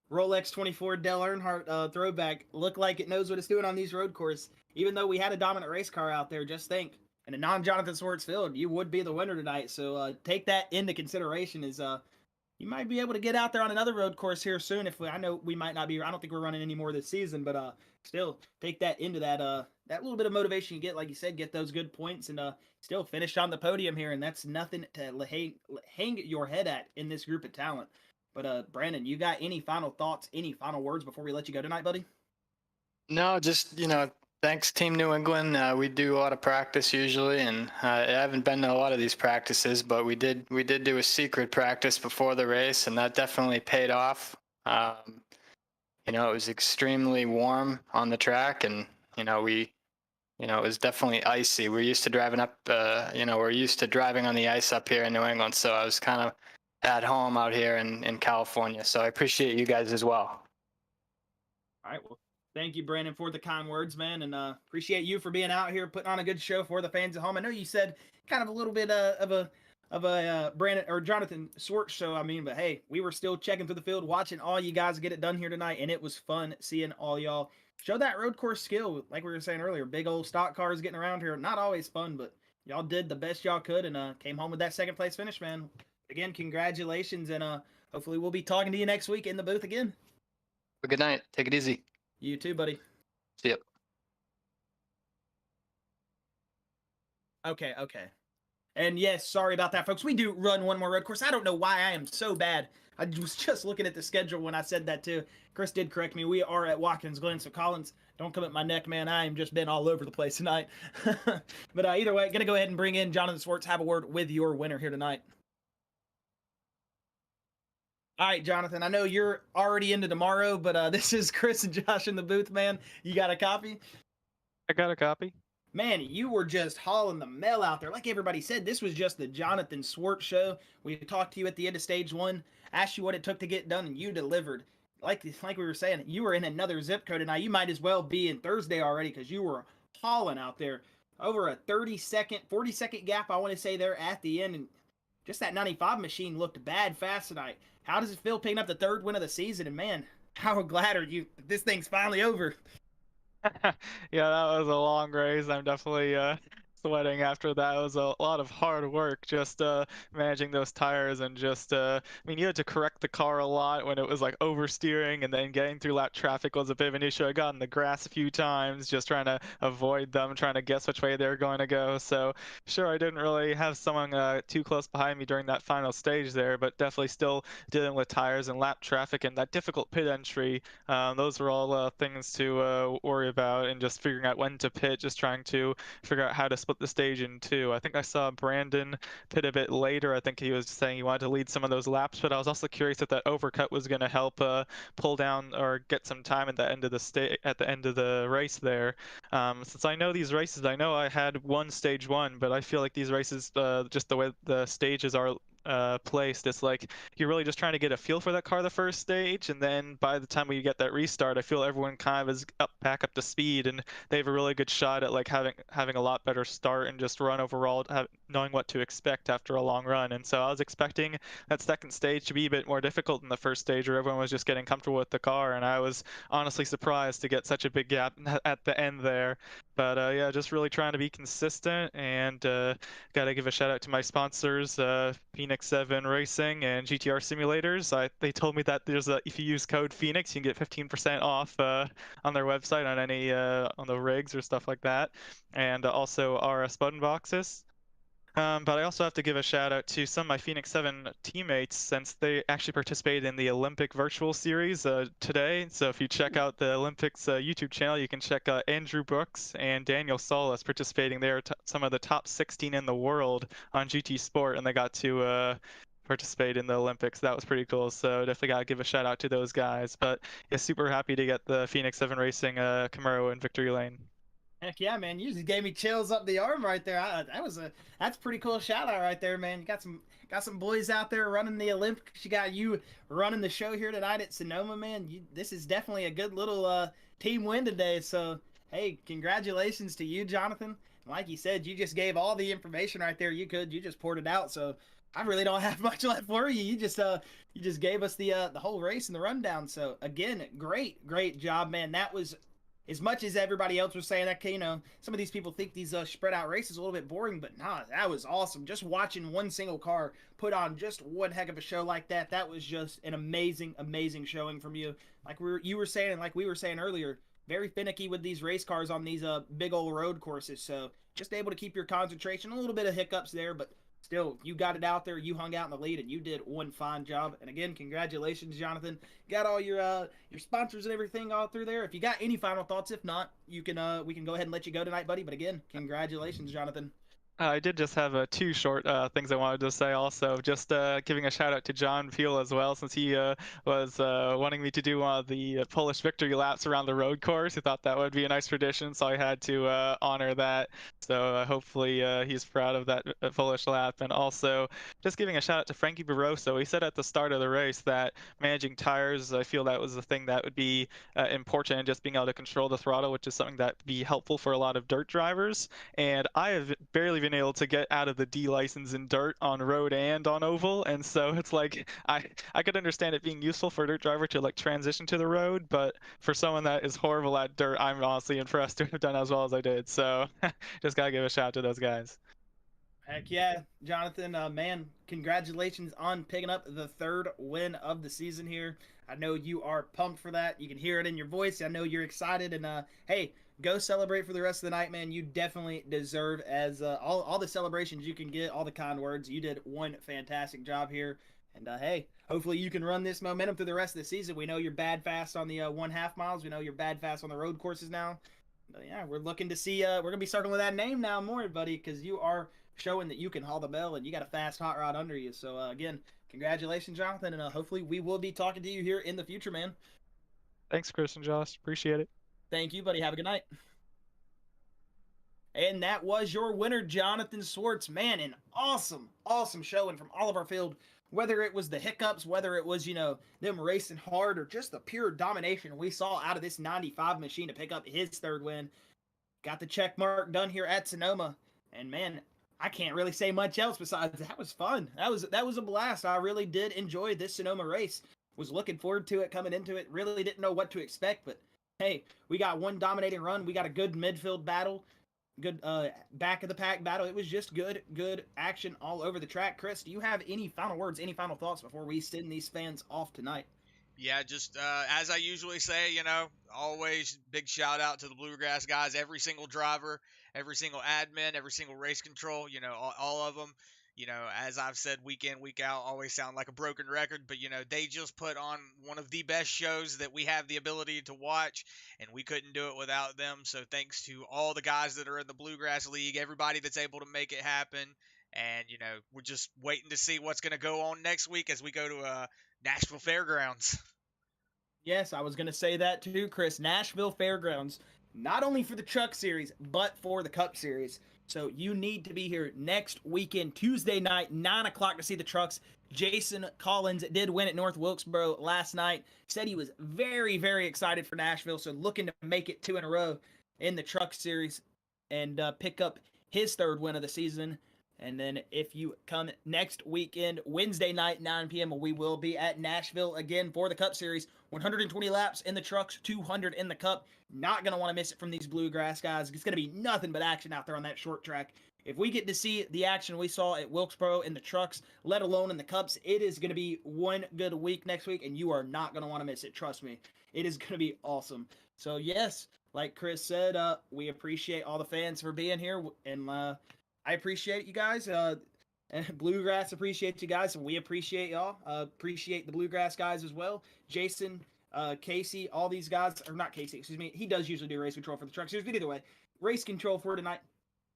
Rolex 24 Dale Earnhardt throwback look like it knows what it's doing on these road courses. Even though we had a dominant race car out there, just think, in a non-Jonathan Schwartz field, you would be the winner tonight. So take that into consideration. You might be able to get out there on another road course here soon. I know we might not be. I don't think we're running any more this season, but still take that into that little bit of motivation you get, like you said, get those good points and still finish on the podium here, and that's nothing to hang your head at in this group of talent. But Brandon, you got any final thoughts, any final words before we let you go tonight, buddy? No, just thanks Team New England. We do a lot of practice usually, and I haven't been to a lot of these practices, but we did do a secret practice before the race, and that definitely paid off. It was extremely warm on the track, and it was definitely icy. We're used to driving up, we're used to driving on the ice up here in New England, so I was kind of at home out here in California. So I appreciate you guys as well. All right, well, thank you, Brandon, for the kind words, man, and appreciate you for being out here, putting on a good show for the fans at home. I know you said kind of a little bit of a Brandon or Jonathan Schwartz show, but hey, we were still checking through the field, watching all you guys get it done here tonight, and it was fun seeing all y'all show that road course skill. Like we were saying earlier, big old stock cars getting around here, not always fun, but y'all did the best y'all could and came home with that second place finish, man. Again, congratulations, and hopefully we'll be talking to you next week in the booth again. Have a good night. Take it easy. You too, buddy. See ya. Okay. And yes, sorry about that, folks. We do run one more road course. I don't know why I am so bad. I was just looking at the schedule when I said that too. Chris did correct me. We are at Watkins Glen, so Collins, don't come at my neck, man. I am just been all over the place tonight. But either way, gonna go ahead and bring in Jonathan Swartz. Have a word with your winner here tonight. All right, Jonathan. I know you're already into tomorrow, but this is Chris and Josh in the booth, man. You got a copy? I got a copy. Man, you were just hauling the mail out there. Like everybody said, this was just the Jonathan Swartz show. We talked to you at the end of stage one, asked you what it took to get done, and you delivered. Like we were saying, you were in another zip code, and now you might as well be in Thursday already because you were hauling out there. Over a 40-second gap, I want to say, there at the end. And just that 95 machine looked bad fast tonight. How does it feel picking up the third win of the season? And man, how glad are you that this thing's finally over? Yeah, that was a long race. I'm definitely sweating after that. It was a lot of hard work just managing those tires and just I mean, you had to correct the car a lot when it was like oversteering, and then getting through lap traffic was a bit of an issue. I got in the grass a few times just trying to avoid them, trying to guess which way they were going to go. So sure, I didn't really have someone too close behind me during that final stage there, but definitely still dealing with tires and lap traffic and that difficult pit entry. Those were all things to worry about, and just figuring out when to pit, just trying to figure out how to split the stage in two. I think I saw Brandon pit a bit later. I think he was saying he wanted to lead some of those laps, but I was also curious if that overcut was going to help pull down or get some time at the end of the race there. Since I know these races, I know I had one stage one, but I feel like these races, just the way the stages are placed, it's like you're really just trying to get a feel for that car the first stage, and then by the time we get that restart, I feel everyone kind of is back up to speed, and they have a really good shot at like having a lot better start and just run overall, knowing what to expect after a long run. And so I was expecting that second stage to be a bit more difficult than the first stage, where everyone was just getting comfortable with the car, and I was honestly surprised to get such a big gap at the end there. But yeah, just really trying to be consistent, and gotta give a shout out to my sponsors, Phoenix 7 Racing and GTR Simulators. They told me that if you use code Phoenix, you can get 15% off on their website on any on the rigs or stuff like that, and also RS button boxes. But I also have to give a shout out to some of my Phoenix 7 teammates, since they actually participated in the Olympic Virtual Series today. So if you check out the Olympics YouTube channel, you can check Andrew Brooks and Daniel Solis participating. They are some of the top 16 in the world on GT Sport, and they got to participate in the Olympics. That was pretty cool. So definitely got to give a shout out to those guys. But yeah, super happy to get the Phoenix 7 Racing Camaro in victory lane. Heck yeah, man! You just gave me chills up the arm right there. That's a pretty cool shout out right there, man. You got some boys out there running the Olympics. You got you running the show here tonight at Sonoma, man. This is definitely a good little team win today. So hey, congratulations to you, Jonathan. Like you said, you just gave all the information right there. You just poured it out. So I really don't have much left for you. You just gave us the whole race and the rundown. So again, great job, man. That was, as much as everybody else was saying that, some of these people think these spread out races a little bit boring, but nah, that was awesome. Just watching one single car put on just one heck of a show like that, that was just an amazing showing from you. Like you were saying, and like we were saying earlier, very finicky with these race cars on these big old road courses. So just able to keep your concentration. A little bit of hiccups there, but still, you got it out there. You hung out in the lead, and you did one fine job. And again, congratulations, Jonathan. Got all your sponsors and everything all through there. If you got any final thoughts, if not, we can go ahead and let you go tonight, buddy. But again, congratulations, Jonathan. I did just have two short things I wanted to say also. Just giving a shout out to John Peel as well, since he was wanting me to do one of the Polish victory laps around the road course. He thought that would be a nice tradition, so I had to honor that. So hopefully he's proud of that Polish lap. And also just giving a shout out to Frankie Barroso. He said at the start of the race that managing tires, I feel that was the thing that would be important, and just being able to control the throttle, which is something that would be helpful for a lot of dirt drivers. And I have barely been able to get out of the D license in dirt on road and on oval, and so it's like I could understand it being useful for a dirt driver to like transition to the road, but for someone that is horrible at dirt, I'm honestly impressed to have done as well as I did. So just gotta give a shout out to those guys. Heck yeah, Jonathan. Man, congratulations on picking up the 3rd win of the season here. I know you are pumped for that. You can hear it in your voice. I know you're excited. And hey, go celebrate for the rest of the night, man. You definitely deserve as all the celebrations you can get, all the kind words. You did one fantastic job here. And hey, hopefully you can run this momentum through the rest of the season. We know you're bad fast on the 1/2 miles. We know you're bad fast on the road courses now. But yeah, we're looking to see. We're gonna be circling with that name now more, buddy, because you are showing that you can haul the bell and you got a fast hot rod under you. So again, congratulations, Jonathan, and hopefully we will be talking to you here in the future, man. Thanks, Chris and Josh. Appreciate it. Thank you, buddy. Have a good night. And that was your winner, Jonathan Swartz. Man, an awesome, awesome showing from all of our field. Whether it was the hiccups, whether it was, them racing hard, or just the pure domination we saw out of this 95 machine to pick up his 3rd win. Got the check mark done here at Sonoma. And man, I can't really say much else besides that was fun. That was a blast. I really did enjoy this Sonoma race. Was looking forward to it coming into it. Really didn't know what to expect, but hey, we got one dominating run. We got a good midfield battle, good back of the pack battle. It was just good action all over the track. Chris, do you have any final words, any final thoughts before we send these fans off tonight? Yeah, just as I usually say, always big shout out to the Bluegrass guys, every single driver, every single admin, every single race control, all of them. As I've said week in, week out, always sound like a broken record, but they just put on one of the best shows that we have the ability to watch, and we couldn't do it without them. So thanks to all the guys that are in the Bluegrass League, everybody that's able to make it happen. And, we're just waiting to see what's going to go on next week as we go to Nashville Fairgrounds. Yes, I was going to say that too, Chris. Nashville Fairgrounds, not only for the Truck Series, but for the Cup Series. So you need to be here next weekend, Tuesday night, 9 o'clock to see the trucks. Jason Collins did win at North Wilkesboro last night. Said he was very, very excited for Nashville, so looking to make it 2 in a row in the Truck Series and pick up his 3rd win of the season. And then if you come next weekend, Wednesday night, 9 p.m., we will be at Nashville again for the Cup Series. 120 laps in the trucks, 200 in the Cup. Not going to want to miss it from these Bluegrass guys. It's going to be nothing but action out there on that short track. If we get to see the action we saw at Wilkesboro in the trucks, let alone in the Cups, it is going to be one good week next week, and you are not going to want to miss it. Trust me. It is going to be awesome. So, yes, like Chris said, we appreciate all the fans for being here, and I appreciate you guys. And Bluegrass appreciates you guys, and we appreciate y'all. Appreciate the Bluegrass guys as well. Jason, Casey, all these guys, or not Casey, excuse me. He does usually do race control for the truck series, but either way, race control for tonight.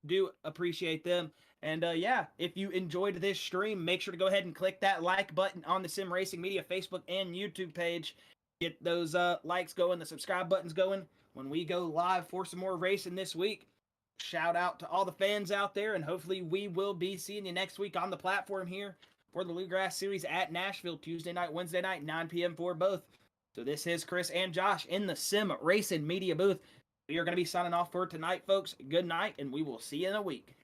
Do appreciate them. And yeah, if you enjoyed this stream, make sure to go ahead and click that like button on the Sim Racing Media Facebook and YouTube page. Get those likes going, the subscribe buttons going when we go live for some more racing this week. Shout out to all the fans out there, and hopefully we will be seeing you next week on the platform here for the Bluegrass Series at Nashville, Tuesday night, Wednesday night, 9 p.m. for both. So this is Chris and Josh in the Sim Racing Media booth. We are going to be signing off for tonight, folks. Good night, and we will see you in a week.